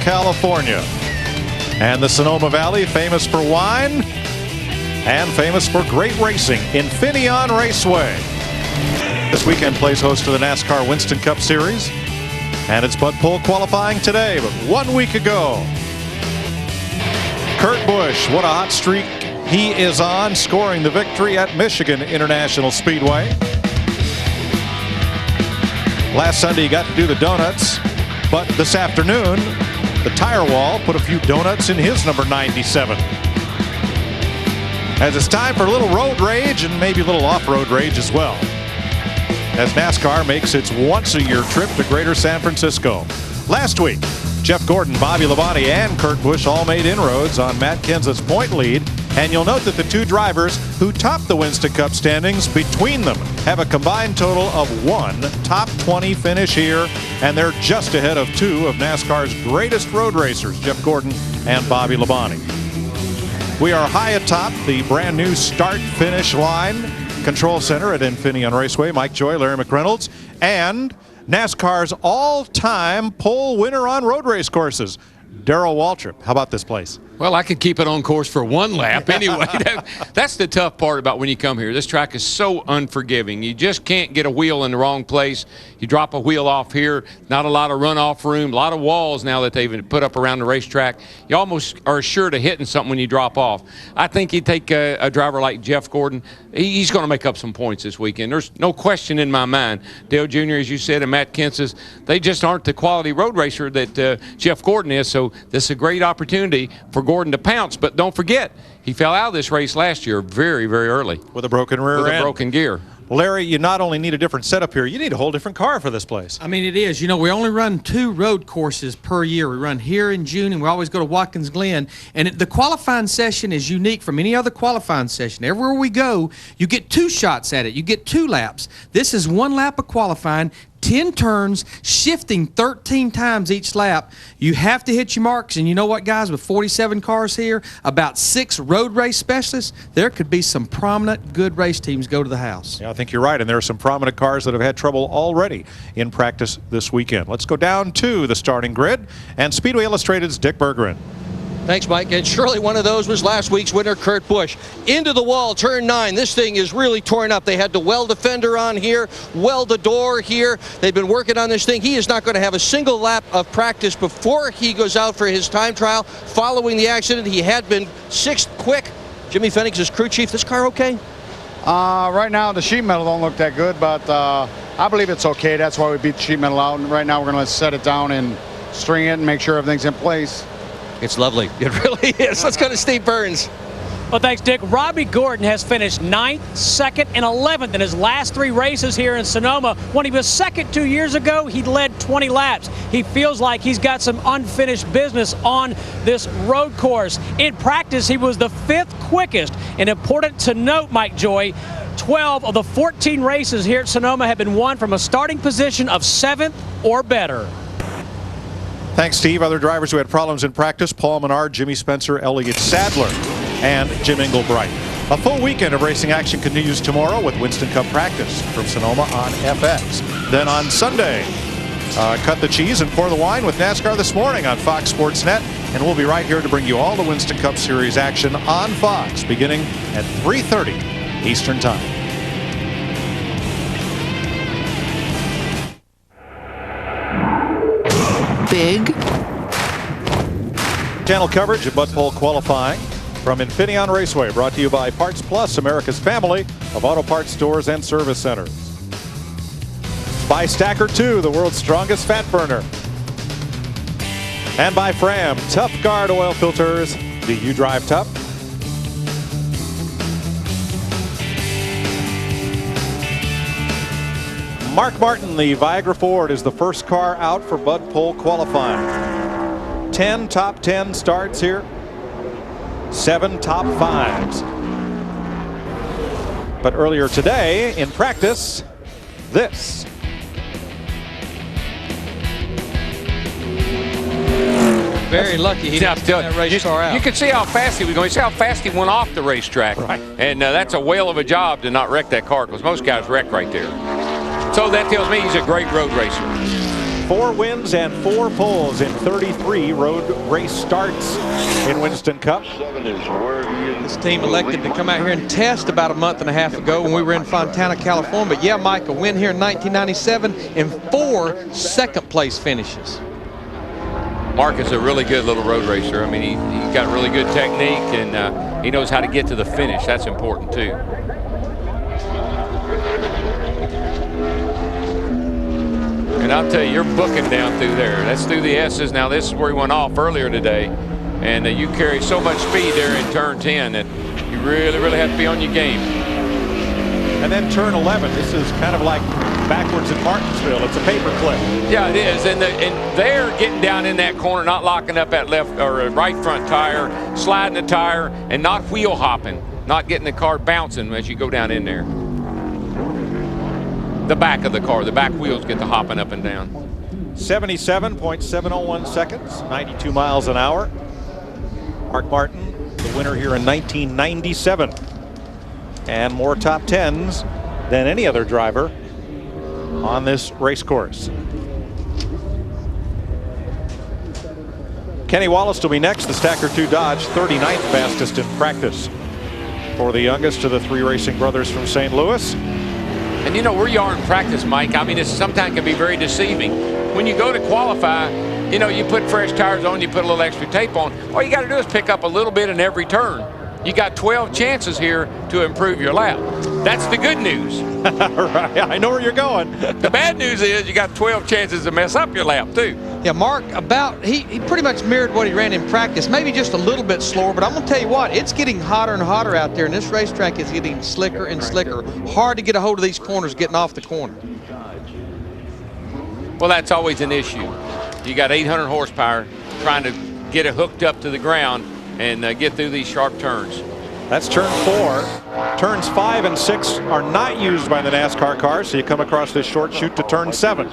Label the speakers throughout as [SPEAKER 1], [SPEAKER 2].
[SPEAKER 1] California. And the Sonoma Valley, famous for wine and famous for great racing, Infineon Raceway. This weekend plays host to the NASCAR Winston Cup Series. And it's Bud Pole qualifying today, but 1 week ago, Kurt Busch, what a hot streak he is on, scoring the victory at Michigan International Speedway. Last Sunday he got to do the donuts, but this afternoon the tire wall put a few donuts in his number 97. As it's time for a little road rage and maybe a little off-road rage as well, as NASCAR makes its once-a-year trip to Greater San Francisco. Last week, Jeff Gordon, Bobby Labonte, and Kurt Busch all made inroads on Matt Kenseth's point lead. And you'll note that the two drivers who topped the Winston Cup standings between them have a combined total of 1 top 20 finish here. And they're just ahead of 2 of NASCAR's greatest road racers, Jeff Gordon and Bobby Labonte. We are high atop the brand new start-finish line control center at Infineon Raceway. Mike Joy, Larry McReynolds, and NASCAR's all-time pole winner on road race courses, Darrell Waltrip. How about this place?
[SPEAKER 2] Well, I could keep it on course for 1 lap anyway. That's the tough part about when you come here. This track is so unforgiving. You just can't get a wheel in the wrong place. You drop a wheel off here, not a lot of runoff room, a lot of walls now that they've put up around the racetrack. You almost are assured of hitting something when you drop off. I think you take a driver like Jeff Gordon, he's going to make up some points this weekend. There's no question in my mind. Dale Jr., as you said, and Matt Kenseth, they just aren't the quality road racer that Jeff Gordon is, so this is a great opportunity for Gordon to pounce. But don't forget, he fell out of this race last year very, very early.
[SPEAKER 1] With a broken rear end.
[SPEAKER 2] With a broken gear.
[SPEAKER 1] Larry, you not only need a different setup here, you need a whole different car for this place.
[SPEAKER 3] I mean, it is. You know, we only run 2 road courses per year. We run here in June, and we always go to Watkins Glen. And the qualifying session is unique from any other qualifying session. Everywhere we go, you get 2 shots at it. You get 2 laps. This is 1 lap of qualifying, 10 turns, shifting 13 times each lap. You have to hit your marks. And you know what, guys? With 47 cars here, about 6 road race specialists, there could be some prominent good race teams go to the house.
[SPEAKER 1] Yeah, I think you're right. And there are some prominent cars that have had trouble already in practice this weekend. Let's go down to the starting grid and Speedway Illustrated's Dick Berggren.
[SPEAKER 4] Thanks, Mike. And surely one of those was last week's winner, Kurt Busch. Into the wall, turn 9. This thing is really torn up. They had to weld the fender on here, weld the door here. They've been working on this thing. He is not going to have a single lap of practice before he goes out for his time trial. Following the accident, he had been 6th quick. Jimmy Phoenix is crew chief. This car okay?
[SPEAKER 5] Right now, the sheet metal don't look that good, but I believe it's okay. That's why we beat the sheet metal out. And right now, we're going to set it down and string it and make sure everything's in place.
[SPEAKER 4] It's lovely. It really is. Let's go to Steve Burns.
[SPEAKER 6] Well, thanks, Dick. Robbie Gordon has finished 9th, 2nd, and 11th in his last 3 races here in Sonoma. When he was 2nd 2 years ago, he led 20 laps. He feels like he's got some unfinished business on this road course. In practice, he was the 5th quickest. And important to note, Mike Joy, 12 of the 14 races here at Sonoma have been won from a starting position of 7th or better.
[SPEAKER 1] Thanks, Steve. Other drivers who had problems in practice, Paul Menard, Jimmy Spencer, Elliott Sadler, and Jim Englebright. A full weekend of racing action continues tomorrow with Winston Cup practice from Sonoma on FX. Then on Sunday, cut the cheese and pour the wine with NASCAR This Morning on Fox Sports Net. And we'll be right here to bring you all the Winston Cup Series action on Fox beginning at 3:30 Eastern Time.
[SPEAKER 7] Big
[SPEAKER 1] Channel coverage of Bud Pole qualifying from Infineon Raceway, brought to you by Parts Plus, America's family of auto parts stores and service centers. By Stacker 2, the world's strongest fat burner. And by Fram, Tough Guard oil filters. Do you drive tough? Mark Martin, the Viagra Ford, is the first car out for Bud Pole qualifying. 10 top 10 starts here. 7 top 5s. But earlier today in practice, this.
[SPEAKER 4] Very lucky he didn't get that race car out.
[SPEAKER 2] You can see how fast he was going. You see how fast he went off the racetrack.
[SPEAKER 1] Right.
[SPEAKER 2] And that's a whale of a job to not wreck that car, because most guys wreck right there. So that tells me he's a great road racer.
[SPEAKER 1] 4 wins and 4 poles in 33 road race starts in Winston Cup.
[SPEAKER 4] This team elected to come out here and test about a month and a half ago when we were in Fontana, California. But yeah, Mike, a win here in 1997 and 4 second-place finishes.
[SPEAKER 2] Mark is a really good little road racer. I mean, he's got really good technique, and he knows how to get to the finish. That's important, too. And I'll tell you, you're booking down through there. That's through the S's. Now, this is where he went off earlier today. And you carry so much speed there in turn 10 that you really, really have to be on your game.
[SPEAKER 1] And then turn 11. This is kind of like backwards in Martinsville. It's a paper clip.
[SPEAKER 2] Yeah, it is. And they're getting down in that corner, not locking up that left or right front tire, sliding the tire, and not wheel hopping, not getting the car bouncing as you go down in there. The back of the car, the back wheels get the hopping up and down.
[SPEAKER 1] 77.701 seconds, 92 miles an hour. Mark Martin, the winner here in 1997. And more top 10s than any other driver on this race course. Kenny Wallace will be next. The Stacker 2 Dodge, 39th fastest in practice for the youngest of the 3 racing brothers from St. Louis.
[SPEAKER 2] And you know, where you are in practice, Mike, I mean, this sometimes can be very deceiving. When you go to qualify, you know, you put fresh tires on, you put a little extra tape on. All you got to do is pick up a little bit in every turn. You got 12 chances here to improve your lap. That's the good news.
[SPEAKER 1] Right, I know where you're going.
[SPEAKER 2] The bad news is you got 12 chances to mess up your lap, too.
[SPEAKER 4] Yeah, Mark, he pretty much mirrored what he ran in practice, maybe just a little bit slower, but I'm going to tell you what, it's getting hotter and hotter out there, and this racetrack is getting slicker and slicker. Hard to get a hold of these corners getting off the corner.
[SPEAKER 2] Well, that's always an issue. You got 800 horsepower trying to get it hooked up to the ground and get through these sharp turns.
[SPEAKER 1] That's turn 4. Turns 5 and 6 are not used by the NASCAR cars, so you come across this short chute to turn 7.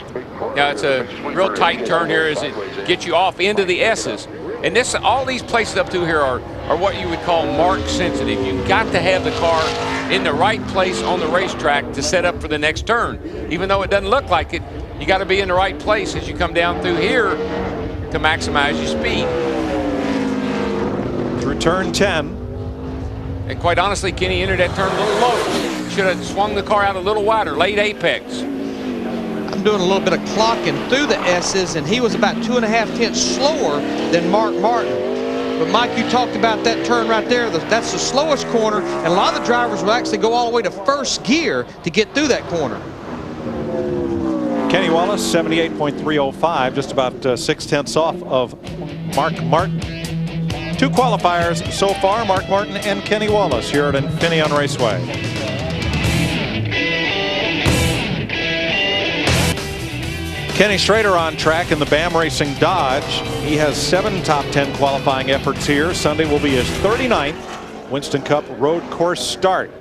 [SPEAKER 2] Yeah, it's a real tight turn here as it gets you off into the S's. And all these places up through here are what you would call mark sensitive. You've got to have the car in the right place on the racetrack to set up for the next turn. Even though it doesn't look like it, you got to be in the right place as you come down through here to maximize your speed.
[SPEAKER 1] Through turn 10.
[SPEAKER 2] And quite honestly, Kenny entered that turn a little low. Should have swung the car out a little wider, late apex.
[SPEAKER 4] I'm doing a little bit of clocking through the S's, and he was about 2.5 tenths slower than Mark Martin. But Mike, you talked about that turn right there. That's the slowest corner, and a lot of the drivers will actually go all the way to first gear to get through that corner.
[SPEAKER 1] Kenny Wallace, 78.305, just about 6 tenths off of Mark Martin. 2 qualifiers so far, Mark Martin and Kenny Wallace here at Infineon Raceway. Kenny Schrader on track in the BAM Racing Dodge. He has 7 top 10 qualifying efforts here. Sunday will be his 39th Winston Cup road course start.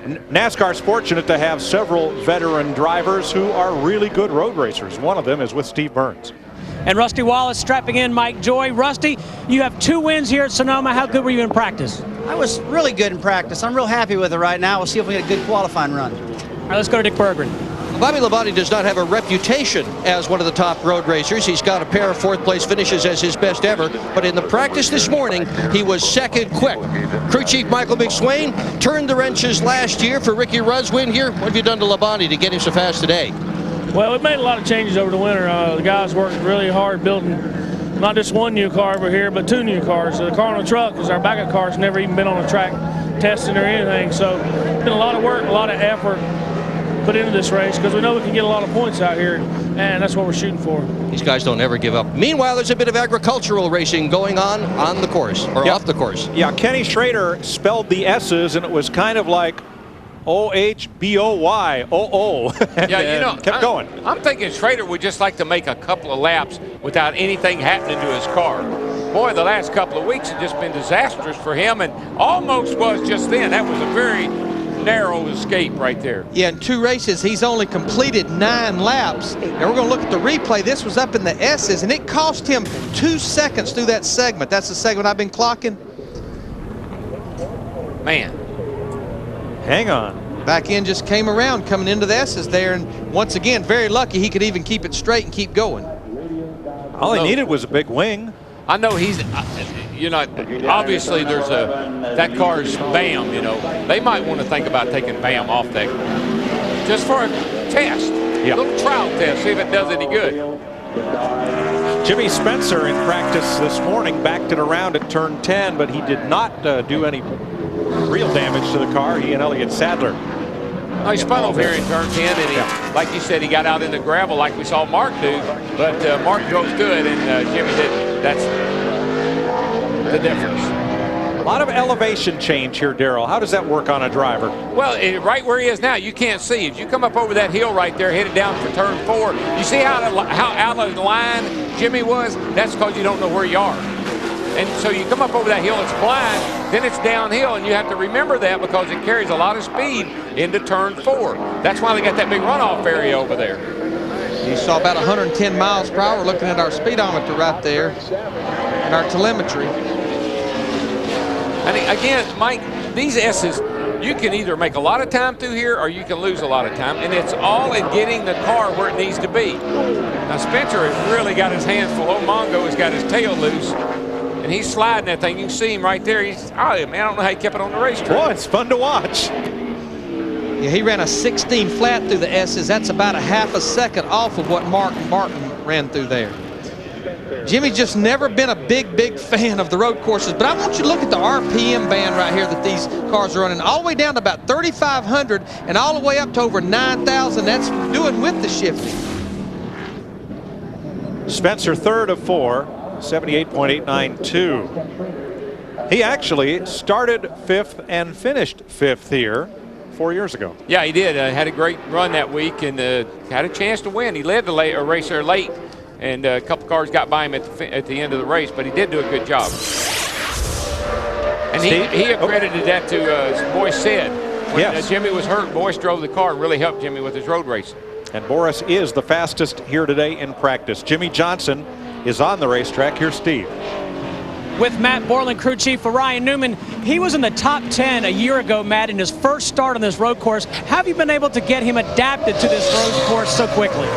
[SPEAKER 1] NASCAR's fortunate to have several veteran drivers who are really good road racers. One of them is with Steve Burns.
[SPEAKER 6] And Rusty Wallace strapping in Mike Joy. Rusty, you have 2 wins here at Sonoma. How good were you in practice?
[SPEAKER 7] I was really good in practice. I'm real happy with it right now. We'll see if we get a good qualifying run.
[SPEAKER 6] All right, let's go to Dick Berggren.
[SPEAKER 4] Bobby Labonte does not have a reputation as one of the top road racers. He's got a pair of 4th place finishes as his best ever, but in the practice this morning, he was second quick. Crew Chief Michael McSwain turned the wrenches last year for Ricky Rudd's win here. What have you done to Labonte to get him so fast today?
[SPEAKER 8] Well, we've made a lot of changes over the winter. The guys worked really hard building not just 1 new car over here, but 2 new cars. So the car on the truck is our backup car. It's never even been on a track testing or anything. So it's been a lot of work, a lot of effort put into this race because we know we can get a lot of points out here, and that's what we're shooting for.
[SPEAKER 4] These guys don't ever give up. Meanwhile, there's a bit of agricultural racing going on the course, or off the course.
[SPEAKER 1] Yeah, Kenny Schrader spelled the S's, and it was kind of like O-H-B-O-Y, O-O.
[SPEAKER 2] Yeah, you know,
[SPEAKER 1] kept going.
[SPEAKER 2] I'm thinking Schrader would just like to make a couple of laps without anything happening to his car. Boy, the last couple of weeks have just been disastrous for him, and almost was just then. That was a very narrow escape right there.
[SPEAKER 4] Yeah, in 2 races, he's only completed 9 laps. And we're going to look at the replay. This was up in the S's, and it cost him 2 seconds through that segment. That's the segment I've been clocking.
[SPEAKER 2] Man.
[SPEAKER 1] Hang on.
[SPEAKER 4] Back end just came around coming into the S's there, and once again, very lucky he could even keep it straight and keep going.
[SPEAKER 1] All he needed was a big wing.
[SPEAKER 2] I know he's, you know, obviously there's that car's BAM, you know. They might want to think about taking BAM off that just for a test, a little trial test, see if it does any good.
[SPEAKER 1] Jimmy Spencer in practice this morning backed it around at turn 10, but he did not do any real damage to the car. He and Elliott Sadler.
[SPEAKER 2] Oh, he spun over here in turn 10, and he, like you said, he got out in the gravel like we saw Mark do, but Mark drove good, and Jimmy didn't. That's the difference.
[SPEAKER 1] A lot of elevation change here, Darrell. How does that work on a driver?
[SPEAKER 2] Well, right where he is now, you can't see. If you come up over that hill right there, headed down for turn 4, you see how out of the line Jimmy was? That's because you don't know where you are. And so you come up over that hill, it's blind, then it's downhill, and you have to remember that because it carries a lot of speed into turn 4. That's why they got that big runoff area over there.
[SPEAKER 3] You saw about 110 miles per hour looking at our speedometer right there and our telemetry.
[SPEAKER 2] And again, Mike, these S's, you can either make a lot of time through here or you can lose a lot of time, and it's all in getting the car where it needs to be. Now, Spencer has really got his hands full. Old Mongo has got his tail loose. And he's sliding that thing. You can see him right there. He's, oh, man, I don't know how he kept it on the racetrack.
[SPEAKER 1] Boy, it's fun to watch.
[SPEAKER 3] Yeah, he ran a 16 flat through the S's. That's about a half a second off of what Martin ran through there. Jimmy's just never been a big fan of the road courses, but I want you to look at the RPM band right here that these cars are running, all the way down to about 3,500 and all the way up to over 9,000. That's doing with the shifting.
[SPEAKER 1] Spencer, third of 4. 78.892. He actually started 5th and finished 5th here 4 years ago.
[SPEAKER 2] Yeah, he did. Had a great run that week and had a chance to win. He led the race there late, and a couple cars got by him at the end of the race, but he did do a good job. And he accredited that to, as Boyce said, when Jimmy was hurt, Boyce drove the car and really helped Jimmy with his road racing.
[SPEAKER 1] And Boris is the fastest here today in practice. Jimmy Johnson is on the racetrack. Here's Steve.
[SPEAKER 6] With Matt Borland, crew chief for Ryan Newman. He was in the top 10 a year ago, Matt, in his first start on this road course. How have you been able to get him adapted to this road course so quickly?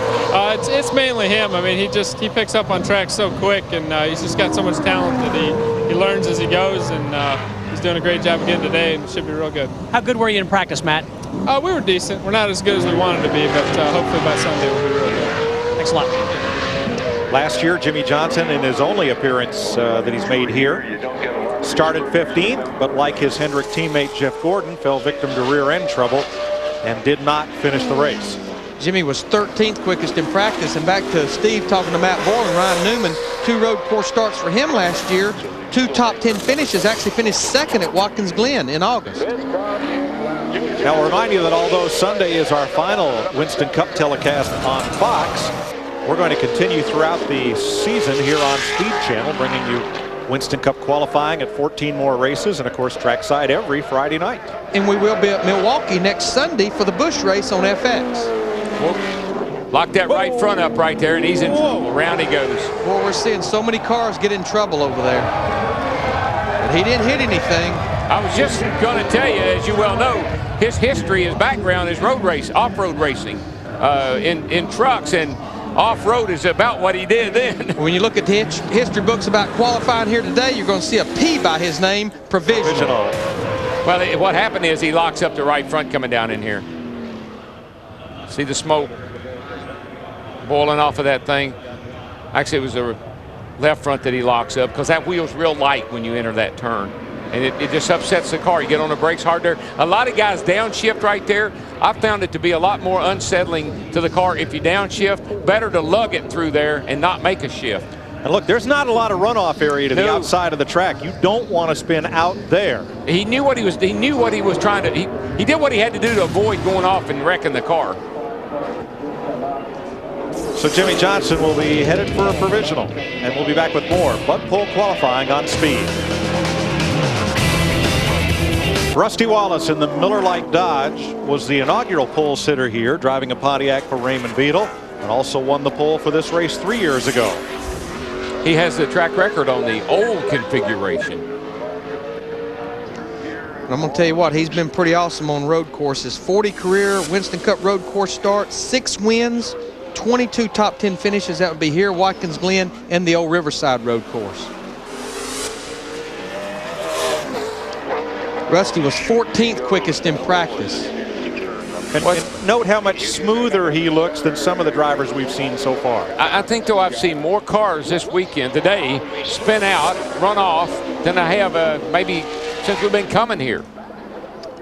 [SPEAKER 9] It's mainly him. I mean, he picks up on tracks so quick, and he's just got so much talent that he learns as he goes, and he's doing a great job again today, and should be real good.
[SPEAKER 6] How good were you in practice, Matt?
[SPEAKER 9] We were decent. We're not as good as we wanted to be, but hopefully by Sunday we'll be real good.
[SPEAKER 6] Thanks a lot.
[SPEAKER 1] Last year, Jimmy Johnson, in his only appearance that he's made here, started 15th, but like his Hendrick teammate Jeff Gordon, fell victim to rear-end trouble and did not finish the race.
[SPEAKER 3] Jimmy was 13th quickest in practice. And back to Steve talking to Matt Borland, Ryan Newman, 2 road course starts for him last year, 2 top 10 finishes, actually finished 2nd at Watkins Glen in August.
[SPEAKER 1] Now, I'll remind you that although Sunday is our final Winston Cup telecast on Fox, we're going to continue throughout the season here on Speed Channel, bringing you Winston Cup qualifying at 14 more races, and of course trackside every Friday night.
[SPEAKER 3] And we will be at Milwaukee next Sunday for the Busch race on FX.
[SPEAKER 2] Whoa. Lock that right front up right there, and he's in trouble. Around he goes.
[SPEAKER 3] Well, we're seeing so many cars get in trouble over there. But he didn't hit anything.
[SPEAKER 2] I was just going to tell you, as you well know, his history, his background is road race, off-road racing in trucks, and off-road is about what he did then.
[SPEAKER 3] When you look at the history books about qualifying here today, you're going to see a P by his name, provisional.
[SPEAKER 2] Well, what happened is he locks up the right front coming down in here. See the smoke boiling off of that thing? Actually, it was the left front that he locks up because that wheel's real light when you enter that turn. And it just upsets the car. You get on the brakes hard there. A lot of guys downshift right there. I found it to be a lot more unsettling to the car if you downshift. Better to lug it through there and not make a shift.
[SPEAKER 1] And look, there's not a lot of runoff area to the outside of the track. You don't want to spin out there.
[SPEAKER 2] He knew what he was trying to. He did what he had to do to avoid going off and wrecking the car.
[SPEAKER 1] So Jimmy Johnson will be headed for a provisional, and we'll be back with more Bud Pole qualifying on Speed. Rusty Wallace in the Miller Lite Dodge was the inaugural pole sitter here, driving a Pontiac for Raymond Beadle, and also won the pole for this race 3 years ago.
[SPEAKER 2] He has the track record on the old configuration.
[SPEAKER 3] I'm going to tell you what, he's been pretty awesome on road courses. 40 career Winston Cup road course starts, 6 wins, 22 top 10 finishes. That would be here, Watkins Glen, and the old Riverside Road course. Rusty was 14th quickest in practice.
[SPEAKER 1] And note how much smoother he looks than some of the drivers we've seen so far.
[SPEAKER 2] I think, though, I've seen more cars this weekend, today, spin out, run off, than I have maybe since we've been coming here.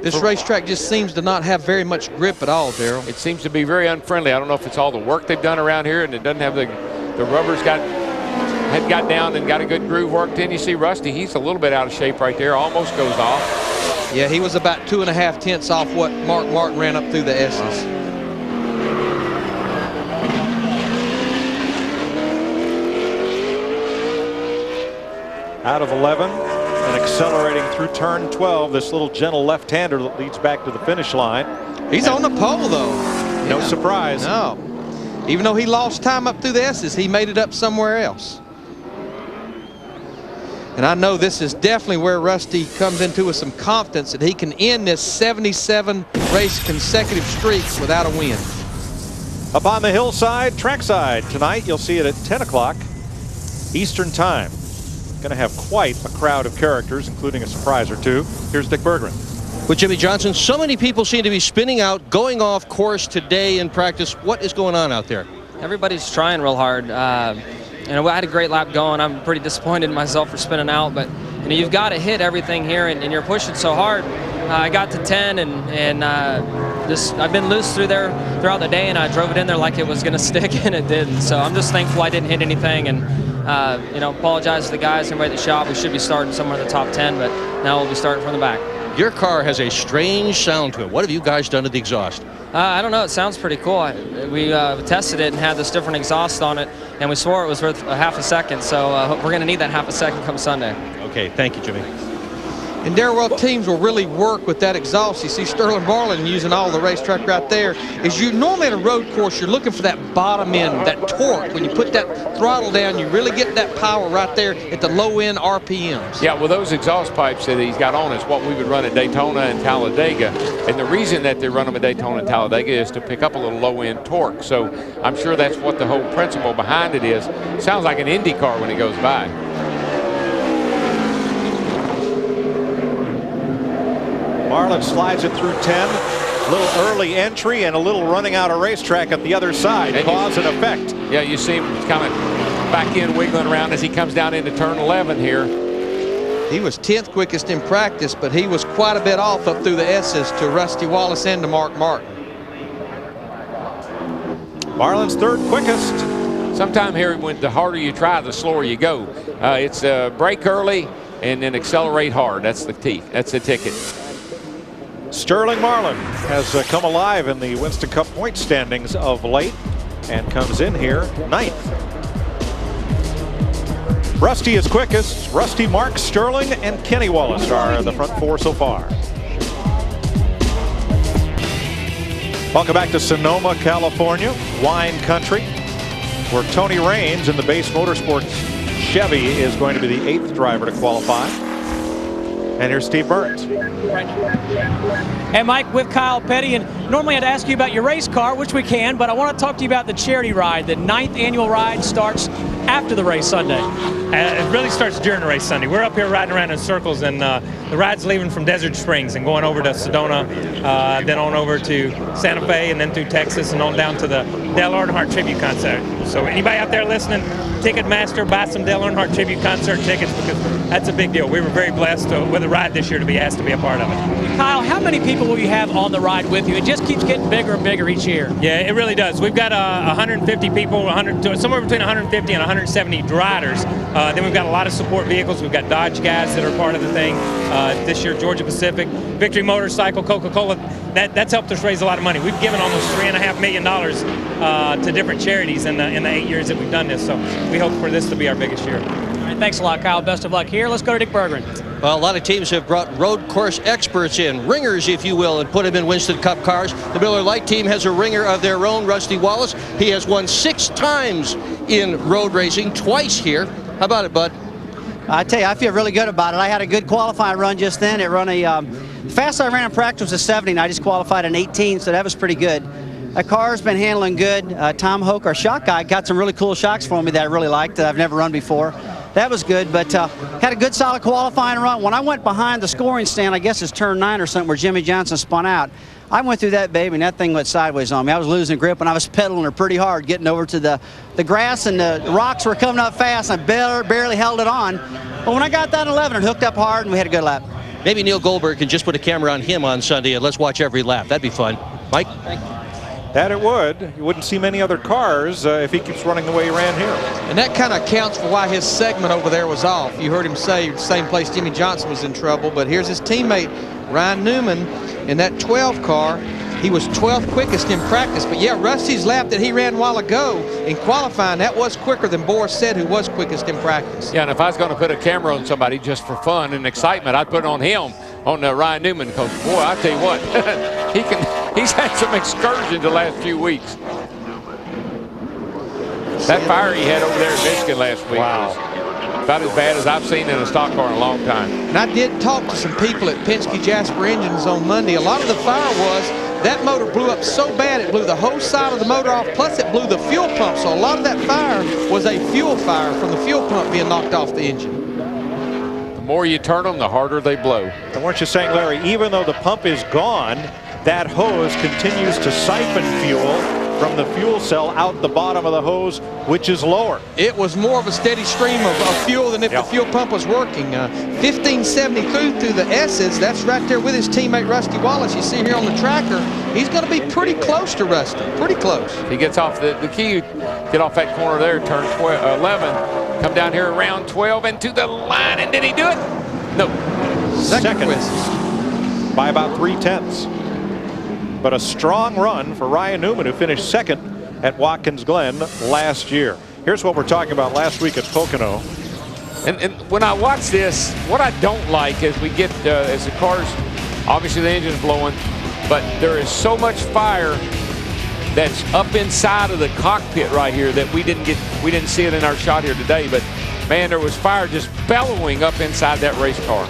[SPEAKER 3] This racetrack just seems to not have very much grip at all, Darrell.
[SPEAKER 2] It seems to be very unfriendly. I don't know if it's all the work they've done around here, and it doesn't have the rubbers had got down and got a good groove worked in. You see Rusty, he's a little bit out of shape right there, almost goes off.
[SPEAKER 3] Yeah, he was about 2.5 tenths off what Mark Martin ran up through the S's.
[SPEAKER 1] Out of 11 and accelerating through turn 12, this little gentle left-hander that leads back to the finish line.
[SPEAKER 3] He's on the pole, though.
[SPEAKER 1] No surprise.
[SPEAKER 3] No. Even though he lost time up through the S's, he made it up somewhere else. And I know this is definitely where Rusty comes into with some confidence that he can end this 77 race consecutive streak without a win.
[SPEAKER 1] Up on the hillside, trackside tonight, you'll see it at 10 o'clock Eastern time. Going to have quite a crowd of characters, including a surprise or two. Here's Dick Berggren.
[SPEAKER 4] With Jimmy Johnson, so many people seem to be spinning out, going off course today in practice. What is going on out there?
[SPEAKER 10] Everybody's trying real hard. And I had a great lap going. I'm pretty disappointed in myself for spinning out, but you know, you've got to hit everything here, and you're pushing so hard. I got to 10, and I've been loose throughout the day, and I drove it in there like it was going to stick, and it didn't. So I'm just thankful I didn't hit anything, and you know, apologize to the guys and everybody at the shop. We should be starting somewhere in the top 10, but now we'll be starting from the back.
[SPEAKER 4] Your car has a strange sound to it. What have you guys done to the exhaust?
[SPEAKER 10] I don't know. It sounds pretty cool. We tested it and had this different exhaust on it, and we swore it was worth a half a second. So we're going to need that half a second come Sunday.
[SPEAKER 4] Okay, thank you, Jimmy.
[SPEAKER 3] And Darrell, teams will really work with that exhaust. You see Sterling Marlin using all the racetrack right there. As you normally at a road course, you're looking for that bottom end, that torque. When you put that throttle down, you really get that power right there at the low end RPMs.
[SPEAKER 2] Yeah, well, those exhaust pipes that he's got on is what we would run at Daytona and Talladega. And the reason that they run them at Daytona and Talladega is to pick up a little low end torque. So I'm sure that's what the whole principle behind it is. Sounds like an Indy car when it goes by.
[SPEAKER 1] Marlin slides it through 10. A little early entry and a little running out of racetrack at the other side. Cause and effect.
[SPEAKER 2] Yeah, you see him coming back in, wiggling around as he comes down into turn 11 here.
[SPEAKER 3] He was 10th quickest in practice, but he was quite a bit off up through the S's to Rusty Wallace and to Mark Martin.
[SPEAKER 1] Marlin's 3rd quickest.
[SPEAKER 2] Sometime here, when the harder you try, the slower you go. It's brake early and then accelerate hard. That's the That's the ticket.
[SPEAKER 1] Sterling Marlin has come alive in the Winston Cup point standings of late and comes in here 9th. Rusty is quickest. Rusty, Mark, Sterling, and Kenny Wallace are the front 4 so far. Welcome back to Sonoma, California, wine country, where Tony Raines in the Base Motorsports Chevy is going to be the 8th driver to qualify. And here's Steve Burns.
[SPEAKER 6] Hey, Mike, with Kyle Petty, and normally I'd ask you about your race car, which we can, but I want to talk to you about the charity ride. The 9th annual ride starts after the race Sunday.
[SPEAKER 11] It really starts during the race Sunday. We're up here riding around in circles, and the ride's leaving from Desert Springs and going over to Sedona, then on over to Santa Fe, and then through Texas, and on down to the Dale Earnhardt Tribute Concert. So anybody out there listening, Ticketmaster, buy some Dale Earnhardt Tribute Concert tickets, because that's a big deal. We were very blessed with the ride this year to be asked to be a part of it.
[SPEAKER 6] Kyle, how many people will you have on the ride with you? It just keeps getting bigger and bigger each year.
[SPEAKER 11] Yeah, it really does. We've got 150 people, somewhere between 150 and 170 riders. Then we've got a lot of support vehicles. We've got Dodge guys that are part of the thing. This year, Georgia Pacific, Victory Motorcycle, Coca-Cola. That's helped us raise a lot of money. We've given almost $3.5 million to different charities in the 8 years that we've done this. So we hope for this to be our biggest year.
[SPEAKER 6] All right, thanks a lot, Kyle. Best of luck here. Let's go to Dick Berggren.
[SPEAKER 4] Well, a lot of teams have brought road course experts in, ringers, if you will, and put them in Winston Cup cars. The Miller Lite team has a ringer of their own, Rusty Wallace. He has won 6 times in road racing, twice here. How about it, bud?
[SPEAKER 7] I tell you, I feel really good about it. I had a good qualifying run just then. It run a fast I ran in practice was a 70, and I just qualified an 18, so that was pretty good. That car's been handling good. Tom Hoke, our shock guy, got some really cool shocks for me that I really liked that I've never run before. That was good, but had a good solid qualifying run. When I went behind the scoring stand, I guess it's turn 9 or something, where Jimmy Johnson spun out, I went through that baby and that thing went sideways on me. I was losing grip and I was pedaling her pretty hard, getting over to the grass, and the rocks were coming up fast, and I barely held it on. But when I got that 11, it hooked up hard and we had a good lap.
[SPEAKER 4] Maybe Neil Goldberg can just put a camera on him on Sunday and let's watch every lap. That'd be fun. Mike?
[SPEAKER 7] Thank you.
[SPEAKER 1] That it would. You wouldn't see many other cars if he keeps running the way he ran here.
[SPEAKER 4] And that kind of accounts for why his segment over there was off. You heard him say the same place Jimmy Johnson was in trouble, but here's his teammate, Ryan Newman, in that 12 car. He was 12th quickest in practice, but yeah, Rusty's lap that he ran a while ago in qualifying, that was quicker than Boris said, who was quickest in practice.
[SPEAKER 2] Yeah, and if I was going to put a camera on somebody just for fun and excitement, I'd put it on him, on Ryan Newman, because boy, I tell you what, he's had some excursions the last few weeks. That fire he had over there in Michigan last week was about as bad as I've seen in a stock car in a long time.
[SPEAKER 4] And I did talk to some people at Penske Jasper Engines on Monday. A lot of the fire was that motor blew up so bad it blew the whole side of the motor off, plus it blew the fuel pump. So a lot of that fire was a fuel fire from the fuel pump being knocked off the engine.
[SPEAKER 2] The more you turn them, the harder they blow.
[SPEAKER 1] And weren't you saying, Larry, even though the pump is gone, that hose continues to siphon fuel from the fuel cell out the bottom of the hose, which is lower.
[SPEAKER 4] It was more of a steady stream of fuel than if the fuel pump was working. 1572 through the S's. That's right there with his teammate Rusty Wallace. You see here on the tracker, he's going to be pretty close to Rusty. Pretty close.
[SPEAKER 2] If he gets off the key, get off that corner there, turn 11, come down here around 12 and to the line. And did he do it? No.
[SPEAKER 1] Second by about 3/10. But a strong run for Ryan Newman, who finished second at Watkins Glen last year. Here's what we're talking about last week at Pocono.
[SPEAKER 2] And when I watch this, what I don't like is we get, as the cars, obviously the engine's blowing, but there is so much fire that's up inside of the cockpit right here that we didn't see it in our shot here today, but man, there was fire just bellowing up inside that race car.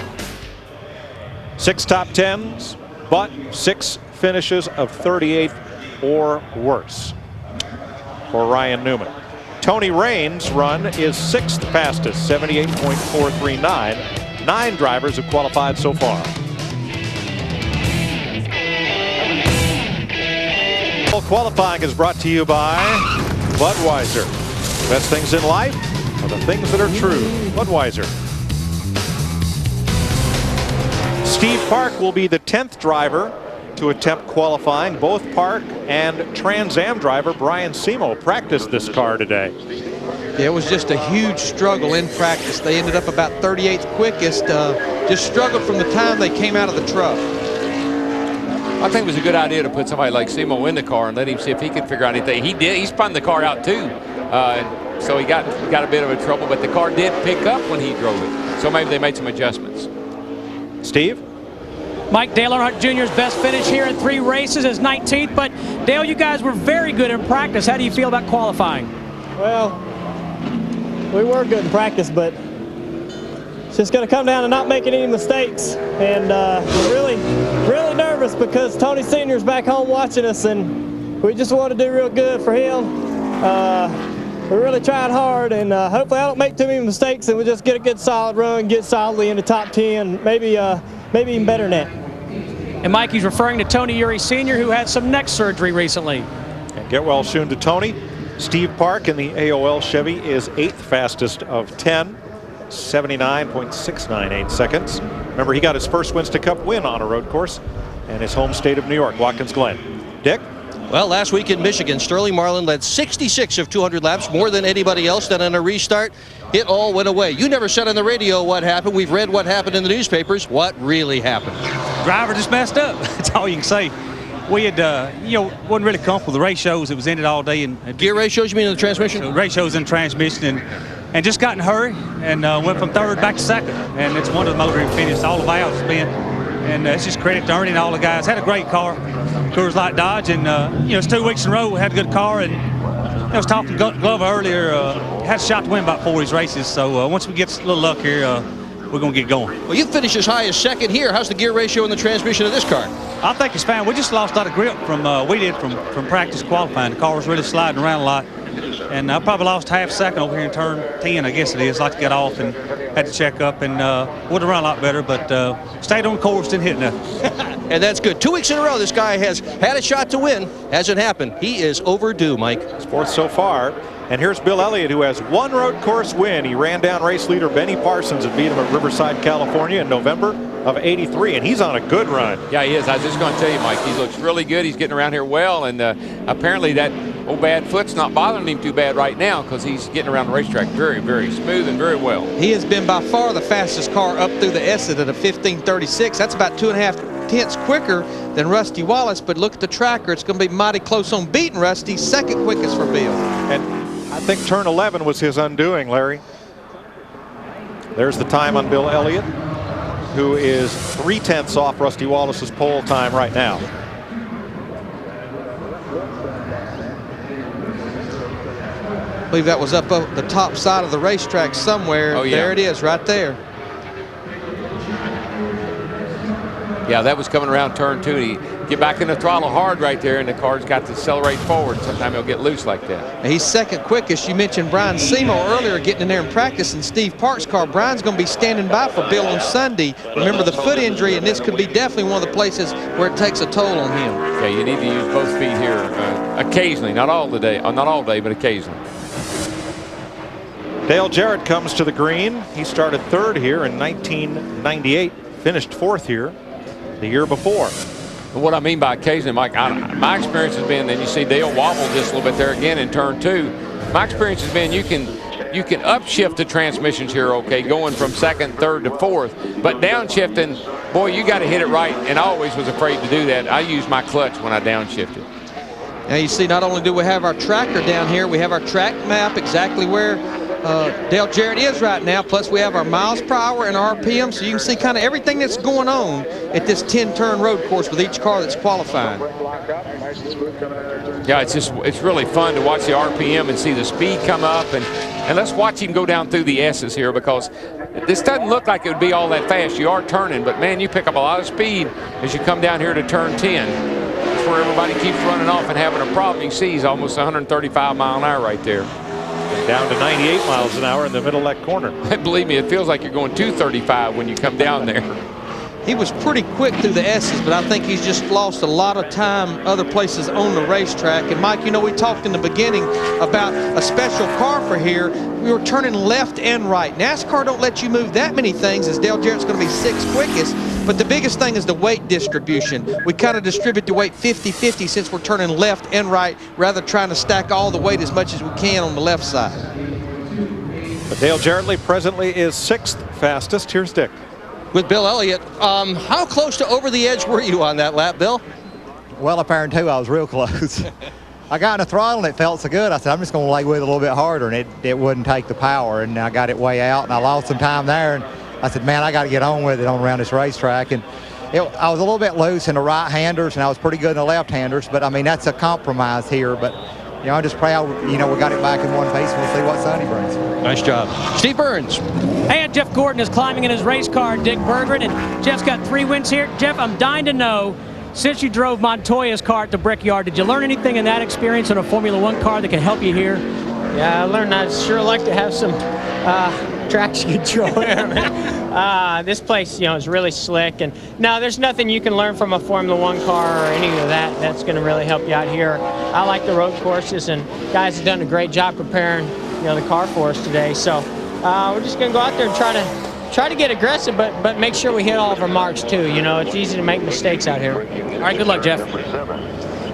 [SPEAKER 1] 6 top 10s, but 6 finishes of 38th or worse for Ryan Newman. Tony Raines' run is 6th fastest, 78.439. 9 drivers have qualified so far. Qualifying is brought to you by Budweiser. The best things in life are the things that are true. Budweiser. Steve Park will be the 10th driver to attempt qualifying. Both Park and Trans Am driver Brian Simo practiced this car today.
[SPEAKER 4] Yeah, it was just a huge struggle in practice. They ended up about 38th quickest. Just struggled from the time they came out of the truck.
[SPEAKER 2] I think it was a good idea to put somebody like Simo in the car and let him see if he could figure out anything. He did. He spun the car out too, so he got a bit of a trouble. But the car did pick up when he drove it, so maybe they made some adjustments.
[SPEAKER 1] Steve?
[SPEAKER 6] Mike, Dale Earnhardt Jr.'s best finish here in 3 races is 19th, but Dale, you guys were very good in practice. How do you feel about qualifying?
[SPEAKER 12] Well, we were good in practice, but it's just going to come down to not making any mistakes. And we're really nervous because Tony Sr.'s back home watching us, and we just want to do real good for him. We're really trying hard, and hopefully I don't make too many mistakes, and we'll just get a good solid run, get solidly in the top 10, maybe even better than that.
[SPEAKER 6] And Mike, he's referring to Tony Uri Sr., who had some neck surgery recently.
[SPEAKER 1] And get well soon to Tony. Steve Park in the AOL Chevy is 8th fastest of 10, 79.698 seconds. Remember, he got his first Winston Cup win on a road course in his home state of New York, Watkins Glen. Dick?
[SPEAKER 4] Well, last week in Michigan, Sterling Marlin led 66 of 200 laps, more than anybody else. Then on a restart, it all went away. You never said on the radio what happened. We've read what happened in the newspapers. What really happened?
[SPEAKER 13] Driver just messed up. That's all you can say. We had, wasn't really comfortable with the ratios. It was ended all day. And
[SPEAKER 4] gear ratios, you mean in the transmission?
[SPEAKER 13] So ratios in the transmission, and just got in a hurry and went from 3rd back to 2nd. And it's one of the motor and finished. All the valves bent. And it's just credit to Ernie and all the guys. Had a great car, Coors Light Dodge, and it's 2 weeks in a row we had a good car. And I was talking to Glover earlier. Had a shot to win about 4 of these races. So once we get a little luck here, we're going to get going.
[SPEAKER 4] Well, you finished as high as 2nd here. How's the gear ratio in the transmission of this car?
[SPEAKER 13] I think it's fine. We just lost a lot of grip from from practice qualifying. The car was really sliding around a lot. And I probably lost half second over here in turn 10, I guess it is. Like to get off and had to check up, and would have run a lot better, but stayed on course, didn't hit nothing.
[SPEAKER 4] And that's good. 2 weeks in a row, this guy has had a shot to win. Hasn't happened. He is overdue, Mike.
[SPEAKER 1] It's fourth so far. And here's Bill Elliott, who has one road course win. He ran down race leader Benny Parsons and beat him at Riverside, California in November of '83, and he's on a good run.
[SPEAKER 2] Yeah, he is. I was just going to tell you, Mike, he looks really good. He's getting around here well, and apparently that old bad foot's not bothering him too bad right now because he's getting around the racetrack very, very smooth and very well.
[SPEAKER 4] He has been by far the fastest car up through the Esset at a 15:36. That's about 2.5 tenths quicker than Rusty Wallace, but look at the tracker. It's going to be mighty close on beating Rusty. Second quickest for Bill.
[SPEAKER 1] And I think turn 11 was his undoing, Larry. There's the time on Bill Elliott, who is 3/10 off Rusty Wallace's pole time right now.
[SPEAKER 4] I believe that was up the top side of the racetrack somewhere.
[SPEAKER 2] Oh, yeah.
[SPEAKER 4] There it is, right there.
[SPEAKER 2] Yeah, that was coming around turn 2. He get back in the throttle hard right there, and the car's got to accelerate forward. Sometimes he'll get loose like that.
[SPEAKER 4] And he's second quickest. You mentioned Brian Seymour earlier getting in there and practicing Steve Park's car. Brian's going to be standing by for Bill on Sunday. Remember the foot injury, and this could be definitely one of the places where it takes a toll on him.
[SPEAKER 2] Yeah, you need to use both feet here occasionally, not all day, but occasionally.
[SPEAKER 1] Dale Jarrett comes to the green. He started third here in 1998, finished fourth here the year before.
[SPEAKER 2] What I mean by occasionally, Mike, my experience has been, and you see Dale wobble just a little bit there again in turn 2. My experience has been you can upshift the transmissions here, okay, going from second, third to fourth, but downshifting, boy, you got to hit it right, and I always was afraid to do that. I use my clutch when I downshifted.
[SPEAKER 4] Now you see, not only do we have our tracker down here, we have our track map exactly where Dale Jarrett is right now, plus we have our miles per hour and RPM, so you can see kind of everything that's going on at this 10-turn road course with each car that's qualifying.
[SPEAKER 2] Yeah, it's really fun to watch the RPM and see the speed come up, and let's watch him go down through the S's here, because this doesn't look like it would be all that fast. You are turning, but man, you pick up a lot of speed as you come down here to turn 10. That's where everybody keeps running off and having a problem. You see he's almost 135 mile an hour right there.
[SPEAKER 1] Down to 98 miles an hour in the middle of that corner.
[SPEAKER 2] Believe me, it feels like you're going 235 when you come down there.
[SPEAKER 4] He was pretty quick through the S's, but I think he's just lost a lot of time other places on the racetrack. And Mike, you know, we talked in the beginning about a special car for here. We were turning left and right. NASCAR don't let you move that many things, as Dale Jarrett's going to be 6th quickest. But the biggest thing is the weight distribution. We kind of distribute the weight 50-50 since we're turning left and right, rather trying to stack all the weight as much as we can on the left side.
[SPEAKER 1] But Dale Jarrett presently is 6th fastest. Here's Dick.
[SPEAKER 4] With Bill Elliott, how close to over the edge were you on that lap, Bill?
[SPEAKER 14] Well, apparent too, I was real close. I got in the throttle and it felt so good. I said, I'm just going to lay with it a little bit harder, and it wouldn't take the power. And I got it way out, and I lost some time there. And I said, man, I got to get on with it around this racetrack. And I was a little bit loose in the right-handers, and I was pretty good in the left-handers. But, I mean, that's a compromise here. But, you know, I'm just proud, you know, we got it back in one piece. We'll see what Sunday brings.
[SPEAKER 4] Nice job. Steve Burns.
[SPEAKER 6] And Jeff Gordon is climbing in his race car, Dick Berggren, and Jeff's got 3 wins here. Jeff, I'm dying to know, since you drove Montoya's car at the Brickyard, did you learn anything in that experience on a Formula One car that can help you here?
[SPEAKER 15] Yeah, I learned I'd sure like to have some traction control. This place, you know, is really slick, and no, there's nothing you can learn from a Formula One car or any of that that's going to really help you out here. I like the road courses, and guys have done a great job preparing, you know, the car for us today. So we're just going to go out there and try to get aggressive, but make sure we hit all of our marks too. You know, it's easy to make mistakes out here.
[SPEAKER 6] All right, good luck, Jeff.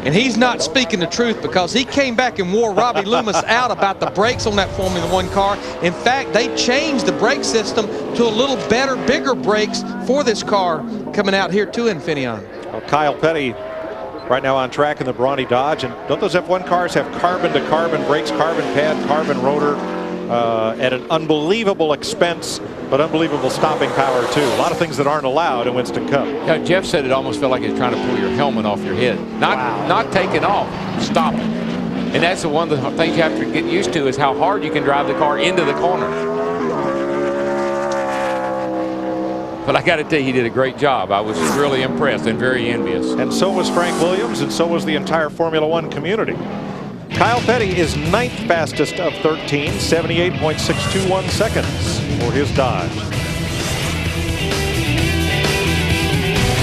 [SPEAKER 4] And he's not speaking the truth, because he came back and wore Robbie Loomis out about the brakes on that Formula One car. In fact, they changed the brake system to a little better, bigger brakes for this car coming out here to Infineon.
[SPEAKER 1] Well, Kyle Petty right now on track in the Brawny Dodge. And don't those F1 cars have carbon-to-carbon brakes, carbon pad, carbon rotor, at an unbelievable expense, but unbelievable stopping power too. A lot of things that aren't allowed in Winston Cup.
[SPEAKER 2] Yeah, Jeff said it almost felt like he was trying to pull your helmet off your head. Not taking off, stop it. And that's one of the things you have to get used to, is how hard you can drive the car into the corner. But I got to tell you, he did a great job. I was really impressed and very envious.
[SPEAKER 1] And so was Frank Williams, and so was the entire Formula One community. Kyle Petty is 9th fastest of 13, 78.621 seconds for his Dodge.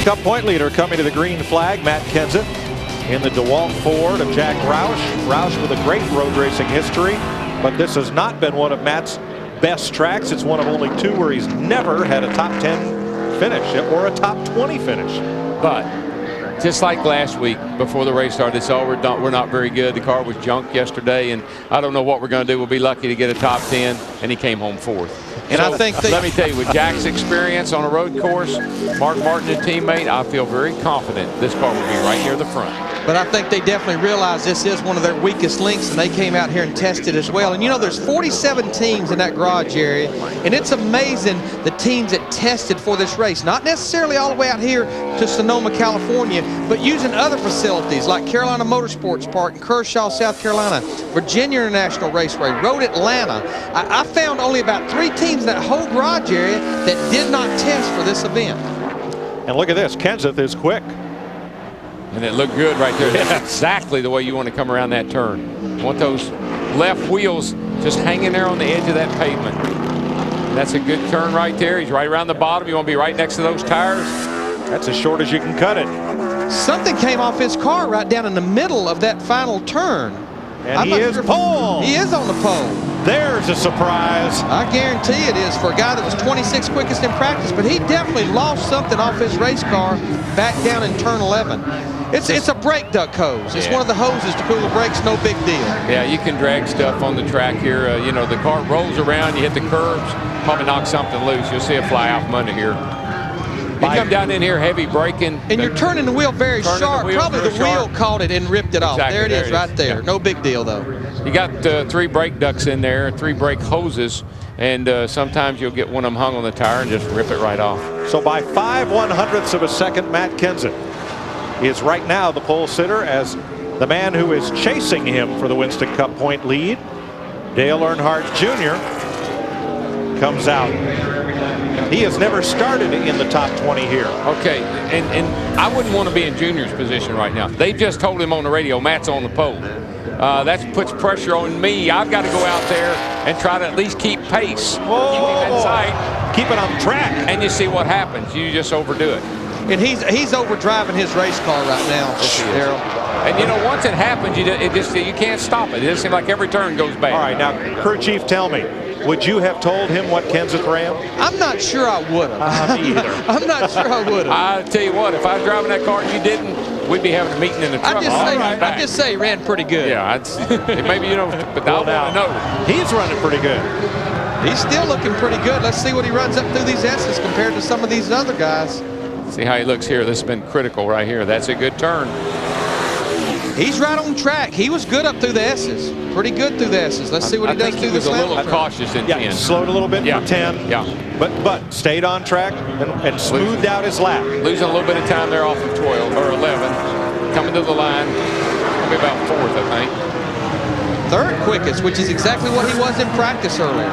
[SPEAKER 1] Cup point leader coming to the green flag, Matt Kenseth in the DeWalt Ford of Jack Roush. Roush with a great road racing history, but this has not been one of Matt's best tracks. It's one of only 2 where he's never had a top 10 finish or a top 20 finish.
[SPEAKER 2] But just like last week before the race started, it's all we're not very good. The car was junk yesterday, and I don't know what we're going to do. We'll be lucky to get a top 10, and he came home 4th.
[SPEAKER 4] And
[SPEAKER 2] so,
[SPEAKER 4] I think
[SPEAKER 2] let me tell you, with Jack's experience on a road course, Mark Martin, a teammate, I feel very confident this car will be right near the front.
[SPEAKER 4] But I think they definitely realize this is one of their weakest links, and they came out here and tested as well. And you know, there's 47 teams in that garage area, and it's amazing the teams that tested for this race. Not necessarily all the way out here to Sonoma, California, but using other facilities like Carolina Motorsports Park in Kershaw, South Carolina, Virginia International Raceway, Road Atlanta. I found only about 3 teams in that whole garage area that did not test for this event.
[SPEAKER 1] And look at this, Kenseth is quick.
[SPEAKER 2] And it looked good right there. That's exactly the way you want to come around that turn. You want those left wheels just hanging there on the edge of that pavement. That's a good turn right there. He's right around the bottom. You want to be right next to those tires.
[SPEAKER 1] That's as short as you can cut it.
[SPEAKER 4] Something came off his car right down in the middle of that final turn.
[SPEAKER 1] And he is pole.
[SPEAKER 4] He is on the pole.
[SPEAKER 1] There's a surprise.
[SPEAKER 4] I guarantee it is for a guy that was 26th quickest in practice, but he definitely lost something off his race car back down in turn 11. It's a brake duct hose. It's one of the hoses to cool the brakes, no big deal.
[SPEAKER 2] Yeah, you can drag stuff on the track here. You know, the car rolls around, you hit the curbs, probably knock something loose. You'll see it fly out from under here. You come down in here heavy braking.
[SPEAKER 4] And you're turning the wheel very sharp. Probably the wheel caught it and ripped it off.
[SPEAKER 2] Exactly,
[SPEAKER 4] there it is right there.
[SPEAKER 2] Yeah.
[SPEAKER 4] No big deal, though.
[SPEAKER 2] You got 3 brake ducts in there, 3 brake hoses, and sometimes you'll get one of them hung on the tire and just rip it right off.
[SPEAKER 1] So by 5/100ths of a second, Matt Kenseth is right now the pole sitter, as the man who is chasing him for the Winston Cup point lead, Dale Earnhardt Jr., comes out. He has never started in the top 20 here.
[SPEAKER 2] Okay, and I wouldn't want to be in Junior's position right now. They just told him on the radio, Matt's on the pole. That puts pressure on me. I've got to go out there and try to at least keep pace. Keep him in sight.
[SPEAKER 1] Keep it on track.
[SPEAKER 2] And you see what happens. You just overdo it.
[SPEAKER 4] And he's overdriving his race car right now, Darrell.
[SPEAKER 2] And you know, once it happens, you can't stop it. It just seems like every turn goes bad.
[SPEAKER 1] All right, now, crew chief, tell me, would you have told him what Kenseth ran?
[SPEAKER 4] I'm not sure I would have.
[SPEAKER 1] Me either.
[SPEAKER 4] I'm not sure I would have.
[SPEAKER 2] I'll tell you what, if I was driving that car and you didn't, we'd be having a meeting in the truck.
[SPEAKER 4] I'd just say he ran pretty good.
[SPEAKER 2] Yeah, maybe you don't, but I want to know.
[SPEAKER 1] He's running pretty good.
[SPEAKER 4] He's still looking pretty good. Let's see what he runs up through these S's compared to some of these other guys.
[SPEAKER 2] See how he looks here. This has been critical right here. That's a good turn.
[SPEAKER 4] He's right on track. He was good up through the S's. Pretty good through the S's. Let's see what he does through this
[SPEAKER 2] final. He was a little cautious in 10.
[SPEAKER 1] Slowed a little bit for 10.
[SPEAKER 2] Yeah.
[SPEAKER 1] But stayed on track and smoothed out his lap.
[SPEAKER 2] Losing a little bit of time there off of 12 or 11. Coming to the line. Probably about 4th, I think.
[SPEAKER 4] 3rd quickest, which is exactly what he was in practice earlier.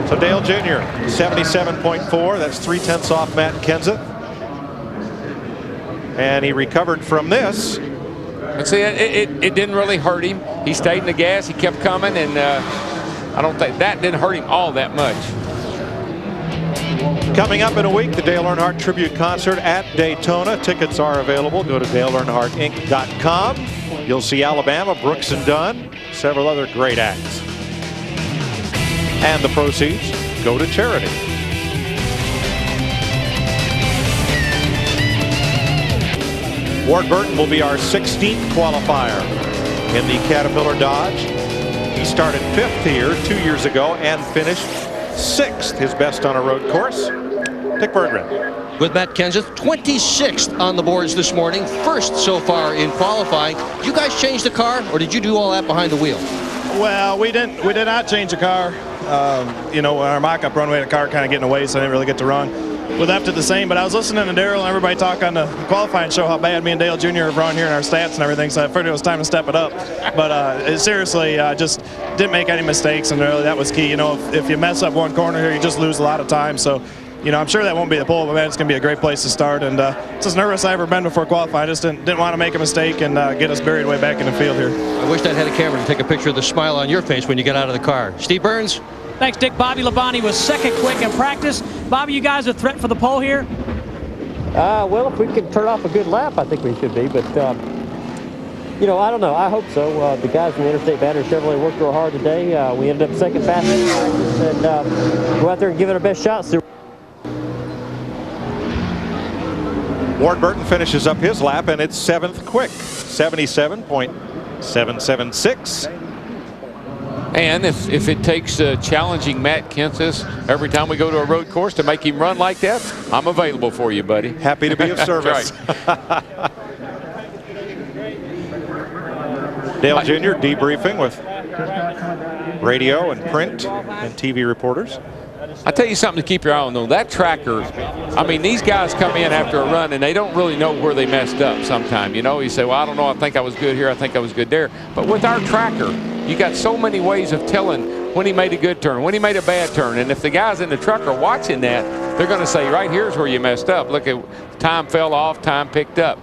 [SPEAKER 1] So Dale Jr., 77.4. That's 0.3 off Matt Kenseth. And he recovered from this.
[SPEAKER 2] But see, it didn't really hurt him. He stayed in the gas. He kept coming, and I don't think that didn't hurt him all that much.
[SPEAKER 1] Coming up in a week, the Dale Earnhardt Tribute Concert at Daytona. Tickets are available. Go to DaleEarnhardtInc.com. You'll see Alabama, Brooks and Dunn, several other great acts. And the proceeds go to charity. Ward Burton will be our 16th qualifier in the Caterpillar Dodge. He started 5th here 2 years ago and finished 6th, his best on a road course. Dick Berggren.
[SPEAKER 4] With Matt Kenseth, 26th on the boards this morning, 1st so far in qualifying. Did you guys change the car, or did you do all that behind the wheel?
[SPEAKER 16] Well, we did not change the car. You know, our mock-up runway, the car kind of getting away, so I didn't really get to run. we left it the same. But I was listening to Daryl and everybody talk on the qualifying show how bad me and Dale Jr. have run here in our stats and everything. So I figured it was time to step it up. But seriously, just didn't make any mistakes, and really that was key. You know, if you mess up one corner here, you just lose a lot of time. So, you know, I'm sure that won't be the pole, but man, it's going to be a great place to start. And it's as nervous as I've ever been before qualifying. I just didn't want to make a mistake and get us buried way back in the field here.
[SPEAKER 4] I wish that had a camera to take a picture of the smile on your face when you get out of the car. Steve Burns.
[SPEAKER 6] Thanks, Dick. Bobby Labonte was second quick in practice. Bobby, you guys a threat for the pole here?
[SPEAKER 17] Well, if we can turn off a good lap, I think we should be. But, you know, I don't know. I hope so. The guys in the Interstate Battery Chevrolet worked real hard today. We ended up second fastest in practice, and go out there and give it our best shot.
[SPEAKER 1] Ward Burton finishes up his lap, and it's 7th quick, 77.776.
[SPEAKER 2] And if it takes challenging Matt Kenseth every time we go to a road course to make him run like that, I'm available for you, buddy.
[SPEAKER 1] Happy to be of service.
[SPEAKER 2] Right.
[SPEAKER 1] Dale Jr. debriefing with radio and print and TV reporters.
[SPEAKER 2] I tell you something to keep your eye on, though. That tracker, I mean, these guys come in after a run, and they don't really know where they messed up sometime. You know, you say, well, I don't know, I think I was good here, I think I was good there. But with our tracker, you got so many ways of telling when he made a good turn, when he made a bad turn. And if the guys in the truck are watching that, they're going to say, right here's where you messed up. Look at time fell off, time picked up.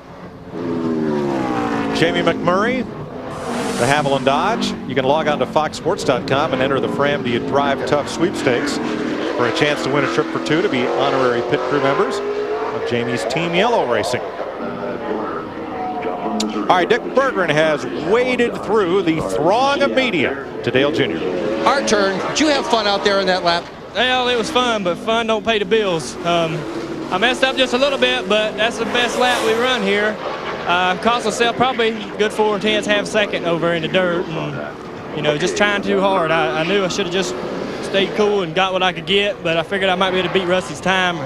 [SPEAKER 1] Jamie McMurray, the Haviland Dodge. You can log on to foxsports.com and enter the Fram Do You Drive Tough sweepstakes for a chance to win a trip for 2 to be honorary pit crew members of Jamie's Team Yellow Racing. All right, Dick Berggren has waded through the throng of media to Dale Jr.
[SPEAKER 4] Our turn. Did you have fun out there in that lap?
[SPEAKER 12] Well, it was fun, but fun don't pay the bills. I messed up just a little bit, but that's the best lap we run here. Cost myself probably good 4/10, half second over in the dirt, and you know, just trying too hard. I knew I should have just stayed cool and got what I could get, but I figured I might be able to beat Rusty's time.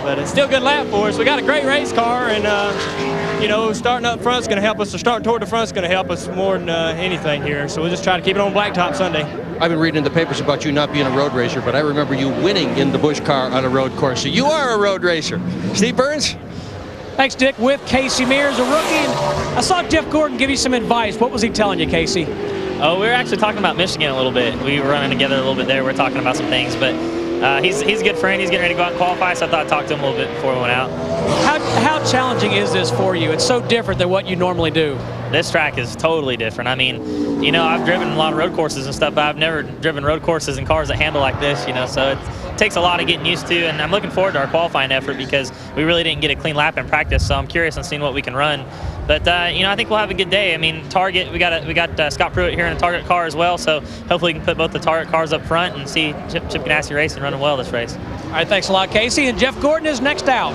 [SPEAKER 12] But it's still a good lap for us. We got a great race car, and you know, starting up front's going to help us, or starting toward the front's going to help us more than anything here. So we'll just try to keep it on blacktop Sunday.
[SPEAKER 4] I've been reading in the papers about you not being a road racer, but I remember you winning in the Busch car on a road course. So you are a road racer. Steve Burns?
[SPEAKER 6] Thanks, Dick. With Casey Mears, a rookie. And I saw Jeff Gordon give you some advice. What was he telling you, Casey?
[SPEAKER 18] Oh, we were actually talking about Michigan a little bit. We were running together a little bit there. We were talking about some things, but he's a good friend. He's getting ready to go out and qualify, so I thought I'd talk to him a little bit before we went out.
[SPEAKER 6] How challenging is this for you? It's so different than what you normally do.
[SPEAKER 18] This track is totally different. I mean, you know, I've driven a lot of road courses and stuff, but I've never driven road courses in cars that handle like this, you know, so it takes a lot of getting used to, and I'm looking forward to our qualifying effort because we really didn't get a clean lap in practice, so I'm curious on seeing what we can run. But, you know, I think we'll have a good day. I mean, Target, we got Scott Pruitt here in a Target car as well, so hopefully we can put both the Target cars up front and see Chip Ganassi racing running well this race.
[SPEAKER 6] All right, thanks a lot, Casey, and Jeff Gordon is next out.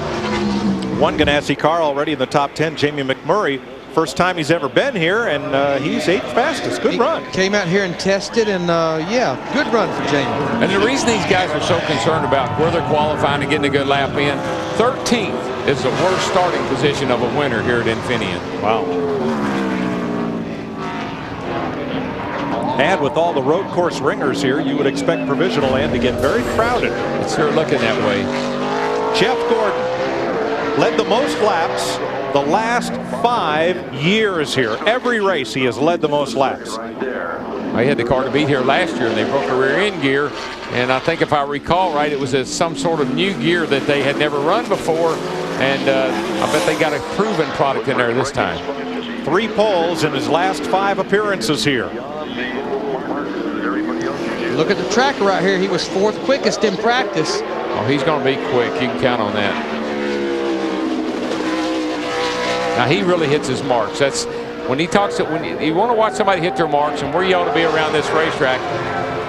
[SPEAKER 1] One Ganassi car already in the top 10, Jamie McMurray. First time he's ever been here, and he's 8th fastest. Good run.
[SPEAKER 4] Came out here and tested, and yeah, good run for Jamie.
[SPEAKER 2] And the reason these guys are so concerned about where they're qualifying and getting a good lap in, 13th is the worst starting position of a winner here at Infineon.
[SPEAKER 1] Wow. And with all the road course ringers here, you would expect Provisional Land to get very crowded.
[SPEAKER 2] It's sure looking that way.
[SPEAKER 1] Jeff Gordon led the most laps the last 5 years here. Every race he has led the most laps.
[SPEAKER 2] I had the car to beat here last year, and they broke a rear end gear. And I think if I recall right, it was some sort of new gear that they had never run before. And I bet they got a proven product in there this time.
[SPEAKER 1] 3 poles in his last 5 appearances here.
[SPEAKER 4] Look at the tracker right here. He was 4th quickest in practice.
[SPEAKER 2] Oh, he's going to be quick. You can count on that. Now, he really hits his marks. That's when he talks, when you want to watch somebody hit their marks and where you ought to be around this racetrack,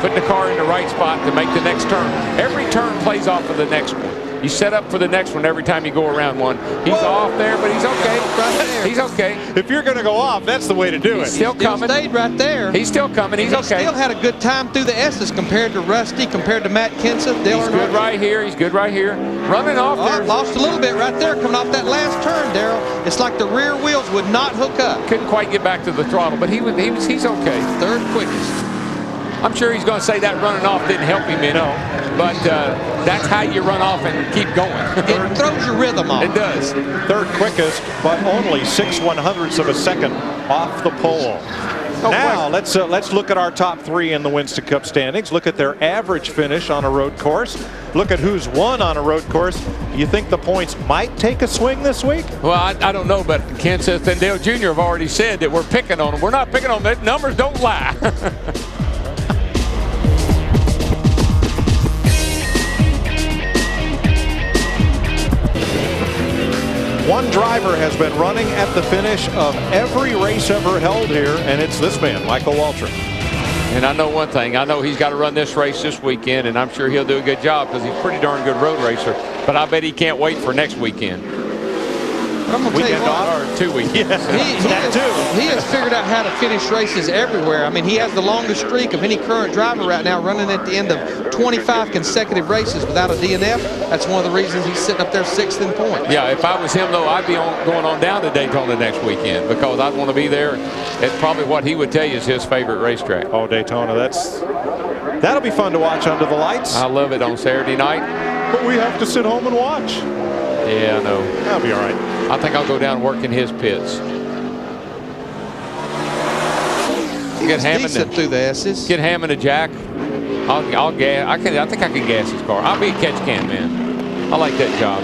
[SPEAKER 2] putting the car in the right spot to make the next turn. Every turn plays off of the next one. You set up for the next one every time you go around one. He's off there, but he's okay. He's okay.
[SPEAKER 1] If you're going to go off, that's the way to do it.
[SPEAKER 2] He's still coming.
[SPEAKER 4] Stayed right there.
[SPEAKER 2] He's still coming. He's okay.
[SPEAKER 4] He still had a good time through the S's compared to Rusty, compared to Matt Kenseth.
[SPEAKER 2] He's good right here. He's good right here. Running off there.
[SPEAKER 4] Lost a little bit right there coming off that last turn, Daryl. It's like the rear wheels would not hook up.
[SPEAKER 2] Couldn't quite get back to the throttle, but he's okay.
[SPEAKER 4] 3rd quickest.
[SPEAKER 2] I'm sure he's going to say that running off didn't help him any. But that's how you run off and keep going.
[SPEAKER 4] It throws your rhythm off.
[SPEAKER 2] It does.
[SPEAKER 1] Third quickest, but only 6/100ths of a second off the pole. Now let's look at our top 3 in the Winston Cup standings. Look at their average finish on a road course. Look at who's won on a road course. You think the points might take a swing this week?
[SPEAKER 2] Well, I don't know, but Kenseth and Dale Jr. have already said that we're picking on them. We're not picking on them. The numbers don't lie.
[SPEAKER 1] One driver has been running at the finish of every race ever held here, and it's this man, Michael Waltrip.
[SPEAKER 2] And I know one thing. I know he's got to run this race this weekend, and I'm sure he'll do a good job because he's a pretty darn good road racer. But I bet he can't wait for next weekend.
[SPEAKER 4] I'm going to tell you what,
[SPEAKER 2] or 2 weekends.
[SPEAKER 4] He has figured out how to finish races everywhere. I mean, he has the longest streak of any current driver right now, running at the end of 25 consecutive races without a DNF. That's one of the reasons he's sitting up there 6th in points.
[SPEAKER 2] Yeah, if I was him, though, I'd be going on down to Daytona next weekend because I'd want to be there. It's probably what he would tell you is his favorite racetrack.
[SPEAKER 1] Oh, Daytona, that'll be fun to watch under the lights.
[SPEAKER 2] I love it on Saturday night.
[SPEAKER 1] But we have to sit home and watch.
[SPEAKER 2] Yeah, I know.
[SPEAKER 1] That'll be all right.
[SPEAKER 2] I think I'll go down and work in his pits. Get Hammond
[SPEAKER 4] through the S's.
[SPEAKER 2] Get Hammond a jack. I'll gas. I think I can gas his car. I'll be a catch can man. I like that job.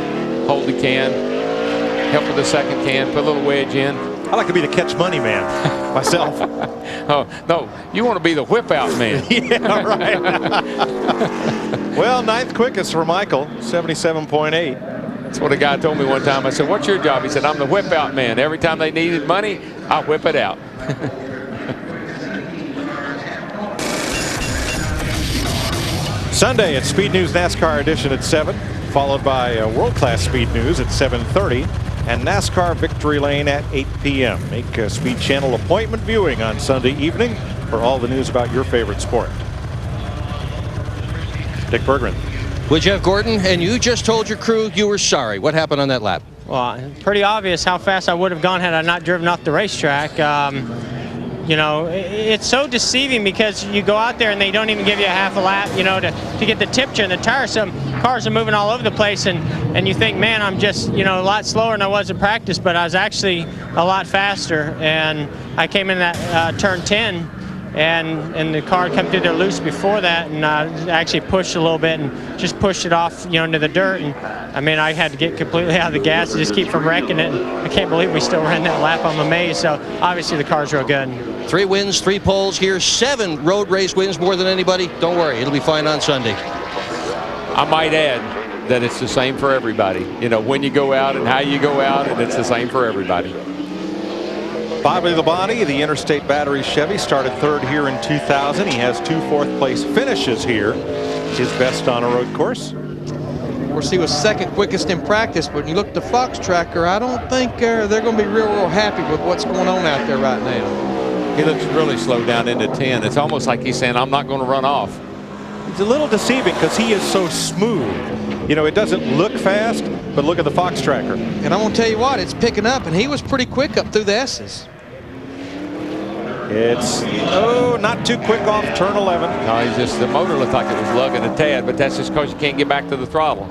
[SPEAKER 2] Hold the can, help with the second can, put a little wedge in.
[SPEAKER 1] I like to be the catch money man myself.
[SPEAKER 2] Oh no, you want to be the whip out man.
[SPEAKER 1] Yeah, right. Well, 9th quickest for Michael, 77.8.
[SPEAKER 2] That's what a guy told me one time. I said, "What's your job?" He said, "I'm the whip out man. Every time they needed money, I whip it out."
[SPEAKER 1] Sunday at Speed News NASCAR edition at 7, followed by World Class Speed News at 7:30 and NASCAR Victory Lane at 8 p.m. Make a Speed Channel appointment viewing on Sunday evening for all the news about your favorite sport. Dick Berggren.
[SPEAKER 4] With Jeff Gordon, and you just told your crew you were sorry. What happened on that lap?
[SPEAKER 15] Well, pretty obvious how fast I would have gone had I not driven off the racetrack. You know, it's so deceiving because you go out there and they don't even give you a half a lap, you know, to get the temperature in the tire. Some cars are moving all over the place, and you think, man, I'm just, you know, a lot slower than I was in practice, but I was actually a lot faster. And I came in that turn 10, and the car come through there loose before that, and I actually pushed a little bit and just pushed it off, you know, into the dirt. And I mean, I had to get completely out of the gas to just keep from wrecking it. And I can't believe we still ran that lap. I'm amazed. So obviously the car's real good.
[SPEAKER 4] 3 wins, 3 poles here, 7 road race wins, more than anybody. Don't worry, it'll be fine on Sunday.
[SPEAKER 2] I might add that it's the same for everybody. You know, when you go out and how you go out, and it's the same for everybody.
[SPEAKER 1] Bobby Labonte, the Interstate Battery Chevy, started 3rd here in 2000. He has 2 4th-place finishes here. His best on a road course.
[SPEAKER 4] Of course, he was 2nd quickest in practice, but when you look at the Fox tracker, I don't think they're going to be real happy with what's going on out there right now.
[SPEAKER 2] He looks really slow down into 10. It's almost like he's saying, I'm not going to run off.
[SPEAKER 1] It's a little deceiving because he is so smooth. You know, it doesn't look fast, but look at the Fox tracker.
[SPEAKER 4] And I'm going to tell you what, it's picking up, and he was pretty quick up through the S's.
[SPEAKER 1] It's, not too quick off turn 11.
[SPEAKER 2] No, he's just, the motor looked like it was lugging a tad, but that's just because you can't get back to the throttle.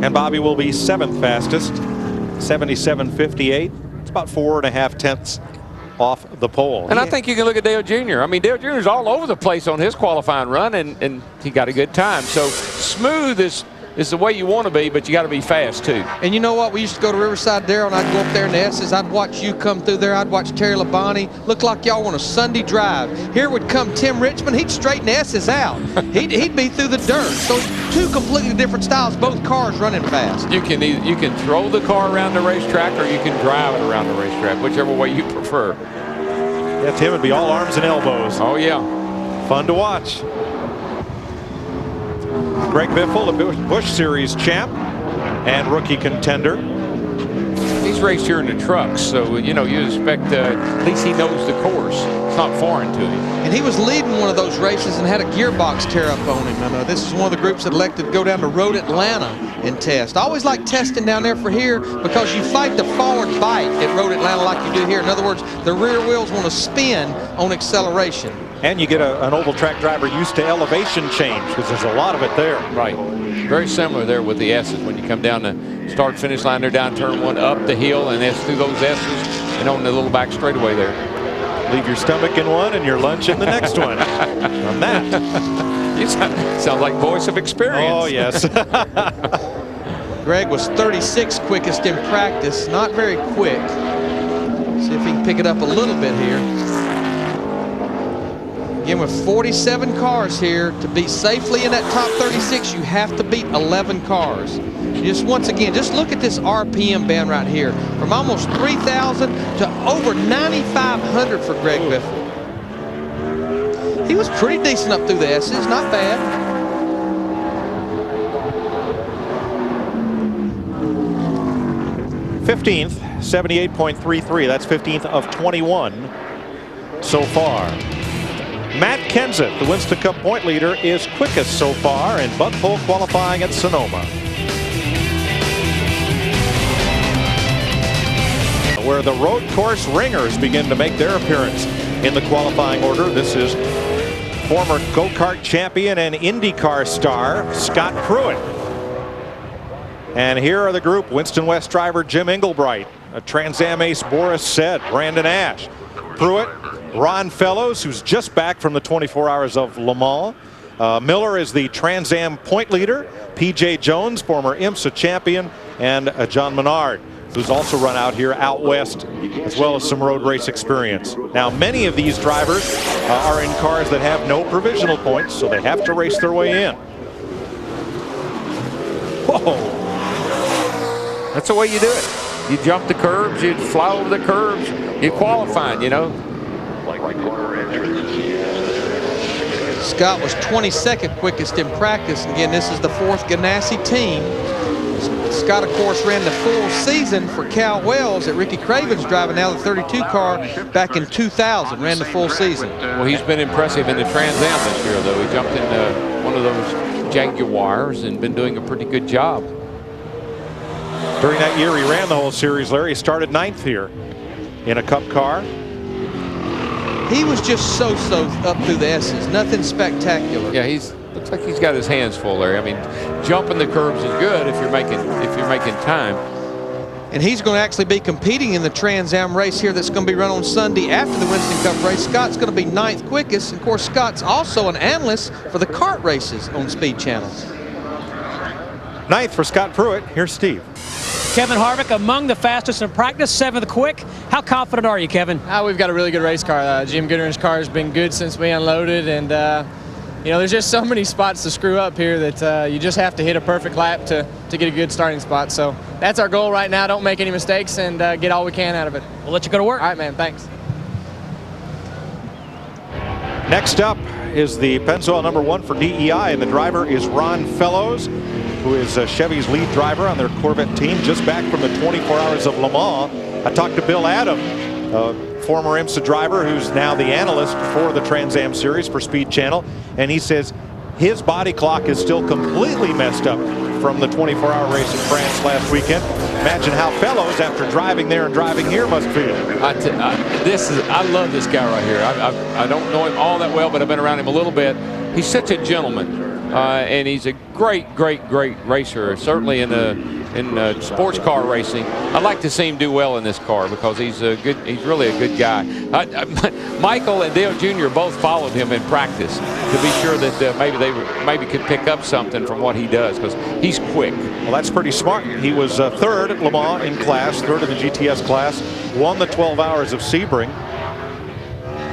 [SPEAKER 1] And Bobby will be 7th fastest, 77.58. It's about 4.5 tenths off the pole.
[SPEAKER 2] And I think you can look at Dale Jr. I mean, Dale Jr. is all over the place on his qualifying run, and he got a good time. So smooth is the way you want to be, but you got to be fast too.
[SPEAKER 4] And you know what? We used to go to Riverside, Darrell, and I'd go up there in the S's. I'd watch you come through there. I'd watch Terry Labonte. Looked like y'all on a Sunday drive. Here would come Tim Richmond. He'd straighten the S's out. He'd be through the dirt. So 2 completely different styles. Both cars running fast.
[SPEAKER 2] You can throw the car around the racetrack, or you can drive it around the racetrack, whichever way you prefer.
[SPEAKER 1] Yeah, Tim would be all arms and elbows.
[SPEAKER 2] Oh yeah,
[SPEAKER 1] fun to watch. Greg Biffle, the Busch Series champ and rookie contender.
[SPEAKER 2] He's raced here in the trucks, so you know you expect at least he knows the course. It's not foreign to him.
[SPEAKER 4] And he was leading one of those races and had a gearbox tear up on him. And this is one of the groups that elected to go down to Road Atlanta and test. I always like testing down there for here because you fight the forward bite at Road Atlanta like you do here. In other words, the rear wheels want to spin on acceleration.
[SPEAKER 1] And you get an oval track driver used to elevation change because there's a lot of it there.
[SPEAKER 2] Right. Very similar there with the S's. When you come down the start-finish line, they're down turn 1, up the hill, and it's through those S's and on the little back straightaway there.
[SPEAKER 1] Leave your stomach in one and your lunch in the next one. On that.
[SPEAKER 2] You sound like voice of experience.
[SPEAKER 1] Oh, yes.
[SPEAKER 4] Greg was 36th quickest in practice. Not very quick. See if he can pick it up a little bit here. Again, with 47 cars here, to be safely in that top 36, you have to beat 11 cars. Just once again, just look at this RPM band right here. From almost 3,000 to over 9,500 for Greg Biffle. He was pretty decent up through the S's, not bad.
[SPEAKER 1] '15th, 78.33. That's 15th of 21 so far. Matt Kenseth, the Winston Cup point leader, is quickest so far in butt pole qualifying at Sonoma, where the road course ringers begin to make their appearance in the qualifying order. This is former go-kart champion and IndyCar star Scott Pruitt. And here are the group: Winston West driver Jim Englebright, a Trans Am ace Boris Said, Brandon Ash, Pruitt, Ron Fellows, who's just back from the 24 Hours of Le Mans. Miller is the Trans Am point leader. P.J. Jones, former IMSA champion, and John Menard, who's also run out here out west, as well as some road race experience. Now, many of these drivers are in cars that have no provisional points, so they have to race their way in. Whoa.
[SPEAKER 2] That's the way you do it. You jump the curbs, you fly over the curbs, you qualify, you know.
[SPEAKER 4] Scott was 22nd quickest in practice. Again, this is the 4th Ganassi team. Scott, of course, ran the full season for Cal Wells that Ricky Craven's driving now, the 32 car, back in 2000, ran the full season.
[SPEAKER 2] Well, he's been impressive in the Trans Am this year, though. He jumped in one of those Jaguars and been doing a pretty good job.
[SPEAKER 1] During that year, he ran the whole series, Larry. He started 9th here in a Cup car.
[SPEAKER 4] He was just so-so up through the S's. Nothing spectacular.
[SPEAKER 2] Yeah, looks like he's got his hands full there. I mean, jumping the curbs is good if you're making time.
[SPEAKER 4] And he's going to actually be competing in the Trans Am race here that's going to be run on Sunday after the Winston Cup race. Scott's going to be 9th quickest. And of course, Scott's also an analyst for the kart races on Speed Channel.
[SPEAKER 1] 9th for Scott Pruitt. Here's Steve.
[SPEAKER 6] Kevin Harvick among the fastest in practice, 7th quick. How confident are you, Kevin?
[SPEAKER 19] We've got a really good race car. Jim Gooder's car has been good since we unloaded, and you know, there's just so many spots to screw up here that you just have to hit a perfect lap to get a good starting spot. So that's our goal right now. Don't make any mistakes and get all we can out of it.
[SPEAKER 6] We'll let you go to work.
[SPEAKER 19] All right, man. Thanks.
[SPEAKER 1] Next up is the Pennzoil #1 for DEI, and the driver is Ron Fellows, who is Chevy's lead driver on their Corvette team, just back from the 24 Hours of Le Mans. I talked to Bill Adam, former IMSA driver who's now the analyst for the Trans Am series for Speed Channel, and he says his body clock is still completely messed up from the 24-hour race in France last weekend. Imagine how Fellows, after driving there and driving here, must feel.
[SPEAKER 2] I love this guy right here. I don't know him all that well, but I've been around him a little bit. He's such a gentleman. And he's a great racer, certainly in sports car racing. I'd like to see him do well in this car because he's really a good guy. Michael and Dale Jr. both followed him in practice to be sure that maybe could pick up something from what he does, because he's quick.
[SPEAKER 1] Well, that's pretty smart. He was 3rd at Le Mans in class, 3rd in the GTS class, won the 12 Hours of Sebring,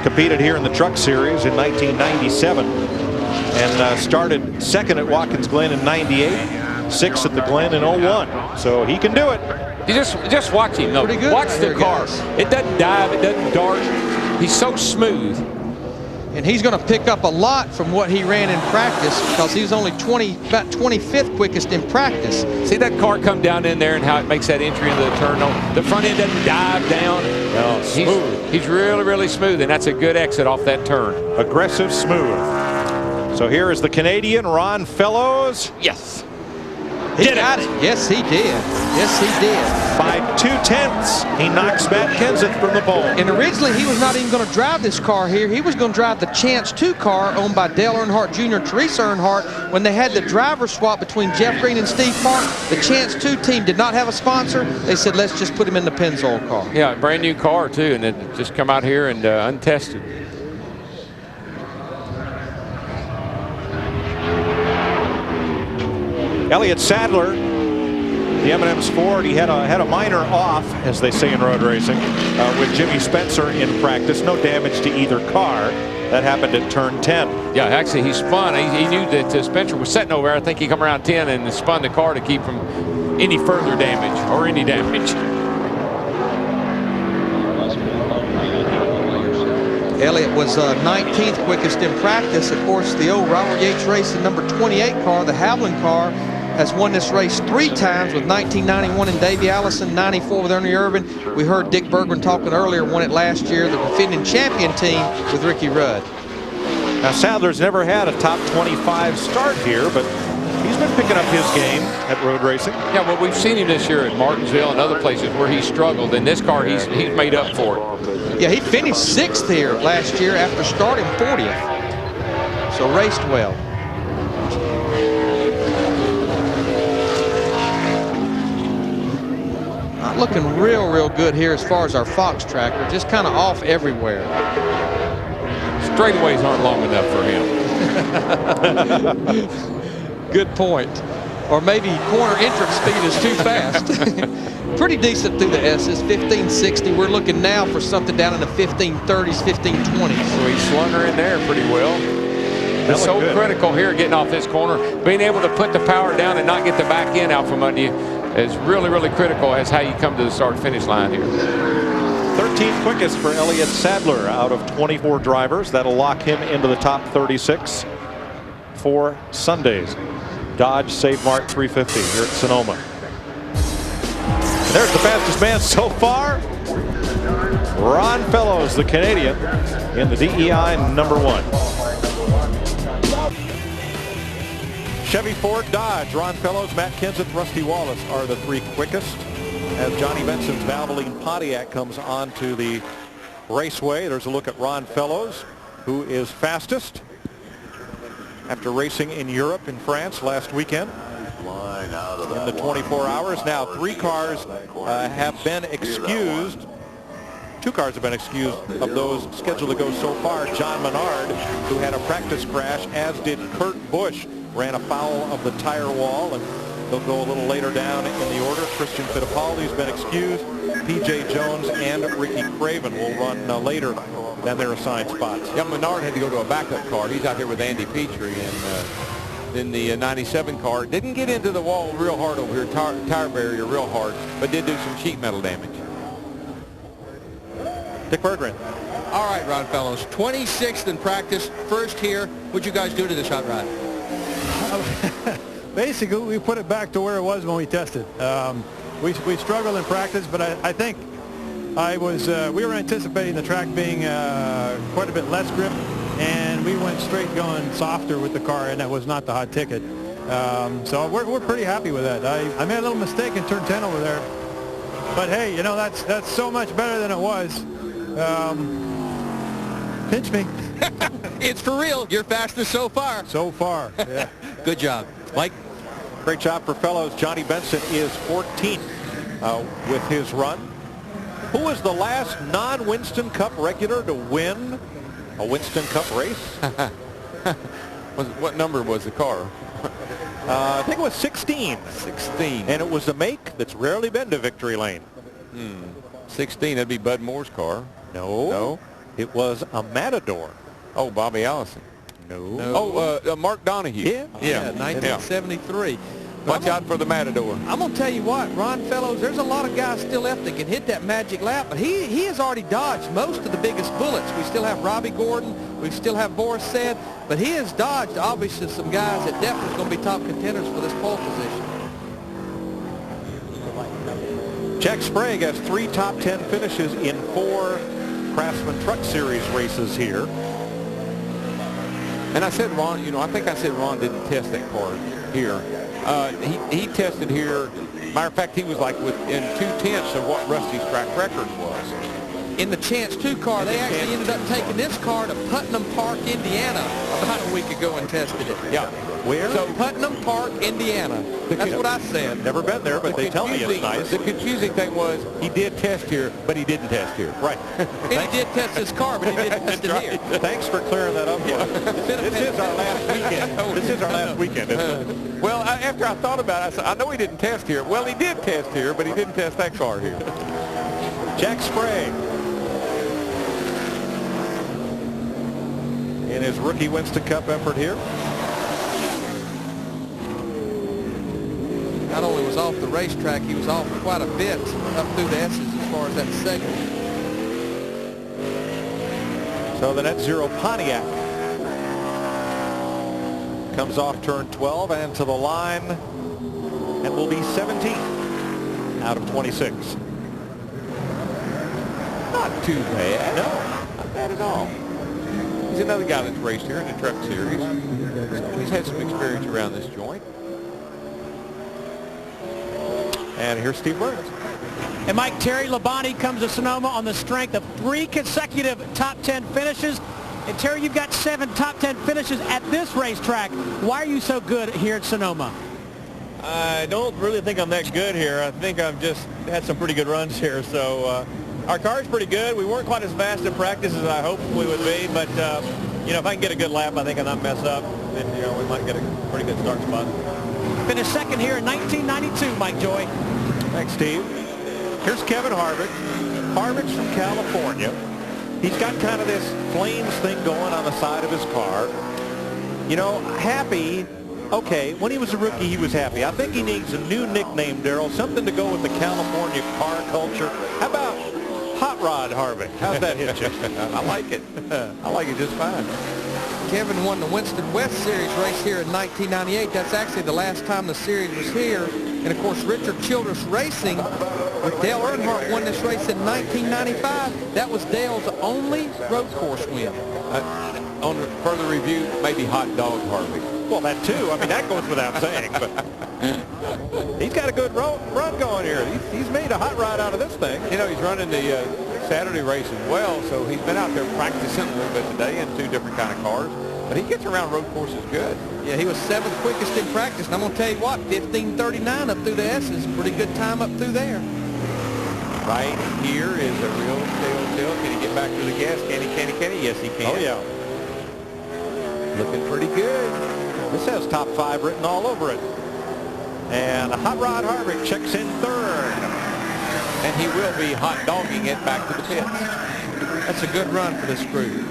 [SPEAKER 1] competed here in the Truck Series in 1997. And started 2nd at Watkins Glen in '98, 6th at the Glen in '01. So he can do it.
[SPEAKER 2] You just watch him. No, watch the car. It doesn't dive. It doesn't dart. He's so smooth.
[SPEAKER 4] And he's going to pick up a lot from what he ran in practice, because he was only about 25th quickest in practice.
[SPEAKER 2] See that car come down in there and how it makes that entry into the turn. The front end doesn't dive down.
[SPEAKER 1] No, smooth.
[SPEAKER 2] He's really smooth, and that's a good exit off that turn.
[SPEAKER 1] Aggressive, smooth. So here is the Canadian, Ron Fellows.
[SPEAKER 2] Yes.
[SPEAKER 4] He got it. Yes, he did. Yes, he did.
[SPEAKER 1] By 2/10, he knocks Matt Kenseth from the pole.
[SPEAKER 4] And originally, he was not even going to drive this car here. He was going to drive the Chance 2 car owned by Dale Earnhardt Jr. and Teresa Earnhardt. When they had the driver swap between Jeff Green and Steve Park, the Chance 2 team did not have a sponsor. They said, let's just put him in the Pennzoil car.
[SPEAKER 2] Yeah, brand new car, too, and it just come out here and untested.
[SPEAKER 1] Elliott Sadler, the M&M's Ford, he had a minor off, as they say in road racing, with Jimmy Spencer in practice. No damage to either car. That happened at turn 10.
[SPEAKER 2] Yeah, actually, he spun. He knew that Spencer was sitting over there. I think he come around 10 and spun the car to keep from any further damage or any damage.
[SPEAKER 4] Elliott was 19th quickest in practice. Of course, the old Robert Yates Racing number 28 car, the Havlin car, has won this race 3 times with 1991 in Davey Allison, 94 with Ernie Irvin. We heard Dick Bergman talking earlier, won it last year, the defending champion team with Ricky Rudd.
[SPEAKER 1] Now, Sadler's never had a top 25 start here, but he's been picking up his game at road racing.
[SPEAKER 2] Yeah, well, we've seen him this year at Martinsville and other places where he struggled. In this car, he's made up for it.
[SPEAKER 4] Yeah, he finished 6th here last year after starting 40th. So raced well. Not looking real good here as far as our Fox tracker. Just kind of off everywhere.
[SPEAKER 2] Straightaways aren't long enough for him.
[SPEAKER 4] Good point. Or maybe corner entrance speed is too fast. Pretty decent through the S's, 1560. We're looking now for something down in the 1530s, 1520s.
[SPEAKER 2] So he slung her in there pretty well. It's so critical here getting off this corner. Being able to put the power down and not get the back end out from under you is really critical as how you come to the start-finish line here.
[SPEAKER 1] 13th quickest for Elliott Sadler out of 24 drivers. That'll lock him into the top 36 for Sundays. Dodge Save Mart 350 here at Sonoma. And there's the fastest man so far. Ron Fellows, the Canadian, in the DEI number 1. Chevy, Ford, Dodge, Ron Fellows, Matt Kenseth, Rusty Wallace are the 3 quickest. As Johnny Benson's Valvoline Pontiac comes onto the raceway, there's a look at Ron Fellows, who is fastest after racing in Europe, in France last weekend. In the 24 hours. Now 3 cars have been excused. 2 cars have been excused of those scheduled to go so far. John Menard, who had a practice crash, as did Kurt Busch, ran afoul of the tire wall, and they'll go a little later down in the order. Christian Fittipaldi's been excused. P.J. Jones and Ricky Craven will run later than their assigned spots.
[SPEAKER 2] Yeah, Menard had to go to a backup car. He's out here with Andy Petrie, and then the 97 car didn't get into the wall real hard over here, tire barrier real hard, but did do some sheet metal damage.
[SPEAKER 1] Dick Berggren.
[SPEAKER 4] All right, Ron Fellows, 26th in practice, first here. What'd you guys do to this hot rod?
[SPEAKER 20] Basically, we put it back to where it was when we tested. We struggled in practice, but I think we were anticipating the track being quite a bit less grip, and we went straight going softer with the car, and that was not the hot ticket. So we're pretty happy with that. I made a little mistake in turn 10 over there, but hey, you know, that's so much better than it was. Pinch me.
[SPEAKER 4] It's for real. You're fastest so far.
[SPEAKER 20] So far, yeah.
[SPEAKER 4] Good job. Mike?
[SPEAKER 1] Great job for Fellows. Johnny Benson is 14th with his run. Who was the last non-Winston Cup regular to win a Winston Cup race?
[SPEAKER 2] What number was the car?
[SPEAKER 1] I think it was 16.
[SPEAKER 2] 16.
[SPEAKER 1] And it was the make that's rarely been to victory lane.
[SPEAKER 2] 16, that'd be Bud Moore's car.
[SPEAKER 1] No. It was a Matador.
[SPEAKER 2] Oh, Bobby Allison.
[SPEAKER 1] No.
[SPEAKER 2] Oh, Mark Donahue.
[SPEAKER 4] Yeah, 1973.
[SPEAKER 2] Watch out for the Matador.
[SPEAKER 4] I'm going to tell you what, Ron Fellows, there's a lot of guys still left that can hit that magic lap, but he has already dodged most of the biggest bullets. We still have Robbie Gordon, we still have Boris Said, but he has dodged, obviously, some guys that definitely going to be top contenders for this pole position.
[SPEAKER 1] Jack Sprague has 3 top 10 finishes in 4 Craftsman Truck Series races here.
[SPEAKER 2] And I said Ron, I think I said Ron didn't test that car here.
[SPEAKER 21] He tested here. Matter of fact, he was like within 2/10 of what Rusty's track record was.
[SPEAKER 4] In the Chance 2 car, they actually ended up taking this car to Putnam Park, Indiana, about a week ago and tested it.
[SPEAKER 21] Yeah. Where?
[SPEAKER 4] So Putnam Park, Indiana. That's what I said.
[SPEAKER 1] Never been there, but they tell me it's nice.
[SPEAKER 21] The confusing thing was he did test here, but he didn't test here.
[SPEAKER 1] Right.
[SPEAKER 4] And he did test his car, but he didn't test it here.
[SPEAKER 1] Thanks for clearing that up. Yeah. This is our last weekend. This is our last weekend, isn't it?
[SPEAKER 21] Well, after I thought about it, I said, I know he didn't test here. Well, he did test here, but he didn't test that car here.
[SPEAKER 1] Jack Sprague in his rookie Winston Cup effort here.
[SPEAKER 4] Not only was off the racetrack, he was off quite a bit up through the S's as far as that segment.
[SPEAKER 1] So the Net Zero Pontiac comes off turn 12 and to the line and will be 17 out of 26.
[SPEAKER 21] Not too bad. No, not bad at all. He's another guy that's raced here in the Truck Series. So he's had some experience around this joint.
[SPEAKER 1] And here's Steve Burns.
[SPEAKER 6] And Mike, Terry Labonte comes to Sonoma on the strength of 3 consecutive top 10 finishes. And Terry, you've got 7 top 10 finishes at this racetrack. Why are you so good here at Sonoma?
[SPEAKER 22] I don't really think I'm that good here. I think I've just had some pretty good runs here. So our car's pretty good. We weren't quite as fast in practice as I hoped we would be. But, you know, if I can get a good lap, I think and not mess up, then, you know, we might get a pretty good start spot.
[SPEAKER 6] Finished second here in 1992, Mike Joy.
[SPEAKER 1] Thanks, Steve. Here's Kevin Harvick. Harvick's from California. He's got kind of this flames thing going on the side of his car. You know, happy. Okay, when he was a rookie, he was happy. I think he needs a new nickname, Darrell, something to go with the California car culture. How about Hot Rod Harvick? How's that hit you?
[SPEAKER 21] I like it. I like it just fine.
[SPEAKER 4] Kevin won the Winston West Series race here in 1998. That's actually the last time the series was here. And, of course, Richard Childress Racing with Dale Earnhardt won this race in 1995. That was Dale's only road course win.
[SPEAKER 21] On further review, maybe Hot Dog Harvick.
[SPEAKER 1] Well, that too. I mean, that goes without saying. But he's got a good run going here. He's made a hot rod out of this thing.
[SPEAKER 21] You know, he's running the Saturday race as well, so he's been out there practicing a little bit today in 2 different kind of cars. But he gets around road courses good.
[SPEAKER 4] Yeah, he was 7th quickest in practice. And I'm going to tell you what, 15:39 up through the S's. Pretty good time up through there.
[SPEAKER 21] Right here is a real telltale. Can he get back to the gas? Can he? Yes, he can.
[SPEAKER 1] Oh, yeah.
[SPEAKER 21] Looking pretty good.
[SPEAKER 1] This has top 5 written all over it. And Hot Rod Harvick checks in 3rd.
[SPEAKER 21] And he will be hot dogging it back to the pits.
[SPEAKER 4] That's a good run for this crew.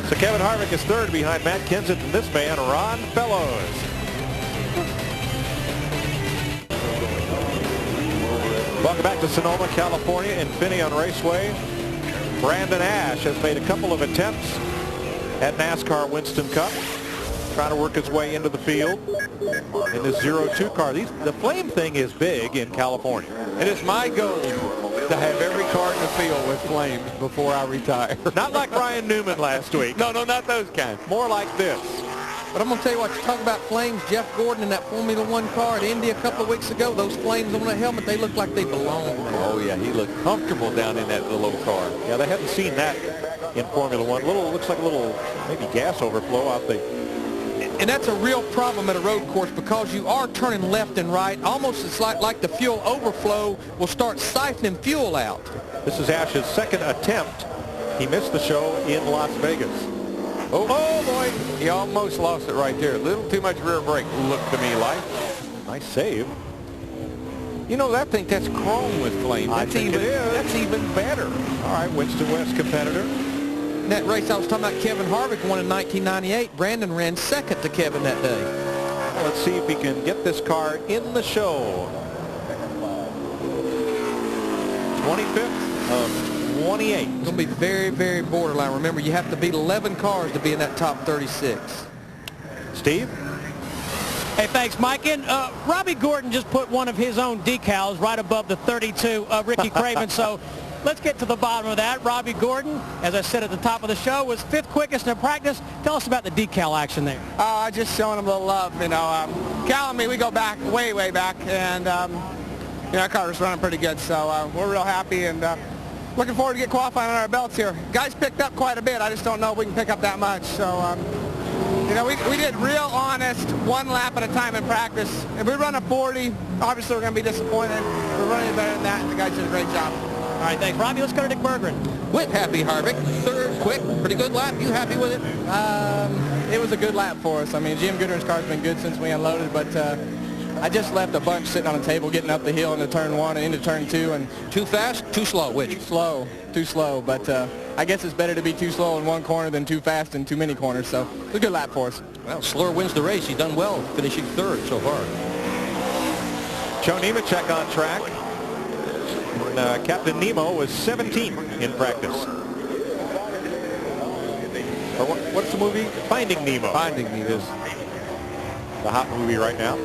[SPEAKER 1] So Kevin Harvick is 3rd behind Matt Kenseth and this man, Ron Fellows. Welcome back to Sonoma, California, Infineon Raceway. Brandon Ash has made a couple of attempts at NASCAR Winston Cup, trying to work his way into the field in this 02 car. The flame thing is big in California.
[SPEAKER 21] And it's my goal to have every car in the field with flames before I retire.
[SPEAKER 1] Not like Ryan Newman last week.
[SPEAKER 21] No, not those kinds.
[SPEAKER 1] More like this.
[SPEAKER 4] But I'm going to tell you what, you talk about flames, Jeff Gordon in that Formula One car at Indy a couple of weeks ago, those flames on the helmet, they look like they belong there.
[SPEAKER 21] Oh, yeah, he looked comfortable down in that little old car.
[SPEAKER 1] Yeah, they haven't seen that in Formula One. Looks like a little, maybe gas overflow out the...
[SPEAKER 4] And that's a real problem at a road course because you are turning left and right. Almost it's like the fuel overflow will start siphoning fuel out.
[SPEAKER 1] This is Ash's 2nd attempt. He missed the show in Las Vegas.
[SPEAKER 21] Oh boy, he almost lost it right there. A little too much rear brake, looked to me like.
[SPEAKER 1] Nice save.
[SPEAKER 21] You know, I think that's chrome with flame.
[SPEAKER 1] I think it is.
[SPEAKER 21] That's even better.
[SPEAKER 1] All right, Winston West competitor.
[SPEAKER 4] In that race I was talking about, Kevin Harvick won in 1998. Brandon ran 2nd to Kevin that day.
[SPEAKER 1] Well, let's see if he can get this car in the show. 25th of 28.
[SPEAKER 4] It's going to be very, very borderline. Remember, you have to beat 11 cars to be in that top 36.
[SPEAKER 1] Steve?
[SPEAKER 6] Hey, thanks, Mike. And Robbie Gordon just put one of his own decals right above the 32 of Ricky Craven. So let's get to the bottom of that. Robbie Gordon, as I said at the top of the show, was 5th quickest in practice. Tell us about the decal action there.
[SPEAKER 5] Just showing him a little love. You know, Cal and me, we go back, way back. And, you know, our car was running pretty good. So we're real happy and looking forward to get qualifying on our belts here. Guys picked up quite a bit. I just don't know if we can pick up that much. So, you know, we did real honest, 1 lap at a time in practice. If we run a 40, obviously we're going to be disappointed. We're running better than that, and the guys did a great job.
[SPEAKER 6] All right, thanks, Robbie. Let's go to Dick Bergeron.
[SPEAKER 4] With happy Harvick, 3rd quick, pretty good lap. You happy with it?
[SPEAKER 19] It was a good lap for us. I mean, Jim Goodwin's car's been good since we unloaded, but I just left a bunch sitting on the table getting up the hill into turn 1 and into turn 2. And
[SPEAKER 4] too fast, too slow, which?
[SPEAKER 19] Too slow. But I guess it's better to be too slow in one corner than too fast in too many corners. So it's a good lap for us.
[SPEAKER 4] Well, Slur wins the race. He's done well, finishing 3rd so far.
[SPEAKER 1] Joe Nemechek on track. And, Captain Nemo was 17th in practice. Or what's the movie? Finding Nemo.
[SPEAKER 4] Finding Nemo
[SPEAKER 1] is the hot movie right now.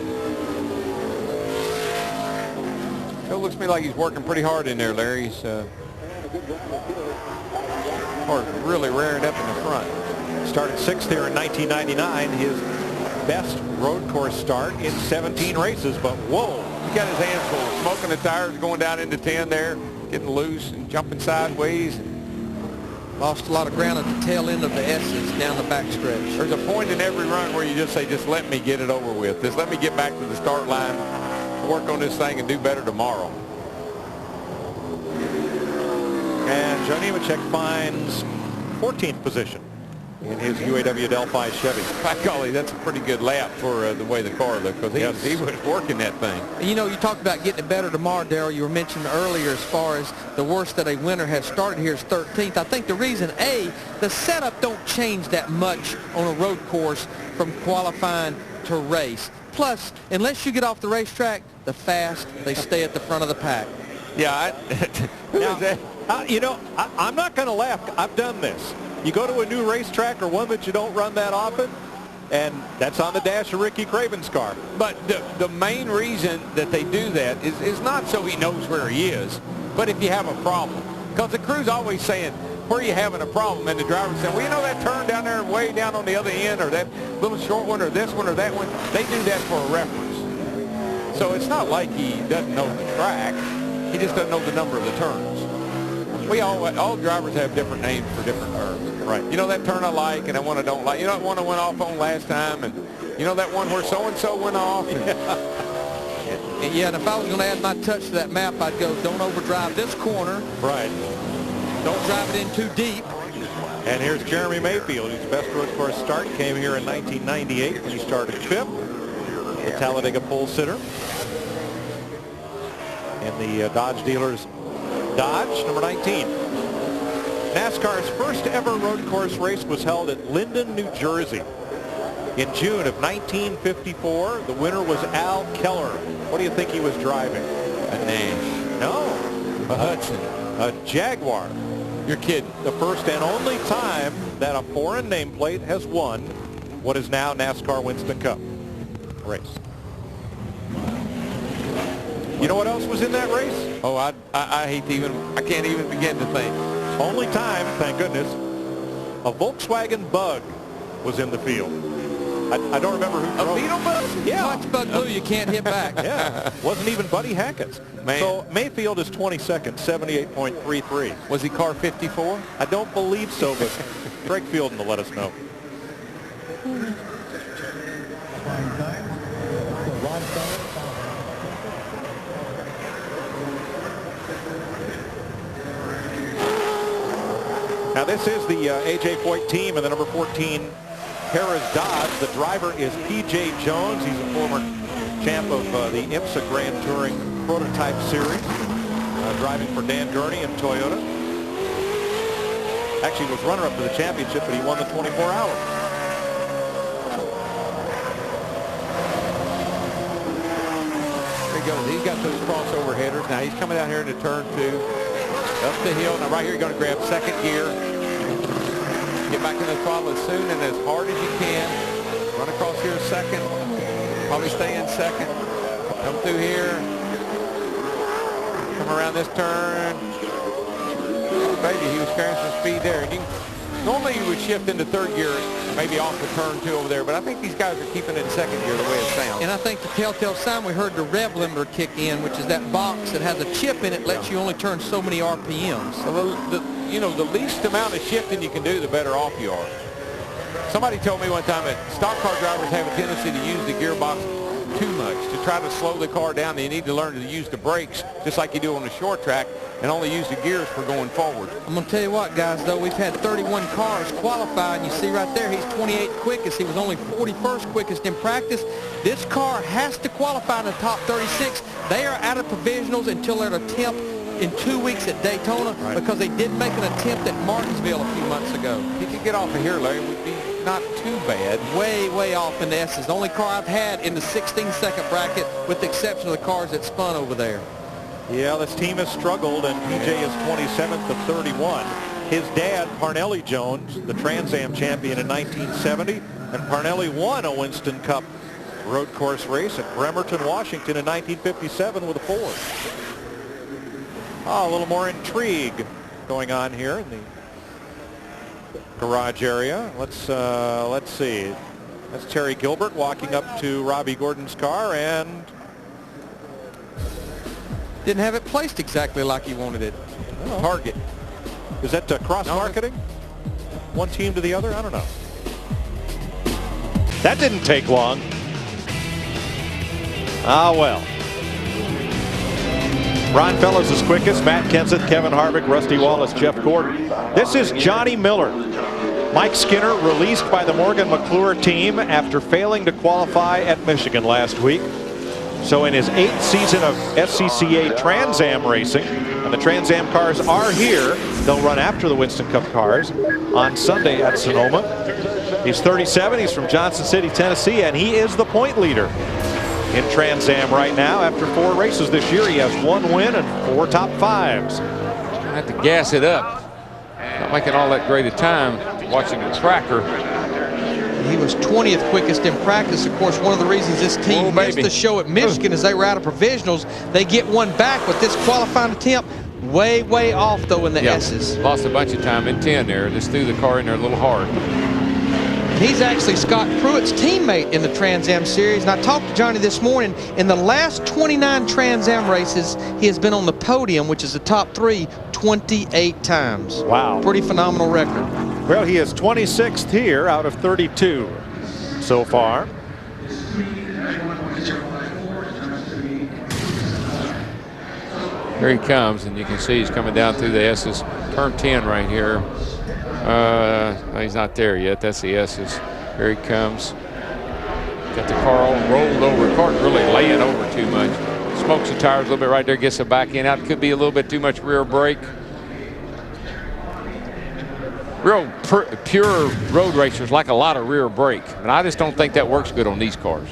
[SPEAKER 21] It looks to me like he's working pretty hard in there, Larry. He's really rearing up in the front.
[SPEAKER 1] Started 6th here in 1999. His best road course start in 17 races, but whoa.
[SPEAKER 21] He got his hands full. Smoking the tires, going down into 10 there, getting loose and jumping sideways.
[SPEAKER 4] Lost a lot of ground at the tail end of the S's down the back stretch.
[SPEAKER 21] There's a point in every run where you just say, just let me get it over with. Just let me get back to the start line, work on this thing, and do better tomorrow.
[SPEAKER 1] And Joe Nemechek finds 14th position in his UAW Delphi Chevy.
[SPEAKER 21] By golly, that's a pretty good lap for the way the car looked, because he was working that thing.
[SPEAKER 4] You know, you talked about getting it better tomorrow, Darrell. You were mentioning earlier as far as the worst that a winner has started here is 13th. I think the reason, the setup don't change that much on a road course from qualifying to race. Plus, unless you get off the racetrack, the fast, they stay at the front of the pack.
[SPEAKER 1] Yeah, you know, I'm not going to laugh. I've done this. You go to a new racetrack or one that you don't run that often, and that's on the dash of Ricky Craven's car.
[SPEAKER 21] But the main reason that they do that is not so he knows where he is, but if you have a problem. Because the crew's always saying, where are you having a problem? And the driver's saying, well, you know that turn down there way down on the other end, or that little short one, or this one, or that one. They do that for a reference. So it's not like he doesn't know the track. He just doesn't know the number of the turns. All drivers have different names for different turns.
[SPEAKER 1] Right.
[SPEAKER 21] You know that turn I like and that one I don't like. You know that one I went off on last time, and you know that one where so-and-so went off.
[SPEAKER 4] Yeah, and if I was going to add my touch to that map, I'd go, don't overdrive this corner.
[SPEAKER 1] Right.
[SPEAKER 4] Don't drive it in too deep.
[SPEAKER 1] And here's Jeremy Mayfield, whose best road course start came here in 1998 when he started 5th, the Talladega pole sitter. And the Dodge dealers, Dodge, number 19. NASCAR's first ever road course race was held at Linden, New Jersey. In June of 1954, the winner was Al Keller. What do you think he was driving?
[SPEAKER 21] A Nash.
[SPEAKER 1] No.
[SPEAKER 21] A Hudson.
[SPEAKER 1] A Jaguar.
[SPEAKER 21] You're kidding.
[SPEAKER 1] The first and only time that a foreign nameplate has won what is now NASCAR Winston Cup race. You know what else was in that race?
[SPEAKER 21] Oh, I hate to even, I can't even begin to think.
[SPEAKER 1] Only time, thank goodness, a Volkswagen Bug was in the field. I don't remember who drove.
[SPEAKER 21] A Beetle Bug?
[SPEAKER 4] Yeah. Watch Bug Blue, you can't hit back.
[SPEAKER 1] Yeah, wasn't even Buddy Hackett's.
[SPEAKER 21] Man.
[SPEAKER 1] So Mayfield is 22nd, 78.33.
[SPEAKER 21] Was he car 54?
[SPEAKER 1] I don't believe so, but Craig Fielden will let us know. Now this is the A.J. Foyt team and the number 14 Harris Dodge. The driver is P.J. Jones. He's a former champ of the IMSA Grand Touring Prototype Series, driving for Dan Gurney and Toyota. Actually was runner-up to the championship, but he won the 24-hour.
[SPEAKER 21] There he goes. He's got those crossover headers. Now he's coming out here into turn 2. Up the hill. Now right here you're going to grab second gear. Get back in the throttle as soon and as hard as you can. Run across here second. Probably stay in second. Come through here. Come around this turn. Oh, baby, he was carrying some speed there. And normally you would shift into third gear, maybe off the turn 2 over there, but I think these guys are keeping it in second gear the way it sounds.
[SPEAKER 4] And I think the telltale sign we heard the rev limiter kick in, which is that box that has a chip in it, lets you only turn so many RPMs.
[SPEAKER 21] So the least amount of shifting you can do, the better off you are. Somebody told me one time that stock car drivers have a tendency to use the gearbox too much, to try to slow the car down. They need to learn to use the brakes just like you do on the short track and only use the gears for going forward.
[SPEAKER 4] I'm going to tell you what, guys, though, we've had 31 cars qualify, and you see right there, he's 28th quickest. He was only 41st quickest in practice. This car has to qualify in the top 36. They are out of provisionals until their attempt in 2 weeks at Daytona, because they did make an attempt at Martinsville a few months ago.
[SPEAKER 21] He could get off of here, Larry. It would be not too bad.
[SPEAKER 4] Way off in the S's. The only car I've had in the 16-second bracket, with the exception of the cars that spun over there.
[SPEAKER 8] Yeah, this team has struggled, and PJ is 27th of 31. His dad, Parnelli Jones, the Trans Am champion in 1970, and Parnelli won a Winston Cup road course race at Bremerton, Washington in 1957 with a Ford. A little more intrigue going on here in the garage area. Let's see. That's Terry Gilbert walking up to Robbie Gordon's car and
[SPEAKER 4] didn't have it placed exactly like he wanted it.
[SPEAKER 8] Target. Is that cross marketing? One team to the other? I don't know.
[SPEAKER 1] That didn't take long. Well. Ron Fellows is quickest. Matt Kenseth, Kevin Harvick, Rusty Wallace, Jeff Gordon. This is Johnny Miller. Mike Skinner released by the Morgan McClure team after failing to qualify at Michigan last week. So in his 8th season of SCCA Trans Am racing, and the Trans Am cars are here, they'll run after the Winston Cup cars on Sunday at Sonoma. He's 37, he's from Johnson City, Tennessee, and he is the point leader in Trans Am right now. After 4 races this year, he has 1 win and 4 top 5s.
[SPEAKER 2] I have to gas it up. Not making all that great a time watching the tracker.
[SPEAKER 4] He was 20th quickest in practice. Of course, one of the reasons this team missed the show at Michigan is they were out of provisionals. They get one back with this qualifying attempt. Way off, though, in the S's.
[SPEAKER 2] Lost a bunch of time in 10 there. Just threw the car in there a little hard.
[SPEAKER 4] He's actually Scott Pruitt's teammate in the Trans Am Series. And I talked to Johnny this morning. In the last 29 Trans Am races, he has been on the podium, which is the top 3, 28 times.
[SPEAKER 1] Wow.
[SPEAKER 4] Pretty phenomenal record.
[SPEAKER 1] Well, he is 26th here out of 32 so far.
[SPEAKER 2] Here he comes, and you can see he's coming down through the S's. Turn 10 right here. No, he's not there yet. That's the S's. Here he comes. Got the car all rolled over. The car's really laying over too much. Smokes the tires a little bit right there. Gets the back end out. Could be a little bit too much rear brake. Real pure road racers like a lot of rear brake, and I just don't think that works good on these cars.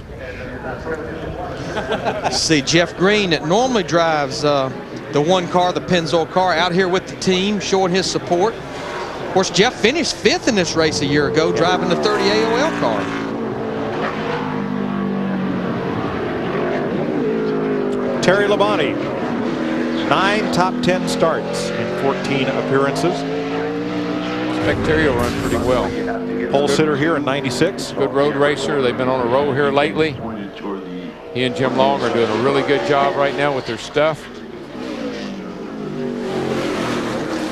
[SPEAKER 4] See Jeff Green that normally drives the one car, the Pennzoil car, out here with the team, showing his support. Of course, Jeff finished 5th in this race a year ago, driving the 30 AOL car.
[SPEAKER 1] Terry Labonte, 9 top 10 starts in 14 appearances.
[SPEAKER 2] Expect Terry will run pretty well.
[SPEAKER 1] Pole sitter here in 96.
[SPEAKER 2] Good road racer. They've been on a roll here lately. He and Jim Long are doing a really good job right now with their stuff.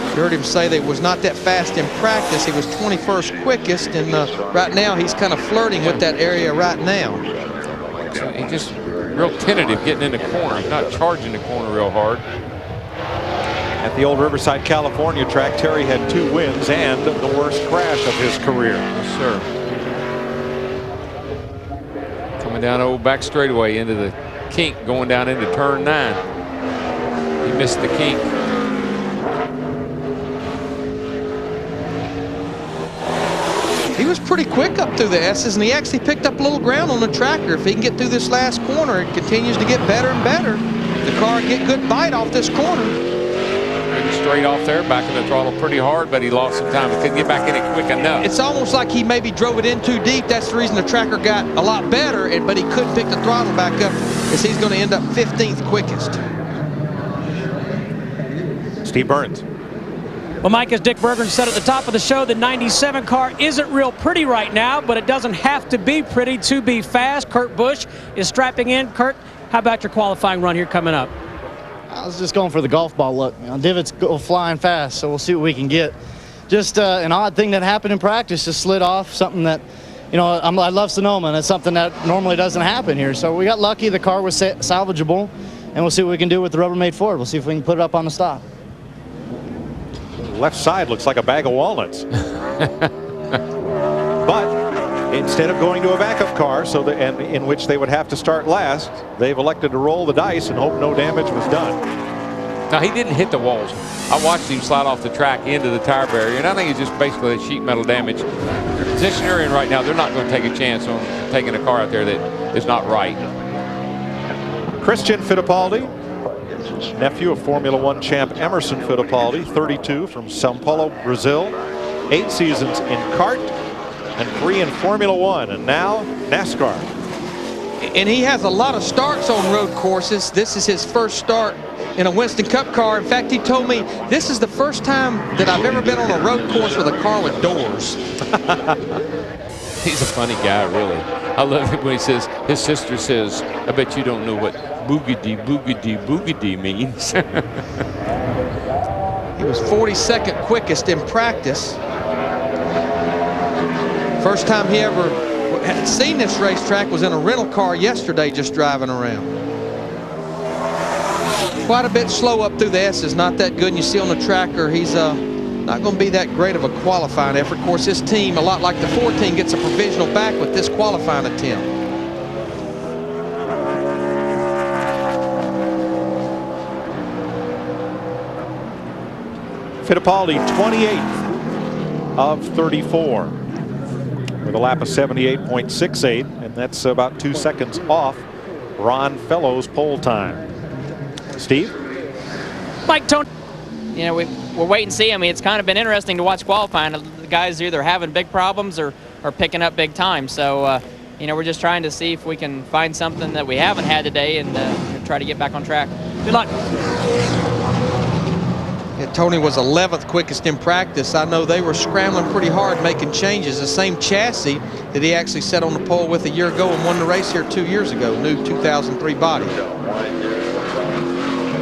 [SPEAKER 4] You heard him say that he was not that fast in practice. He was 21st quickest, and right now he's kind of flirting with that area right now.
[SPEAKER 2] So he's just real tentative getting in the corner. He's not charging the corner real hard.
[SPEAKER 1] At the old Riverside, California track, Terry had 2 wins and the worst crash of his career.
[SPEAKER 2] Yes, sir. Coming down old back straightaway into the kink, going down into turn 9. He missed the kink.
[SPEAKER 4] He was pretty quick up through the S's, and he actually picked up a little ground on the tracker. If he can get through this last corner, it continues to get better and better. The car get good bite off this corner.
[SPEAKER 2] Good straight off there, back in the throttle pretty hard, but he lost some time. He couldn't get back in it quick enough.
[SPEAKER 4] It's almost like he maybe drove it in too deep. That's the reason the tracker got a lot better, but he couldn't pick the throttle back up, as he's going to end up 15th quickest.
[SPEAKER 1] Steve Burns.
[SPEAKER 6] Well, Mike, as Dick Berggren said at the top of the show, the 97 car isn't real pretty right now, but it doesn't have to be pretty to be fast. Kurt Busch is strapping in. Kurt, how about your qualifying run here coming up?
[SPEAKER 9] I was just going for the golf ball look. You know, divots go flying fast, so we'll see what we can get. Just an odd thing that happened in practice, just slid off, something that, you know, I love Sonoma, and it's something that normally doesn't happen here. So we got lucky, the car was salvageable, and we'll see what we can do with the Rubbermaid Ford. We'll see if we can put it up on the stop.
[SPEAKER 1] Left side looks like a bag of walnuts. But instead of going to a backup car, and in which they would have to start last, they've elected to roll the dice and hope no damage was done.
[SPEAKER 2] Now, he didn't hit the walls. I watched him slide off the track into the tire barrier, and I think it's just basically a sheet metal damage. The position they're in right now, they're not going to take a chance on taking a car out there that is not right.
[SPEAKER 1] Christian Fittipaldi, nephew of Formula One champ Emerson Fittipaldi, 32, from São Paulo, Brazil. 8 seasons in kart and 3 in Formula One, and now NASCAR.
[SPEAKER 4] And he has a lot of starts on road courses. This is his first start in a Winston Cup car. In fact, he told me this is the first time that I've ever been on a road course with a car with doors.
[SPEAKER 2] He's a funny guy, really. I love it when he says, his sister says, I bet you don't know what boogity, boogity, boogity means.
[SPEAKER 4] He was 42nd quickest in practice. First time he ever had seen this racetrack was in a rental car yesterday, just driving around. Quite a bit slow up through the S's, not that good. And you see on the tracker, he's not going to be that great of a qualifying effort. Of course, this team, a lot like the Ford team, gets a provisional back with this qualifying attempt.
[SPEAKER 1] Fittipaldi, 28th of 34 with a lap of 78.68, and that's about 2 seconds off Ron Fellows' pole time. Steve?
[SPEAKER 10] Mike, Tony. You know, we're waiting to see. I mean, it's kind of been interesting to watch qualifying. The guys are either having big problems or picking up big time. So, you know, we're just trying to see if we can find something that we haven't had today and try to get back on track.
[SPEAKER 6] Good luck.
[SPEAKER 4] Yeah, Tony was 11th quickest in practice. I know they were scrambling pretty hard, making changes. The same chassis that he actually set on the pole with a year ago and won the race here 2 years ago. New 2003 body.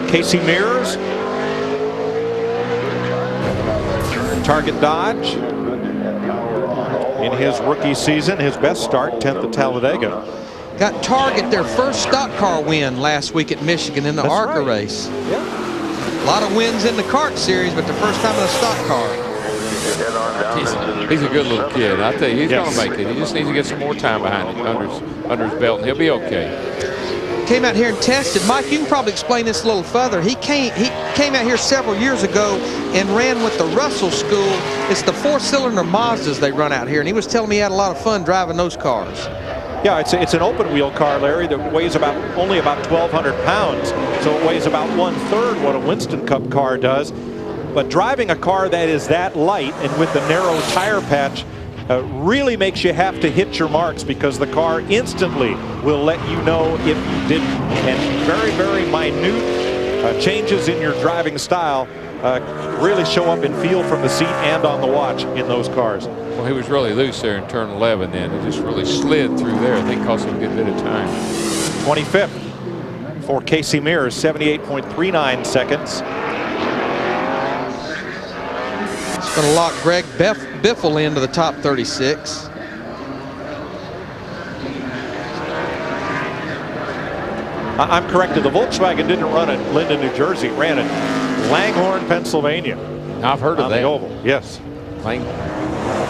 [SPEAKER 1] Casey Mears, Target Dodge, in his rookie season, his best start, 10th at Talladega.
[SPEAKER 4] Got Target their first stock car win last week at Michigan in the ARCA race.
[SPEAKER 1] Yeah.
[SPEAKER 4] A lot of wins in the kart series, but the first time in a stock car.
[SPEAKER 2] He's a good little kid. I tell you, he's going to make it. He just needs to get some more time behind him, under his belt, and he'll be okay.
[SPEAKER 4] Came out here and tested. Mike, you can probably explain this a little further. He came out here several years ago and ran with the Russell School. It's the 4-cylinder Mazdas they run out here, and he was telling me he had a lot of fun driving those cars.
[SPEAKER 1] Yeah, it's an open wheel car, Larry, that weighs only about 1,200 pounds. So it weighs about 1/3 what a Winston Cup car does. But driving a car that is that light and with the narrow tire patch really makes you have to hit your marks, because the car instantly will let you know if you didn't. And very, very minute changes in your driving style really show up in feel from the seat and on the watch in those cars.
[SPEAKER 2] Well, he was really loose there in turn 11 then. It just really slid through there. I think it cost him a good bit of time.
[SPEAKER 1] 25th for Casey Mears, 78.39 seconds.
[SPEAKER 4] It's going to lock Greg Biffle into the top 36.
[SPEAKER 1] I'm corrected. The Volkswagen didn't run at Linden, New Jersey. It ran at Langhorne, Pennsylvania.
[SPEAKER 2] I've heard of that.
[SPEAKER 1] On the oval, yes.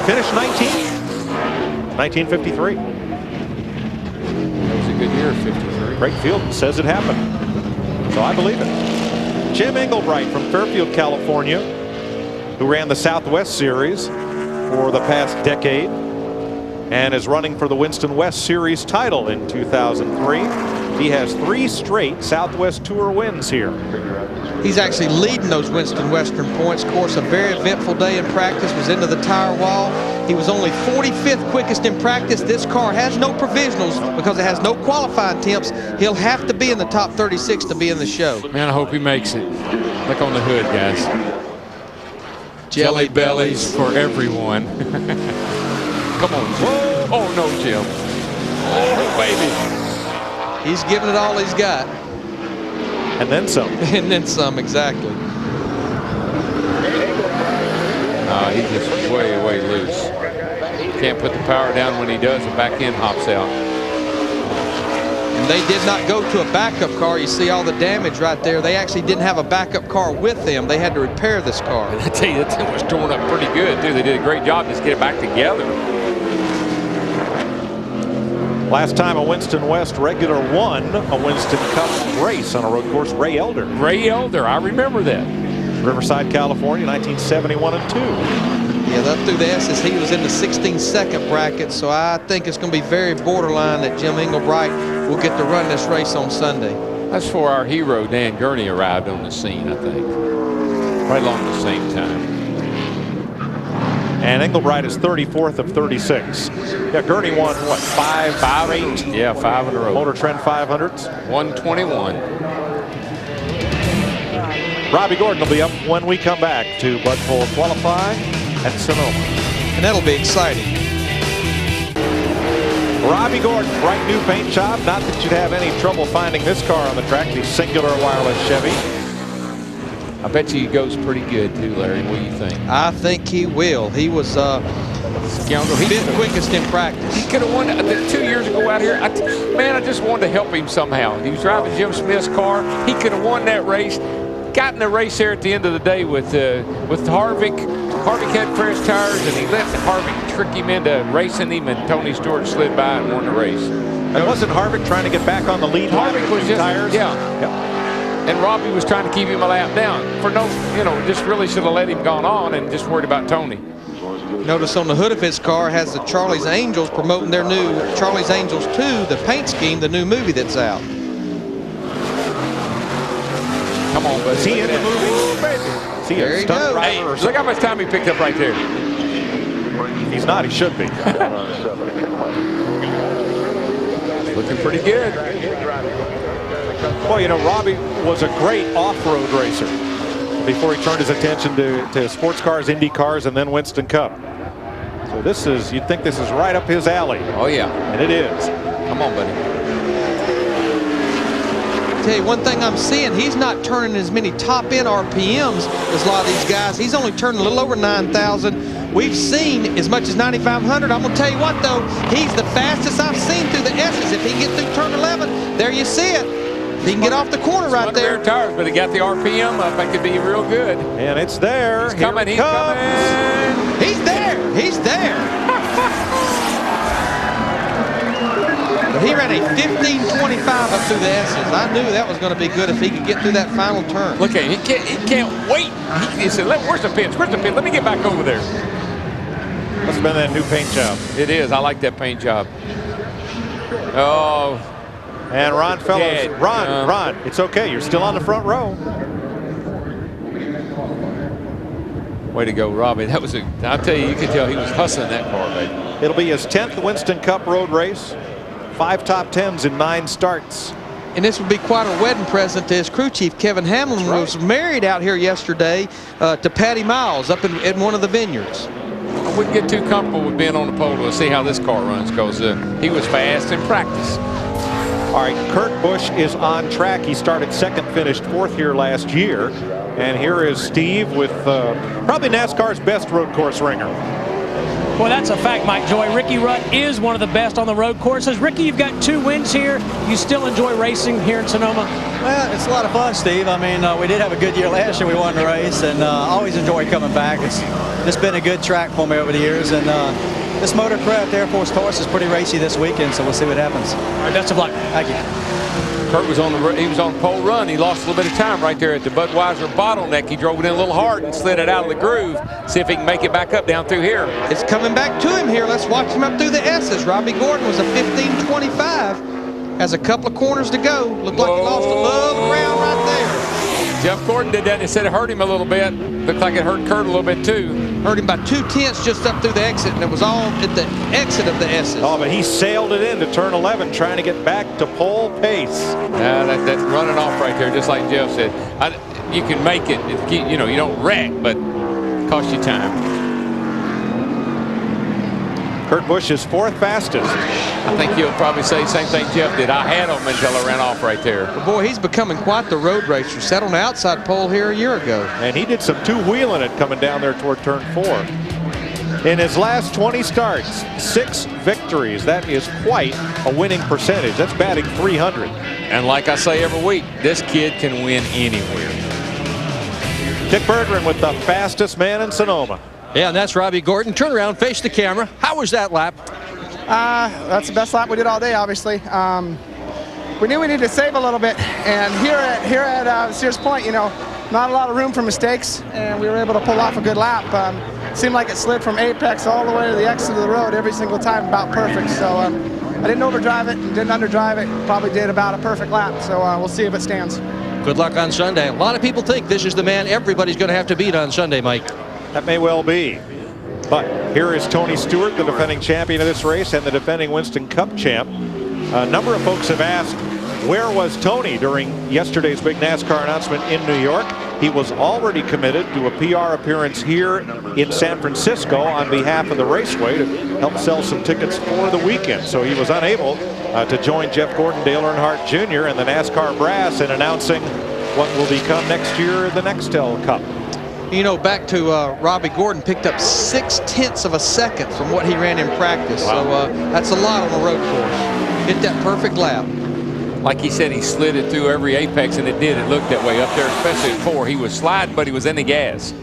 [SPEAKER 1] Finished 19th, 1953.
[SPEAKER 2] That was a good year, 53.
[SPEAKER 1] Craig Field says it happened, so I believe it. Jim Englebright from Fairfield, California, who ran the Southwest Series for the past decade and is running for the Winston West Series title in 2003. He has 3 straight Southwest Tour wins here.
[SPEAKER 4] He's actually leading those Winston Western points. Of course, a very eventful day in practice, was into the tire wall. He was only 45th quickest in practice. This car has no provisionals because it has no qualifying temps. He'll have to be in the top 36 to be in the show.
[SPEAKER 2] Man, I hope he makes it. Look on the hood, guys. Jelly bellies for everyone. Come on, Jim. Oh, no, Jim. Oh, baby.
[SPEAKER 4] He's giving it all he's got.
[SPEAKER 1] And then some.
[SPEAKER 4] And then some, exactly.
[SPEAKER 2] He's just way, way loose. Can't put the power down. When he does, the back end hops out.
[SPEAKER 4] And they did not go to a backup car. You see all the damage right there. They actually didn't have a backup car with them. They had to repair this car.
[SPEAKER 2] And I tell you, that thing was torn up pretty good, too. They did a great job just to get it back together.
[SPEAKER 1] Last time a Winston West regular won a Winston Cup race on a road course, Ray Elder.
[SPEAKER 2] Ray Elder, I remember that.
[SPEAKER 1] Riverside, California, 1971 and 2.
[SPEAKER 4] Yeah, up through the S's, he was in the 16-second bracket, so I think it's going to be very borderline that Jim Engelbright will get to run this race on Sunday.
[SPEAKER 2] That's for our hero, Dan Gurney, arrived on the scene, I think. Right along the same time.
[SPEAKER 1] And Engelbright is 34th of 36. Yeah, Gurney won, what, 5, 8?
[SPEAKER 2] Yeah, 5 in a row.
[SPEAKER 1] Motor Trend 500s.
[SPEAKER 2] 121.
[SPEAKER 1] Robbie Gordon will be up when we come back to Bud Pole Qualify at Sonoma.
[SPEAKER 4] And that'll be exciting.
[SPEAKER 1] Robbie Gordon, bright new paint job. Not that you'd have any trouble finding this car on the track, the singular wireless Chevy.
[SPEAKER 2] I bet you he goes pretty good too, Larry. What do you think?
[SPEAKER 4] I think he will. He was fifth quickest in practice.
[SPEAKER 2] He could have won 2 years ago out here. Man, I just wanted to help him somehow. He was driving Jim Smith's car. He could have won that race. Got in the race there at the end of the day with Harvick. Harvick had fresh tires, and he let Harvick trick him into racing him, and Tony Stewart slid by and won the race.
[SPEAKER 1] And wasn't Harvick trying to get back on the lead?
[SPEAKER 2] Harvick was just
[SPEAKER 1] tires?
[SPEAKER 2] Yeah. And Robbie was trying to keep him a lap down for no, just really should have let him gone on and just worried about Tony.
[SPEAKER 4] Notice on the hood of his car has the Charlie's Angels promoting their new Charlie's Angels 2, the paint scheme, the new movie that's out.
[SPEAKER 2] Come on, buddy.
[SPEAKER 1] Is he in the movie?
[SPEAKER 2] Ooh, baby.
[SPEAKER 1] Is he
[SPEAKER 4] There
[SPEAKER 1] a
[SPEAKER 4] you
[SPEAKER 1] stunt
[SPEAKER 4] go.
[SPEAKER 1] driver
[SPEAKER 2] Hey,
[SPEAKER 1] or
[SPEAKER 2] look
[SPEAKER 1] something?
[SPEAKER 2] how much time he picked up right there.
[SPEAKER 1] He's not. He should be.
[SPEAKER 2] Looking pretty good.
[SPEAKER 1] Well, Robbie was a great off-road racer before he turned his attention to sports cars, Indy cars, and then Winston Cup. So you'd think this is right up his alley.
[SPEAKER 2] Oh, yeah.
[SPEAKER 1] And it is.
[SPEAKER 2] Come on, buddy.
[SPEAKER 4] Tell you one thing I'm seeing, he's not turning as many top-end RPMs as a lot of these guys. He's only turning a little over 9,000. We've seen as much as 9,500. I'm going to tell you what, though, he's the fastest I've seen through the S's. If he can get through turn 11, there you see it. He can get off the corner right there.
[SPEAKER 2] Tires, but he got the RPM up. That could be real good.
[SPEAKER 1] And it's there.
[SPEAKER 2] He's coming. He's coming.
[SPEAKER 4] He's there. He's there. He ran a 15.25 up through the S's. I knew that was going to be good if he could get through that final turn.
[SPEAKER 2] Look at him. He can't wait. He said, where's the pins? Where's the pin? Let me get back over there.
[SPEAKER 1] Must have been that new paint job.
[SPEAKER 2] It is. I like that paint job. Oh.
[SPEAKER 1] And Ron Fellows.
[SPEAKER 2] Ron,
[SPEAKER 1] Ron, it's okay. You're still on the front row.
[SPEAKER 2] Way to go, Robbie. That was I'll tell you, you could tell he was hustling that car, baby.
[SPEAKER 1] It'll be his 10th Winston Cup road race. 5 top 10s in 9 starts.
[SPEAKER 4] And this would be quite a wedding present to his crew chief. Kevin Hamlin was married out here yesterday to Patty Miles up in one of the vineyards.
[SPEAKER 2] I wouldn't get too comfortable with being on the pole to see how this car runs because he was fast in practice.
[SPEAKER 1] All right, Kurt Busch is on track. He started second, finished 4th here last year. And here is Steve with probably NASCAR's best road course ringer.
[SPEAKER 6] Well, that's a fact, Mike Joy. Ricky Rutt is one of the best on the road courses. Ricky, you've got 2 wins here. You still enjoy racing here in Sonoma?
[SPEAKER 7] Well, it's a lot of fun, Steve. I mean, we did have a good year last year. We won the race, and always enjoy coming back. It's been a good track for me over the years, and this Motorcraft Air Force Taurus is pretty racy this weekend, so we'll see what happens.
[SPEAKER 6] All right, best of luck.
[SPEAKER 7] Thank you.
[SPEAKER 2] Kurt was on pole run. He lost a little bit of time right there at the Budweiser bottleneck. He drove it in a little hard and slid it out of the groove. See if he can make it back up down through here.
[SPEAKER 4] It's coming back to him here. Let's watch him up through the S's. Robbie Gordon was a 15.25. Has a couple of corners to go. Looked like he lost a little ground right there.
[SPEAKER 2] Jeff Gordon did that. They said it hurt him a little bit. Looked like it hurt Kurt a little bit too.
[SPEAKER 4] Hurt him by 2/10 just up through the exit, and it was all at the exit of the S's.
[SPEAKER 8] Oh, but he sailed it into turn 11, trying to get back to pole pace.
[SPEAKER 2] That's running off right there, just like Jeff said. You can make it, you know, you don't wreck, but it costs you time.
[SPEAKER 8] Kurt Busch is 4th fastest.
[SPEAKER 2] I think he'll probably say the same thing Jeff did. I had him until I ran off right there.
[SPEAKER 4] But boy, he's becoming quite the road racer. Sat on the outside pole here a year ago.
[SPEAKER 8] And he did some two-wheeling it coming down there toward turn 4. In his last 20 starts, 6 victories. That is quite a winning percentage. That's batting .300.
[SPEAKER 2] And like I say every week, this kid can win anywhere.
[SPEAKER 8] Dick Berggren with the fastest man in Sonoma.
[SPEAKER 4] Yeah, and that's Robbie Gordon. Turn around, face the camera. How was that lap?
[SPEAKER 3] That's the best lap we did all day, obviously. We knew we needed to save a little bit, and here at Sears Point, you know, not a lot of room for mistakes, and we were able to pull off a good lap. Seemed like it slid from apex all the way to the exit of the road every single time, about perfect. So I didn't overdrive it and didn't underdrive it. Probably did about a perfect lap. So we'll see if it stands.
[SPEAKER 4] Good luck on Sunday. A lot of people think this is the man everybody's going to have to beat on Sunday, Mike.
[SPEAKER 8] That may well be. But here is Tony Stewart, the defending champion of this race and the defending Winston Cup champ. A number of folks have asked, where was Tony during yesterday's big NASCAR announcement in New York? He was already committed to a PR appearance here in San Francisco on behalf of the Raceway to help sell some tickets for the weekend. So he was unable to join Jeff Gordon, Dale Earnhardt Jr. and the NASCAR brass in announcing what will become next year the Nextel Cup.
[SPEAKER 4] You know, back to Robbie Gordon picked up 0.6 of a second from what he ran in practice. Wow. So that's a lot on the road course. Hit that perfect lap.
[SPEAKER 2] Like he said, he slid it through every apex, and it did. It looked that way up there, especially at 4. He was sliding, but he was in the gas.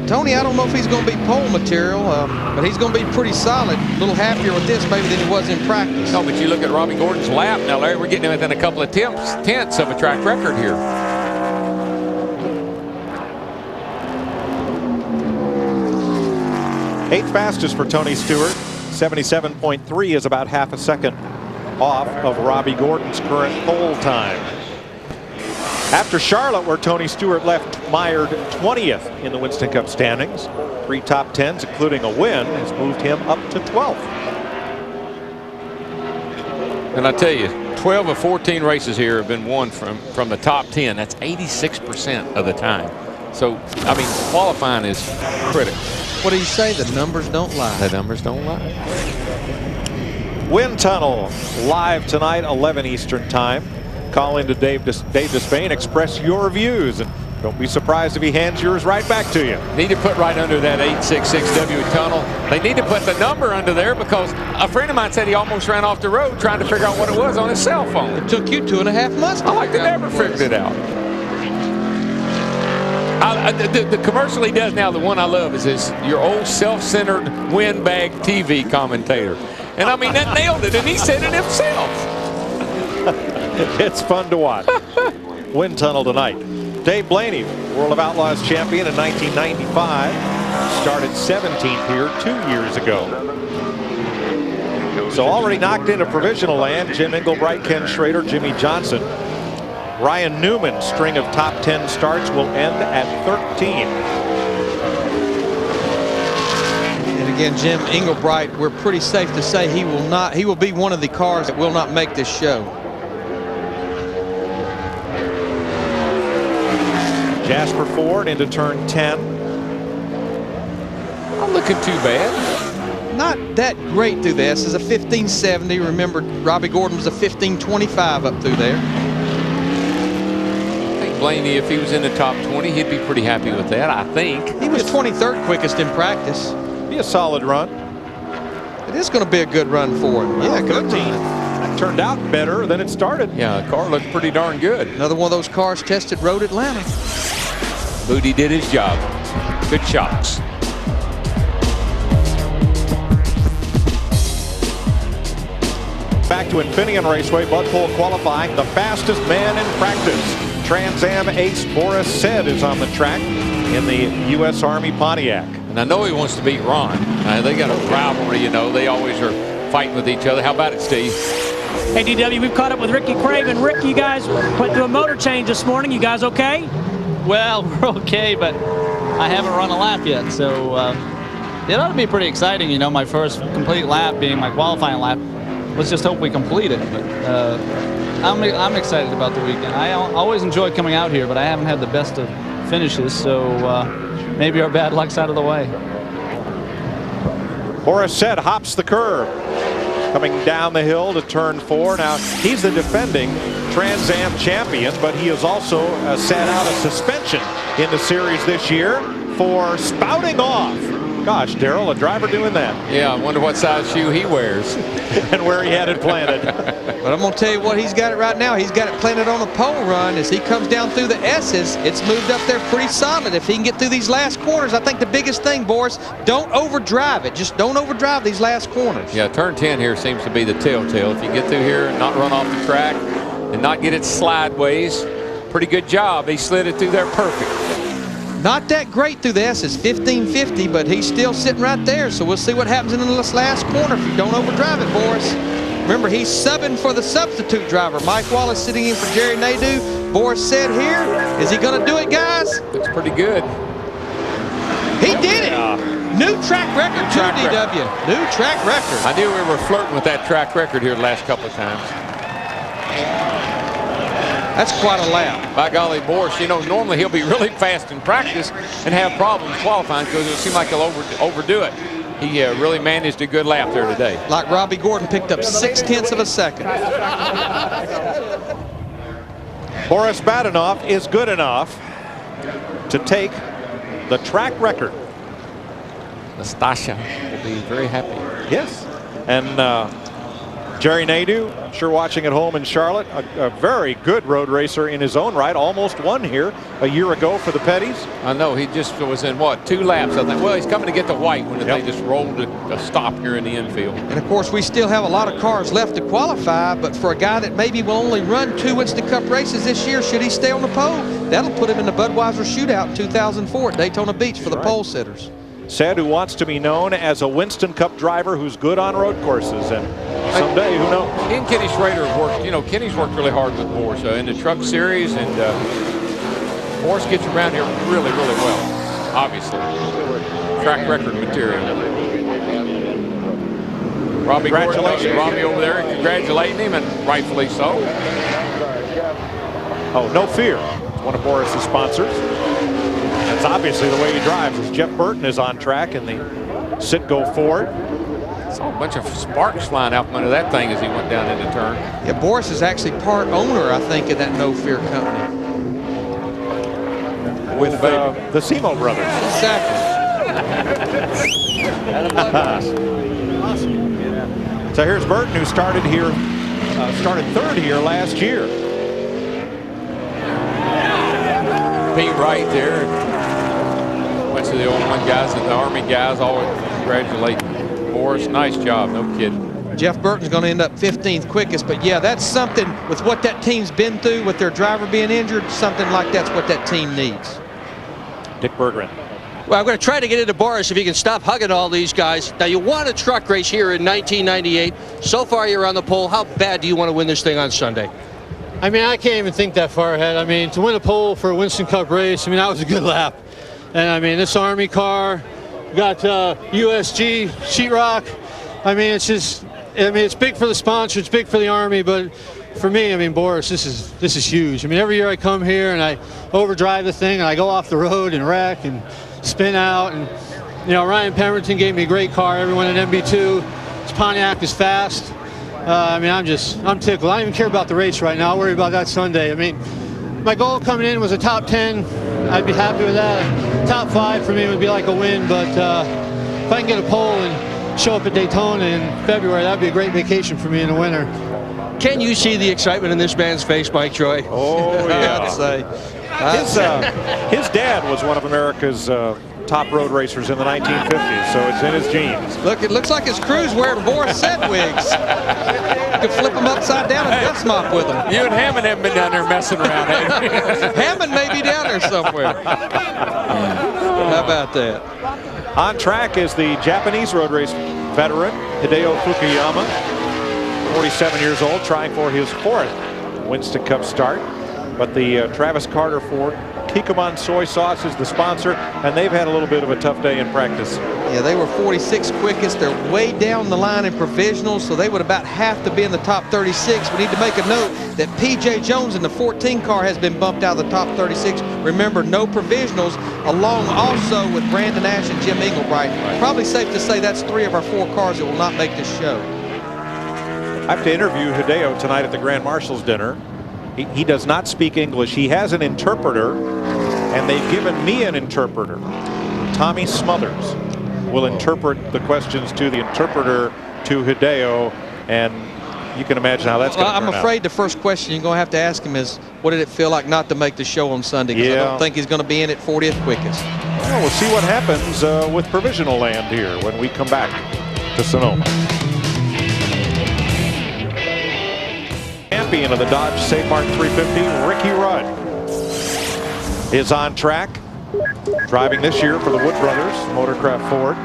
[SPEAKER 4] Tony, I don't know if he's going to be pole material, but he's going to be pretty solid. A little happier with this maybe than he was in practice.
[SPEAKER 2] No, but you look at Robbie Gordon's lap. Now, Larry, we're getting him within a couple of tenths of a track record here.
[SPEAKER 8] Eighth fastest for Tony Stewart. 77.3 is about half a second off of Robbie Gordon's current pole time. After Charlotte, where Tony Stewart left mired 20th in the Winston Cup standings, 3 top 10s, including a win, has moved him up to 12th.
[SPEAKER 2] And I tell you, 12 of 14 races here have been won from the top 10. That's 86% of the time. So, I mean, qualifying is critical.
[SPEAKER 4] What do you say? The numbers don't lie.
[SPEAKER 2] The numbers don't lie.
[SPEAKER 8] Wind Tunnel live tonight, 11 Eastern time. Call into Dave Despain, express your views, and don't be surprised if he hands yours right back to you.
[SPEAKER 2] Need to put right under that 866W tunnel. They need to put the number under there, because a friend of mine said he almost ran off the road trying to figure out what it was on his cell phone.
[SPEAKER 4] It took you 2.5 months.
[SPEAKER 2] I like to never figured it out. The commercial he does now, the one I love, is this: your old self-centered windbag TV commentator. And I mean, that nailed it, and he said it himself.
[SPEAKER 8] It's fun to watch. Wind Tunnel tonight. Dave Blaney, World of Outlaws champion in 1995, started 17th here 2 years ago. So already knocked into provisional land: Jim Engelbright, Ken Schrader, Jimmy Johnson. Ryan Newman's string of top 10 starts will end at 13.
[SPEAKER 4] And again, Jim Engelbright, we're pretty safe to say he will be one of the cars that will not make this show.
[SPEAKER 8] Jasper Ford into turn 10.
[SPEAKER 2] Not looking too bad.
[SPEAKER 4] Not that great through this. It's a 1570. Remember, Robbie Gordon was a 1525 up through there.
[SPEAKER 2] Blaney, if he was in the top 20, he'd be pretty happy with that, I think.
[SPEAKER 4] He was 23rd quickest in practice.
[SPEAKER 8] Be a solid run.
[SPEAKER 4] It is going to be a good run for him. Yeah, good run.
[SPEAKER 8] That turned out better than it started.
[SPEAKER 2] Yeah, the car looked pretty darn good.
[SPEAKER 4] Another one of those cars tested Road Atlanta.
[SPEAKER 2] Booty did his job. Good shots.
[SPEAKER 8] Back to Infineon Raceway, Bud Pole qualifying. The fastest man in practice, Trans Am ace Boris Said, is on the track in the U.S. Army Pontiac.
[SPEAKER 2] And I know he wants to beat Ron. They got a rivalry, you know. They always are fighting with each other. How about it, Steve?
[SPEAKER 6] Hey, DW, we've caught up with Ricky Craven. Rick, you guys went through a motor change this morning. You guys okay?
[SPEAKER 11] Well, we're okay, but I haven't run a lap yet, so it ought to be pretty exciting. You know, my first complete lap being my qualifying lap. Let's just hope we complete it. But I'm excited about the weekend. I always enjoy coming out here, but I haven't had the best of finishes, so maybe our bad luck's out of the way.
[SPEAKER 1] Boris said hops the curb, coming down the hill to turn 4. Now, he's the defending Trans Am champion, but he has also sat out a suspension in the series this year for spouting off. Gosh, Darrell, a driver doing that.
[SPEAKER 2] Yeah, I wonder what size shoe he wears.
[SPEAKER 1] And where he had it planted.
[SPEAKER 4] But I'm going to tell you what, he's got it right now. He's got it planted on a pole run. As he comes down through the S's, it's moved up there pretty solid. If he can get through these last corners, I think the biggest thing, Boris, don't overdrive it. Just don't overdrive these last corners.
[SPEAKER 2] Yeah, turn 10 here seems to be the telltale. If you get through here and not run off the track and not get it slideways, pretty good job. He slid it through there perfect.
[SPEAKER 4] Not that great through the S's, 1550, but he's still sitting right there. So we'll see what happens in this last corner if you don't overdrive it, Boris. Remember, he's subbing for the substitute driver. Mike Wallace sitting in for Jerry Nadeau. Boris said here, is he going to do it, guys?
[SPEAKER 2] Looks pretty good.
[SPEAKER 4] He did it. New track record, too, DW. New track record.
[SPEAKER 2] I knew we were flirting with that track record here the last couple of times.
[SPEAKER 4] That's quite a lap.
[SPEAKER 2] By golly, Boris, you know, normally he'll be really fast in practice and have problems qualifying because it'll seem like he'll overdo it. He really managed a good lap there today.
[SPEAKER 4] Like Robbie Gordon picked up 0.6 of a second.
[SPEAKER 1] Boris Badenov is good enough to take the track record.
[SPEAKER 2] Nastasha will be very happy.
[SPEAKER 1] Yes. And Jerry Nadeau, I'm sure watching at home in Charlotte, a very good road racer in his own right. Almost won here a year ago for the Petties.
[SPEAKER 2] I know, he just was in, what, 2 laps, I think. Well, he's coming to get the white when they just rolled a stop here in the infield.
[SPEAKER 4] And, of course, we still have a lot of cars left to qualify, but for a guy that maybe will only run 2 Winston Cup races this year, should he stay on the pole, that'll put him in the Budweiser shootout in 2004 at Daytona Beach for the pole sitters.
[SPEAKER 1] Said who wants to be known as a Winston Cup driver who's good on road courses, and someday, who knows?
[SPEAKER 2] He and Kenny Schrader have worked, you know, Kenny's worked really hard with Boris in the truck series, and Boris gets around here really, really well, obviously. Track record material. Robbie Gordon, Robbie over there congratulating him, and rightfully so.
[SPEAKER 1] Oh, no fear. It's one of Boris's sponsors. That's obviously the way he drives. As Jeff Burton is on track in the Citgo Ford.
[SPEAKER 2] Saw a bunch of sparks flying out from under that thing as he went down in the turn.
[SPEAKER 4] Yeah, Boris is actually part owner, I think, of that No Fear company.
[SPEAKER 1] With the Simo brothers.
[SPEAKER 4] Exactly.
[SPEAKER 1] So here's Burton, who started here, started 3rd here last year.
[SPEAKER 2] Pete Wright there. Bunch of the old one guys and the Army guys always congratulate Boris. Nice job, no kidding.
[SPEAKER 4] Jeff Burton's going to end up 15th quickest, but yeah, that's something with what that team's been through with their driver being injured. Something like that's what that team needs.
[SPEAKER 1] Dick Berggren.
[SPEAKER 4] Well, I'm going to try to get into Boris if he can stop hugging all these guys. Now, you won a truck race here in 1998. So far, you're on the pole. How bad do you want to win this thing on Sunday?
[SPEAKER 13] I mean, I can't even think that far ahead. I mean, to win a pole for a Winston Cup race, I mean, that was a good lap. And I mean, this Army car, got USG, sheetrock. I mean, it's just, I mean, it's big for the sponsor, it's big for the Army, but for me, I mean, Boris, this is huge. I mean, every year I come here and I overdrive the thing and I go off the road and wreck and spin out. And, you know, Ryan Pemberton gave me a great car. Everyone in MB2, his Pontiac is fast. I mean, I'm tickled. I don't even care about the race right now. I'll worry about that Sunday. I mean, my goal coming in was a top 10. I'd be happy with that. Top 5 for me would be like a win, but if I can get a pole and show up at Daytona in February, that'd be a great vacation for me in the winter.
[SPEAKER 4] Can you see the excitement in this man's face, Mike Troy?
[SPEAKER 1] Oh, yeah. His dad was one of America's top road racers in the 1950s, so it's in his genes.
[SPEAKER 4] Look, it looks like his crew's wearing Boris Set wigs. You could flip them upside down and dust mop with them.
[SPEAKER 2] You and Hammond haven't been down there messing around, have you?
[SPEAKER 4] Hammond may be down there somewhere. How about that?
[SPEAKER 1] On track is the Japanese road race veteran, Hideo Fukuyama, 47 years old, trying for his 4th Winston Cup start. But the Travis Carter Ford Kikkoman soy sauce is the sponsor, and they've had a little bit of a tough day in practice.
[SPEAKER 4] Yeah, they were 46 quickest. They're way down the line in provisionals, so they would about have to be in the top 36. We need to make a note that P.J. Jones in the 14 car has been bumped out of the top 36. Remember, no provisionals, along also with Brandon Ash and Jim Engelbright. Probably safe to say that's 3 of our 4 cars that will not make this show.
[SPEAKER 1] I have to interview Hideo tonight at the Grand Marshal's dinner. He does not speak English. He has an interpreter, and they've given me an interpreter. Tommy Smothers will interpret the questions to the interpreter to Hideo, and you can imagine how that's going to turn out.
[SPEAKER 4] I'm afraid the first question you're going to have to ask him is, what did it feel like not to make the show on Sunday? Because I don't think he's going to be in at 40th quickest.
[SPEAKER 1] Well, we'll see what happens with provisional land here when we come back to Sonoma. Champion of the Dodge St. Mart 350, Ricky Rudd, is on track, driving this year for the Wood Brothers Motorcraft Ford.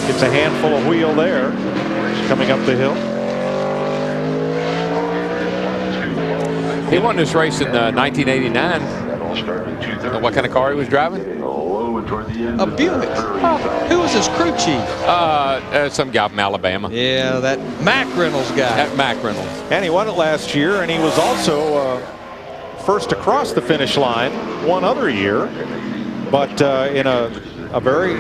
[SPEAKER 1] It's a handful of wheel there, coming up the hill.
[SPEAKER 2] He won this race in 1989. What kind of car he was driving?
[SPEAKER 4] A Buick. Who was his crew chief?
[SPEAKER 2] Some guy from Alabama.
[SPEAKER 4] Yeah, that Mack Reynolds guy.
[SPEAKER 2] That Mack Reynolds.
[SPEAKER 1] And he won it last year, and he was also first across the finish line one other year, but in a very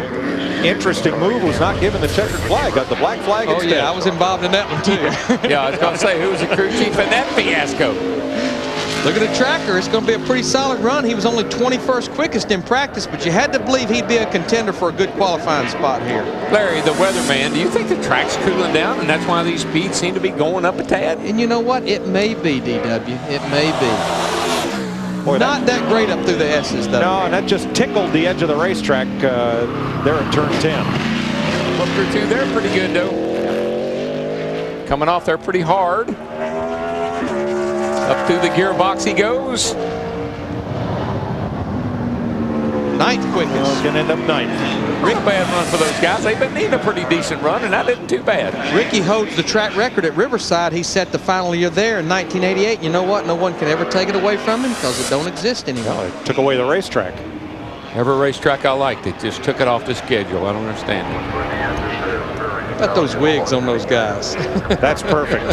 [SPEAKER 1] interesting move, was not given the checkered flag, got the black flag instead.
[SPEAKER 4] Yeah, I was involved in that one too.
[SPEAKER 2] Yeah, I was going to say, who was the crew chief in that fiasco?
[SPEAKER 4] Look at the tracker. It's going to be a pretty solid run. He was only 21st quickest in practice, but you had to believe he'd be a contender for a good qualifying spot here.
[SPEAKER 2] Larry, the weatherman, do you think the track's cooling down and that's why these speeds seem to be going up a tad?
[SPEAKER 4] And you know what? It may be, DW. It may be. Boy, not that great up through the S's, though.
[SPEAKER 1] No, and that just tickled the edge of the racetrack there at turn 10.
[SPEAKER 2] Well, through 2, they're pretty good, though. Coming off there pretty hard. Up through the gearbox he goes.
[SPEAKER 4] 9th quickest.
[SPEAKER 1] Well, going to end up 9th.
[SPEAKER 2] Real bad run for those guys. They've been needing a pretty decent run, and that isn't too bad.
[SPEAKER 4] Ricky holds the track record at Riverside. He set the final year there in 1988. You know what? No one can ever take it away from him because it don't exist anymore.
[SPEAKER 1] No, it took away the racetrack.
[SPEAKER 2] Every racetrack I liked, it just took it off the schedule. I don't understand it.
[SPEAKER 4] Got those wigs on those guys.
[SPEAKER 1] That's perfect.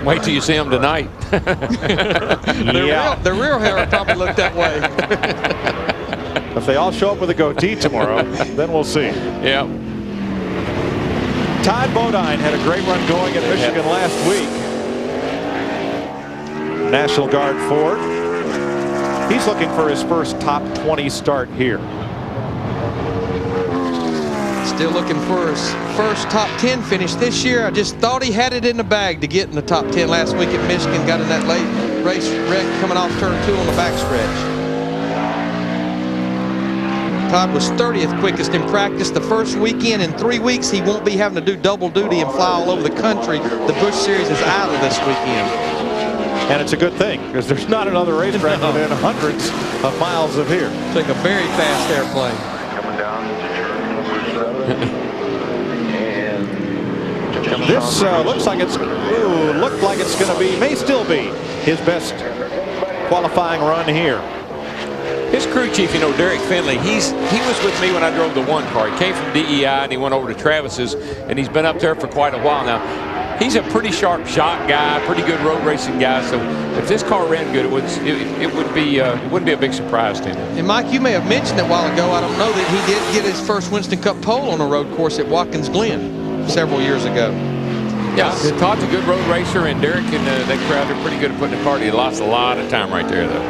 [SPEAKER 2] Wait till you see them tonight.
[SPEAKER 4] The real hair will probably look that way.
[SPEAKER 1] If they all show up with a goatee tomorrow, then we'll see.
[SPEAKER 2] Yeah.
[SPEAKER 1] Todd Bodine had a great run going at Michigan last week. National Guard Ford. He's looking for his first top 20 start here.
[SPEAKER 4] Still looking for his first top 10 finish this year. I just thought he had it in the bag to get in the top 10 last week at Michigan. Got in that late race wreck coming off turn 2 on the backstretch. Todd was 30th quickest in practice. The first weekend in 3 weeks, he won't be having to do double duty and fly all over the country. The Busch Series is idle this weekend.
[SPEAKER 1] And it's a good thing, because there's not another racetrack within hundreds of miles of here.
[SPEAKER 4] Take a very fast airplane.
[SPEAKER 14] Coming down to
[SPEAKER 1] This looks like it's going to be, may still be, his best qualifying run here.
[SPEAKER 2] His crew chief, you know, Derek Finley, he was with me when I drove the 1 car. He came from DEI and he went over to Travis's, and he's been up there for quite a while now. He's a pretty sharp shot guy, pretty good road racing guy. So if this car ran good, it wouldn't be a big surprise to him.
[SPEAKER 4] And Mike, you may have mentioned it a while ago. I don't know that he did get his first Winston Cup pole on a road course at Watkins Glen several years ago.
[SPEAKER 2] Yeah, Todd's a good road racer, and Derek and that crowd are pretty good at putting a car. He lost a lot of time right there, though.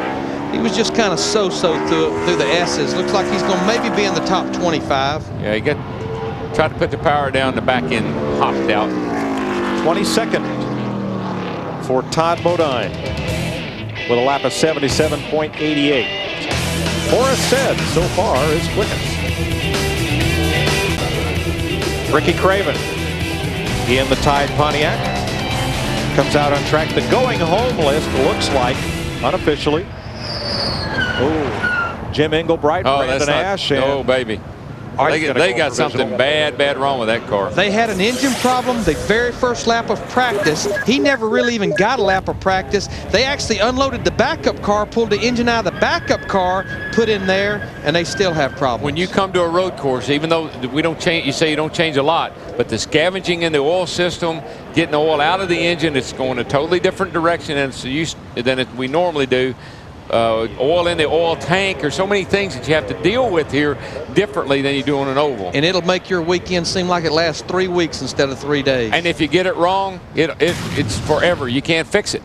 [SPEAKER 4] He was just kind of so-so through the S's. Looks like he's going to maybe be in the top 25.
[SPEAKER 2] Yeah, he tried to put the power down, the back end hopped out.
[SPEAKER 1] 22nd for Todd Bodine with a lap of 77.88. Horace said so far is quickest. Ricky Craven in the Tide Pontiac comes out on track. The going home list looks like unofficially. Oh, Jim Engelbright, Brandon Ash, and
[SPEAKER 2] oh baby, They got something bad wrong with that car.
[SPEAKER 4] They had an engine problem the very first lap of practice. He never really even got a lap of practice. They actually unloaded the backup car, pulled the engine out of the backup car, put in there, and they still have problems.
[SPEAKER 2] When you come to a road course, even though we don't change, you say you don't change a lot, but the scavenging in the oil system, getting the oil out of the engine, it's going a totally different direction than we normally do. Oil in the oil tank. There's so many things that you have to deal with here differently than you do on an oval.
[SPEAKER 4] And it'll make your weekend seem like it lasts 3 weeks instead of 3 days.
[SPEAKER 2] And if you get it wrong, it's forever. You can't fix it.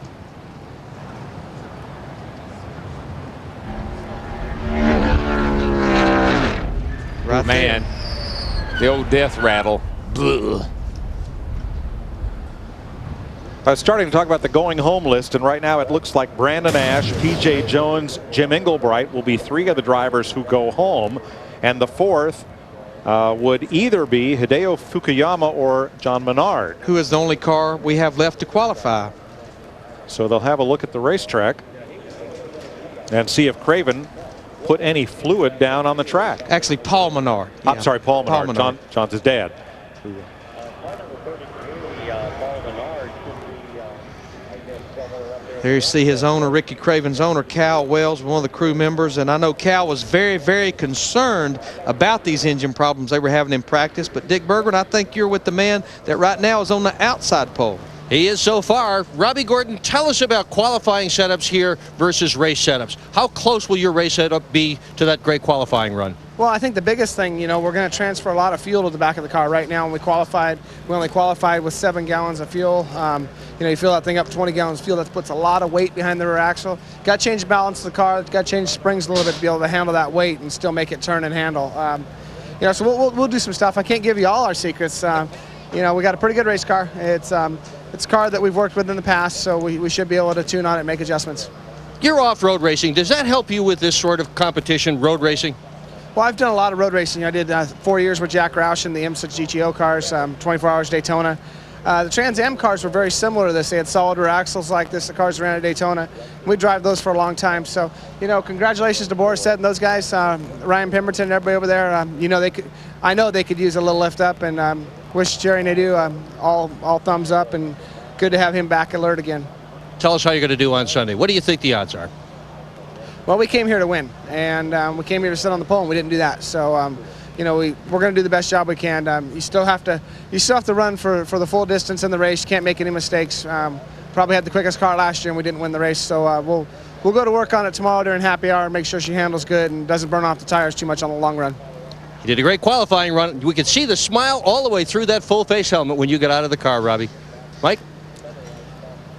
[SPEAKER 4] Right,
[SPEAKER 2] man. The old death rattle. Blah.
[SPEAKER 1] I was starting to talk about the going home list, and right now it looks like Brandon Ash, P.J. Jones, Jim Englebright will be 3 of the drivers who go home, and the 4th would either be Hideo Fukuyama or John Menard.
[SPEAKER 4] Who is the only car we have left to qualify.
[SPEAKER 1] So they'll have a look at the racetrack and see if Craven put any fluid down on the track.
[SPEAKER 4] Actually, Paul Menard. Yeah.
[SPEAKER 1] I'm sorry, Paul Menard. John's his dad.
[SPEAKER 4] There you see his owner, Ricky Craven's owner, Cal Wells, one of the crew members. And I know Cal was very, very concerned about these engine problems they were having in practice. But Dick Berggren, I think you're with the man that right now is on the outside pole.
[SPEAKER 16] He is so far. Robbie Gordon, tell us about qualifying setups here versus race setups. How close will your race setup be to that great qualifying run?
[SPEAKER 3] Well, I think the biggest thing, you know, we're going to transfer a lot of fuel to the back of the car. Right now, when we only qualified with 7 gallons of fuel. You know, you fill that thing up 20 gallons of fuel, that puts a lot of weight behind the rear axle. Got to change the balance of the car, got to change springs a little bit to be able to handle that weight and still make it turn and handle. You know, so we'll do some stuff. I can't give you all our secrets. You know, we got a pretty good race car. It's a car that we've worked with in the past, so we should be able to tune on it and make adjustments.
[SPEAKER 16] You're off-road racing. Does that help you with this sort of competition, road racing?
[SPEAKER 3] Well, I've done a lot of road racing. I did 4 years with Jack Roush in the M6 GTO cars, 24 Hours Daytona. The Trans Am cars were very similar to this. They had solid rear axles like this. The cars ran at Daytona. We drive those for a long time. So, you know, congratulations to Boris and those guys, Ryan Pemberton and everybody over there. You know, I know they could use a little lift up, and wish Jerry Nadeau all thumbs up, and good to have him back alert again.
[SPEAKER 16] Tell us how you're going to do on Sunday. What do you think the odds are?
[SPEAKER 3] Well, we came here to win, and we came here to sit on the pole, and we didn't do that. So, you know, we're going to do the best job we can. You still have to run for the full distance in the race. You can't make any mistakes. Probably had the quickest car last year, and we didn't win the race. So we'll go to work on it tomorrow during happy hour and make sure she handles good and doesn't burn off the tires too much on the long run.
[SPEAKER 16] You did a great qualifying run. We could see the smile all the way through that full face helmet when you got out of the car, Robbie. Mike?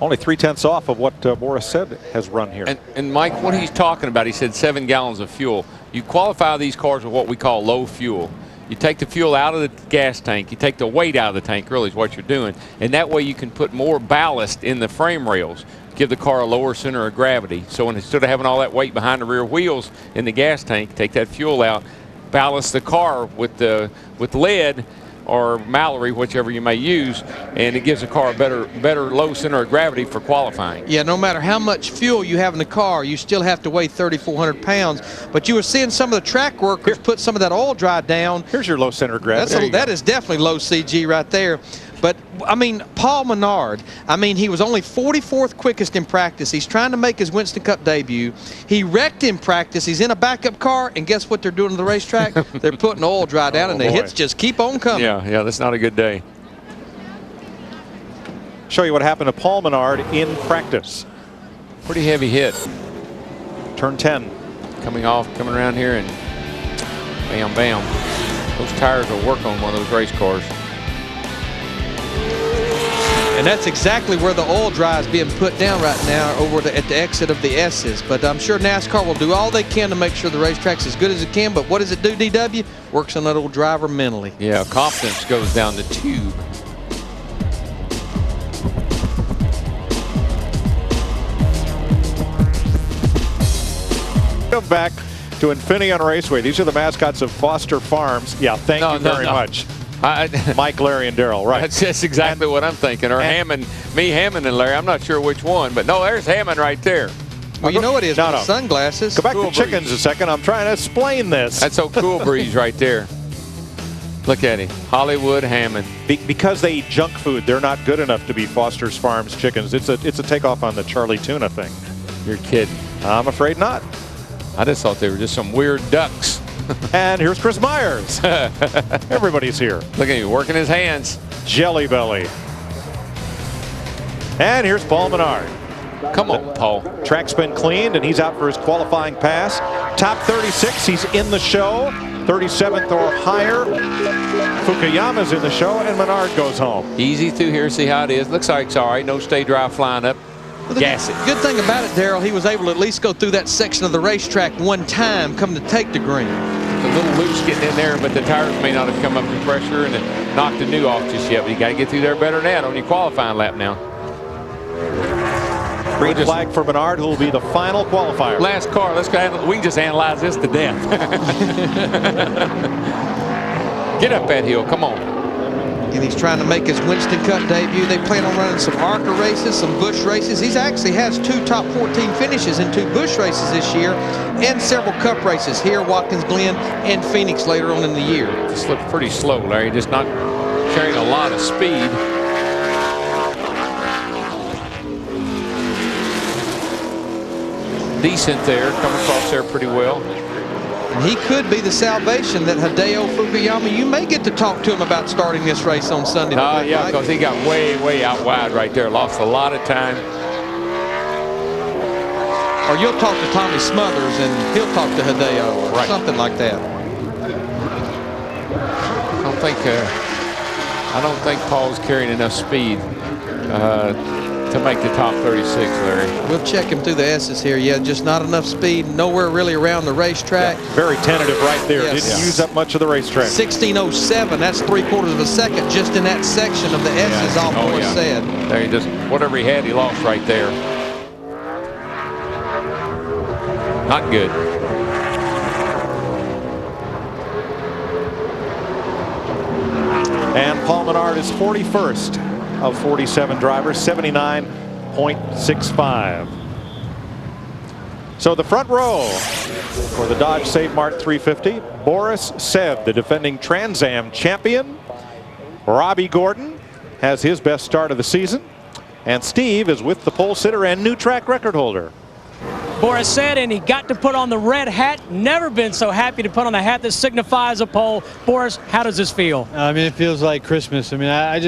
[SPEAKER 1] Only 3/10 off of what Boris said has run here.
[SPEAKER 2] And Mike, what he's talking about, he said 7 gallons of fuel. You qualify these cars with what we call low fuel. You take the fuel out of the gas tank. You take the weight out of the tank, really is what you're doing. And that way you can put more ballast in the frame rails, give the car a lower center of gravity. So instead of having all that weight behind the rear wheels in the gas tank, take that fuel out, ballast the car with lead or Mallory, whichever you may use, and it gives the car a better low center of gravity for qualifying.
[SPEAKER 4] Yeah, no matter how much fuel you have in the car, you still have to weigh 3,400 pounds. But you were seeing some of the track workers put some of that oil dry down.
[SPEAKER 1] Here's your low center of gravity.
[SPEAKER 4] That is definitely low CG right there. But, I mean, Paul Menard, I mean, he was only 44th quickest in practice. He's trying to make his Winston Cup debut. He wrecked in practice. He's in a backup car, and guess what they're doing on the racetrack? They're putting oil dry down, and the hits just keep on coming.
[SPEAKER 2] Yeah, that's not a good day.
[SPEAKER 1] Show you what happened to Paul Menard in practice.
[SPEAKER 2] Pretty heavy hit.
[SPEAKER 1] Turn 10.
[SPEAKER 2] Coming around here, and bam, bam. Those tires will work on one of those race cars.
[SPEAKER 4] And that's exactly where the oil dry is being put down right now over at the exit of the S's. But I'm sure NASCAR will do all they can to make sure the racetrack's as good as it can. But what does it do, DW? Works on that old driver mentally.
[SPEAKER 2] Yeah, confidence goes down the tube.
[SPEAKER 1] Come back to Infineon Raceway. These are the mascots of Foster Farms. Yeah, thank you very much. Mike, Larry, and Daryl, right?
[SPEAKER 2] That's exactly what I'm thinking. Or Hammond, Hammond, and Larry. I'm not sure which one, but no, there's Hammond right there.
[SPEAKER 4] Well, you know what it is, sunglasses.
[SPEAKER 1] Go back to chickens a second. I'm trying to explain this.
[SPEAKER 2] That's so Cool Breeze right there. Look at him, Hollywood Hammond.
[SPEAKER 1] Because they eat junk food, they're not good enough to be Foster's Farms chickens. It's a takeoff on the Charlie Tuna thing.
[SPEAKER 2] You're kidding.
[SPEAKER 1] I'm afraid not.
[SPEAKER 2] I just thought they were just some weird ducks.
[SPEAKER 1] And here's Chris Myers. Everybody's here.
[SPEAKER 2] Look at him working his hands.
[SPEAKER 1] Jelly Belly. And here's Paul Menard.
[SPEAKER 2] Come on, Paul.
[SPEAKER 1] Track's been cleaned, and he's out for his qualifying pass. Top 36, he's in the show. 37th or higher. Fukuyama's in the show, and Menard goes home.
[SPEAKER 2] Easy through here, see how it is. Looks like it's all right. No stay dry flying up.
[SPEAKER 4] Well,
[SPEAKER 2] Gas it.
[SPEAKER 4] Good thing about it, Darrell, he was able to at least go through that section of the racetrack one time, come to take the green.
[SPEAKER 2] It's a little loose getting in there, but the tires may not have come up to pressure and it knocked the new off just yet. But you got to get through there better than that on your qualifying lap now.
[SPEAKER 1] Green flag for Menard, who will be the final qualifier.
[SPEAKER 2] Last car. Let's go. We can just analyze this to death. Get up that hill. Come on.
[SPEAKER 4] And he's trying to make his Winston Cup debut. They plan on running some ARCA races, some Busch races. He actually has 2 top 14 finishes in 2 Busch races this year and several Cup races here, Watkins Glen and Phoenix later on in the year.
[SPEAKER 2] Just looks pretty slow, Larry. Just not carrying a lot of speed. Decent there. Come across there pretty well.
[SPEAKER 4] And he could be the salvation that Hideo Fukuyama, you may get to talk to him about starting this race on Sunday night.
[SPEAKER 2] Yeah, because he got way out wide right there. Lost a lot of time.
[SPEAKER 4] Or you'll talk to Tommy Smothers and he'll talk to Hideo or something like that.
[SPEAKER 2] I don't think Paul's carrying enough speed to make the top 36, Larry.
[SPEAKER 4] We'll check him through the S's here. Yeah, just not enough speed. Nowhere really around the racetrack.
[SPEAKER 1] Yeah, very tentative right there.
[SPEAKER 4] Yes.
[SPEAKER 1] Didn't use up much of the racetrack.
[SPEAKER 4] 16:07. That's 3/4 of a second just in that section of the S's. All Boris said.
[SPEAKER 2] There he just whatever he had, he lost right there. Not good.
[SPEAKER 1] And Paul Menard is 41st of 47 drivers, 79.65. So the front row for the Dodge Save Mart 350, Boris Sev, the defending Trans Am champion. Robbie Gordon has his best start of the season. And Steve is with the pole sitter and new track record holder.
[SPEAKER 6] Boris said, and he got to put on the red hat. Never been so happy to put on the hat that signifies a pole. Boris, how does this feel?
[SPEAKER 13] I mean, it feels like Christmas. I mean, I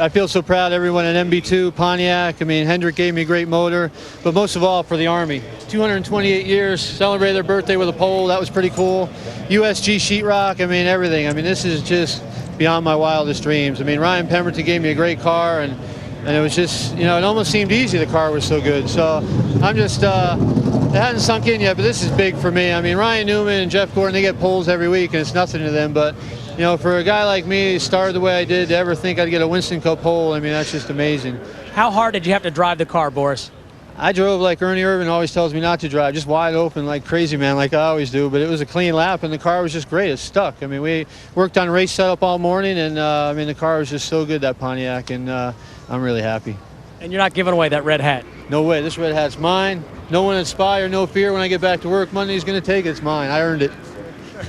[SPEAKER 13] feel so proud of everyone at MB2, Pontiac. I mean, Hendrick gave me a great motor, but most of all for the Army. 228 years, celebrated their birthday with a pole. That was pretty cool. USG sheetrock, I mean, everything. I mean, this is just beyond my wildest dreams. I mean, Ryan Pemberton gave me a great car, and it was just, you know, it almost seemed easy. The car was so good. So I'm just, it hasn't sunk in yet, but this is big for me. I mean, Ryan Newman and Jeff Gordon, they get poles every week, and it's nothing to them. But, you know, for a guy like me, started the way I did, to ever think I'd get a Winston Cup pole, I mean, that's just amazing.
[SPEAKER 6] How hard did you have to drive the car, Boris?
[SPEAKER 13] I drove like Ernie Irvin always tells me not to drive, just wide open like crazy, man, like I always do. But it was a clean lap, and the car was just great. It stuck. I mean, we worked on race setup all morning, and, I mean, the car was just so good, that Pontiac, and I'm really happy.
[SPEAKER 6] And you're not giving away that red hat?
[SPEAKER 13] No way. This red hat's mine. No one inspire, no fear. When I get back to work, Monday's going to take it. It's mine. I earned it.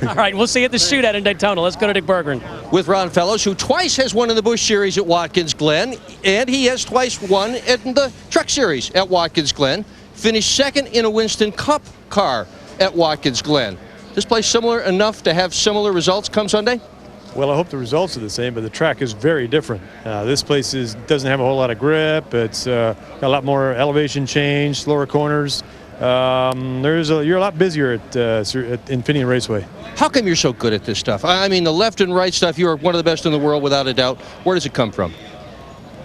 [SPEAKER 6] All right, we'll see you at the shootout in Daytona. Let's go to Dick Berggren.
[SPEAKER 4] With Ron Fellows, who twice has won in the Busch Series at Watkins Glen, and he has twice won in the Truck Series at Watkins Glen. Finished second in a Winston Cup car at Watkins Glen. This place similar enough to have similar results come Sunday?
[SPEAKER 12] Well, I hope the results are the same, but the track is very different. This place doesn't have a whole lot of grip. It's got a lot more elevation change, slower corners. You're a lot busier at Infineon Raceway.
[SPEAKER 4] How come you're so good at this stuff? I mean, the left and right stuff, you're one of the best in the world without a doubt. Where does it come from?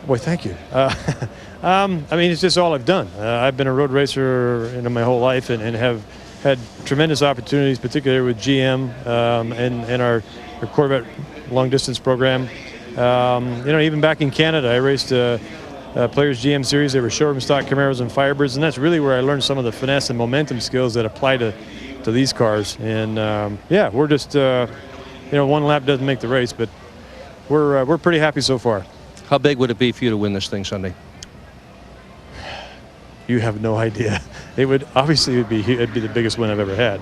[SPEAKER 12] Boy, thank you. I mean, it's just all I've done. I've been a road racer my whole life and have had tremendous opportunities, particularly with GM and our Corvette long-distance program. You know, even back in Canada, I raced Players GM Series. They were showroom stock Camaros and Firebirds, and that's really where I learned some of the finesse and momentum skills that apply to these cars. And yeah, we're just you know, one lap doesn't make the race, but we're pretty happy so far.
[SPEAKER 4] How big would it be for you to win this thing Sunday?
[SPEAKER 12] You have no idea. It would obviously it'd be the biggest win I've ever had.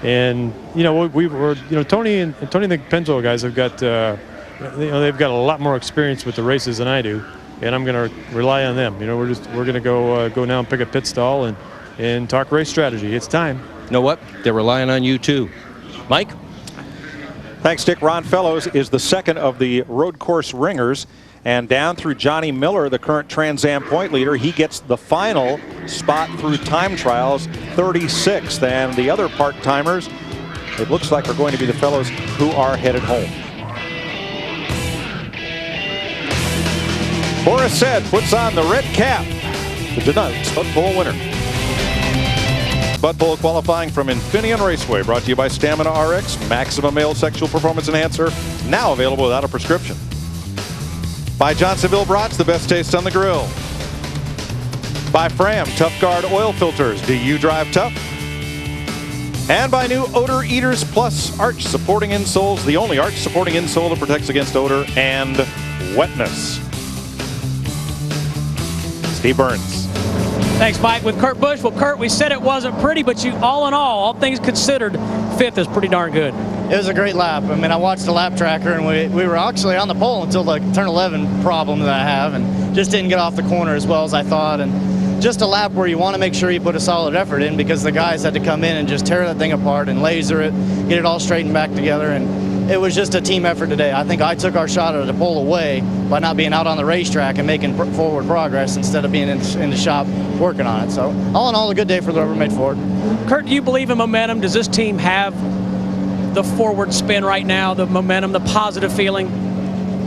[SPEAKER 12] And you know, Tony and the Penzo guys have got they've got a lot more experience with the races than I do, and I'm going to rely on them. You know, we're going to go now and pick a pit stall and talk race strategy. It's time.
[SPEAKER 16] You know what? They're relying on you too, Mike.
[SPEAKER 1] Thanks, Dick. Ron Fellows is the second of the road course ringers. And down through Johnny Miller, the current Trans Am point leader, he gets the final spot through time trials, 36th. And the other part-timers, it looks like, are going to be the fellows who are headed home. Boris Said puts on the red cap to denote Bud Pole winner. Bud Pole qualifying from Infineon Raceway, brought to you by Stamina RX, maximum male sexual performance enhancer, now available without a prescription. By Johnsonville Brats, the best taste on the grill. By Fram, Tough Guard oil filters. Do you drive tough? And by new Odor Eaters Plus arch supporting insoles, the only arch supporting insole that protects against odor and wetness. Steve Burns.
[SPEAKER 6] Thanks, Mike. With Kurt Busch, well, Kurt, we said it wasn't pretty, but you, all in all things considered, fifth is pretty darn good.
[SPEAKER 9] It was a great lap. I mean, I watched the lap tracker, and we were actually on the pole until the turn 11 problem that I have, and just didn't get off the corner as well as I thought. And just a lap where you want to make sure you put a solid effort in, because the guys had to come in and just tear that thing apart and laser it, get it all straightened back together. And it was just a team effort today. I think I took our shot at the pole away by not being out on the racetrack and making forward progress instead of being in the shop working on it. So all in all, a good day for the Rubbermaid Ford.
[SPEAKER 6] Kurt, do you believe in momentum? Does this team have the forward spin right now, the momentum, the positive feeling?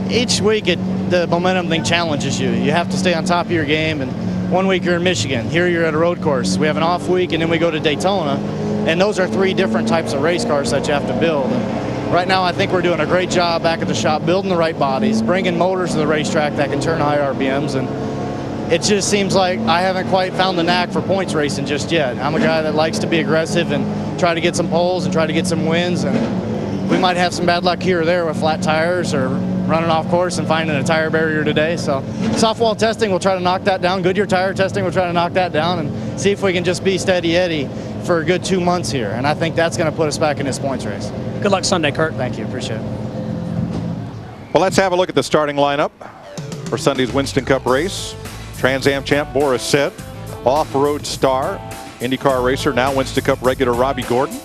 [SPEAKER 9] Each week the momentum thing challenges you. You have to stay on top of your game. And one week you're in Michigan. Here you're at a road course. We have an off week, and then we go to Daytona. And those are three different types of race cars that you have to build. And right now I think we're doing a great job back at the shop building the right bodies, bringing motors to the racetrack that can turn high RPMs. And it just seems like I haven't quite found the knack for points racing just yet. I'm a guy that likes to be aggressive and try to get some poles and try to get some wins. And we might have some bad luck here or there with flat tires or running off course and finding a tire barrier today. So softwall testing, we'll try to knock that down. Goodyear tire testing, we'll try to knock that down and see if we can just be steady Eddie for a good 2 months here. And I think that's going to put us back in this points race.
[SPEAKER 6] Good luck Sunday, Kurt.
[SPEAKER 9] Thank you. Appreciate it.
[SPEAKER 1] Well, let's have a look at the starting lineup for Sunday's Winston Cup race. Trans Am champ Boris Said, off-road star, IndyCar racer, now Winston Cup regular Robbie Gordon.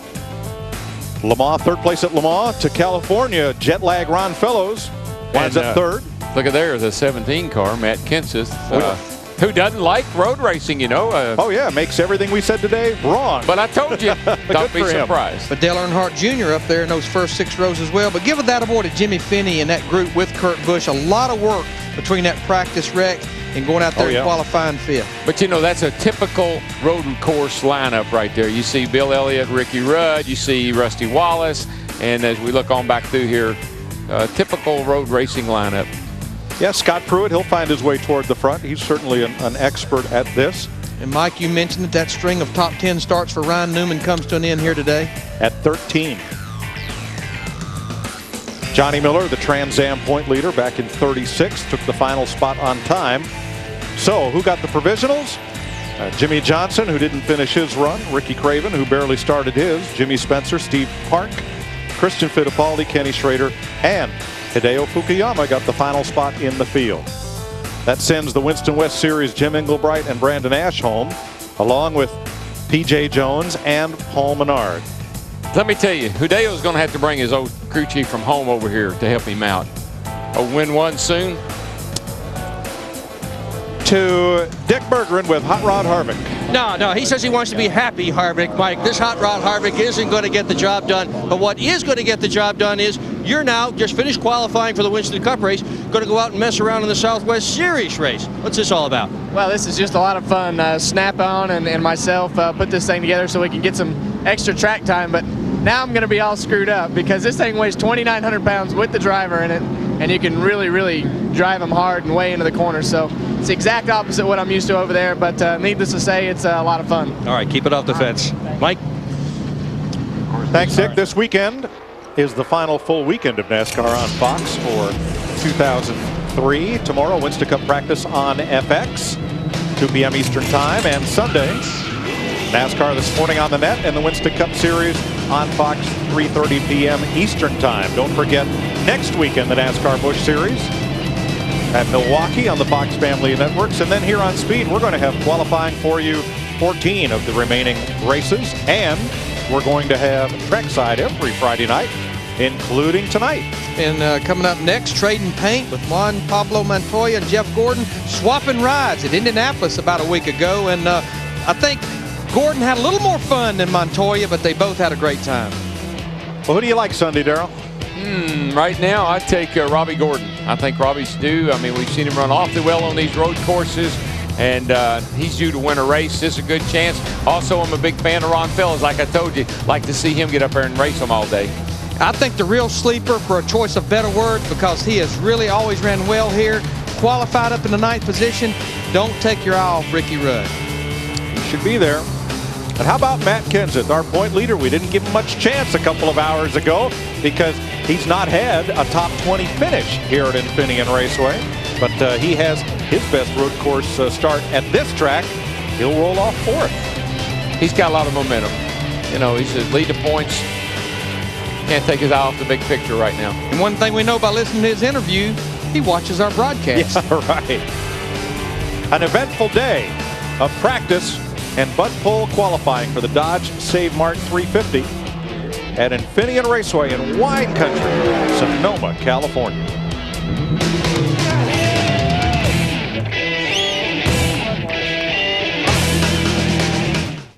[SPEAKER 1] Le Mans, third place at Le Mans. To California, jet lag Ron Fellows winds up third.
[SPEAKER 2] Look at there, the 17 car, Matt Kenseth, who doesn't like road racing, you know.
[SPEAKER 1] Oh, yeah, makes everything we said today wrong.
[SPEAKER 2] But I told you, don't be surprised.
[SPEAKER 16] But Dale Earnhardt Jr. up there in those first 6 rows as well. But give it that award to Jimmy Finney and that group with Kurt Busch. A lot of work between that practice wreck and going out there and qualifying fifth.
[SPEAKER 2] But you know, that's a typical road course lineup right there. You see Bill Elliott, Ricky Rudd, you see Rusty Wallace, and as we look on back through here, typical road racing lineup.
[SPEAKER 1] Yeah, Scott Pruitt, he'll find his way toward the front. He's certainly an expert at this.
[SPEAKER 16] And Mike, you mentioned that string of top 10 starts for Ryan Newman comes to an end here today.
[SPEAKER 1] At 13. Johnny Miller, the Trans Am point leader, back in 36, took the final spot on time. So, who got the provisionals? Jimmy Johnson, who didn't finish his run. Ricky Craven, who barely started his. Jimmy Spencer, Steve Park, Christian Fittipaldi, Kenny Schrader, and Hideo Fukuyama got the final spot in the field. That sends the Winston West Series Jim Engelbright and Brandon Ash home, along with P.J. Jones and Paul Menard.
[SPEAKER 2] Let me tell you, Hideo's going to have to bring his old crew chief from home over here to help him out. A win one soon.
[SPEAKER 1] To Dick Bergeron with Hot Rod Harvick.
[SPEAKER 16] No, he says he wants to be happy, Harvick. Mike, this Hot Rod Harvick isn't going to get the job done. But what is going to get the job done is you're now just finished qualifying for the Winston Cup race, going to go out and mess around in the Southwest Series race. What's this all about?
[SPEAKER 19] Well, this is just a lot of fun. Snap-on and myself put this thing together so we can get some extra track time. But now I'm going to be all screwed up because this thing weighs 2,900 pounds with the driver in it, and you can really, really drive them hard and way into the corner. So it's the exact opposite of what I'm used to over there, but needless to say, it's a lot of fun.
[SPEAKER 16] All right, keep it off the fence. Mike?
[SPEAKER 1] Thanks, Dick. This weekend is the final full weekend of NASCAR on Fox for 2003. Tomorrow, Winston Cup practice on FX, 2 p.m. Eastern Time, and Sunday, NASCAR this morning on the net and the Winston Cup Series on Fox, 3:30 p.m. Eastern Time. Don't forget, next weekend, the NASCAR Busch Series at Milwaukee on the Fox Family Networks. And then here on Speed, we're going to have qualifying for you 14 of the remaining races. And we're going to have trackside every Friday night, including tonight.
[SPEAKER 16] And coming up next, Trading Paint with Juan Pablo Montoya and Jeff Gordon swapping rides at Indianapolis about a week ago. And I think Gordon had a little more fun than Montoya, but they both had a great time.
[SPEAKER 1] Well, who do you like Sunday, Darrell?
[SPEAKER 2] Right now, I'd take Robbie Gordon. I think Robbie's due. I mean, we've seen him run awfully well on these road courses, and he's due to win a race. This is a good chance. Also, I'm a big fan of Ron Fellows. Like I told you, like to see him get up there and race them all day.
[SPEAKER 16] I think the real sleeper, for a choice of better words, because he has really always ran well here, qualified up in the 9th position. Don't take your eye off Ricky Rudd.
[SPEAKER 1] He should be there. And how about Matt Kenseth, our point leader? We didn't give him much chance a couple of hours ago because he's not had a top 20 finish here at Infineon Raceway. But he has his best road course start at this track. He'll roll off 4th.
[SPEAKER 2] He's got a lot of momentum. You know, he's the lead of points. Can't take his eye off the big picture right now.
[SPEAKER 16] And one thing we know by listening to his interview, he watches our broadcast.
[SPEAKER 1] Yeah, right. An eventful day of practice and butt pull qualifying for the Dodge Save Mart 350 at Infineon Raceway in Wine Country, Sonoma, California.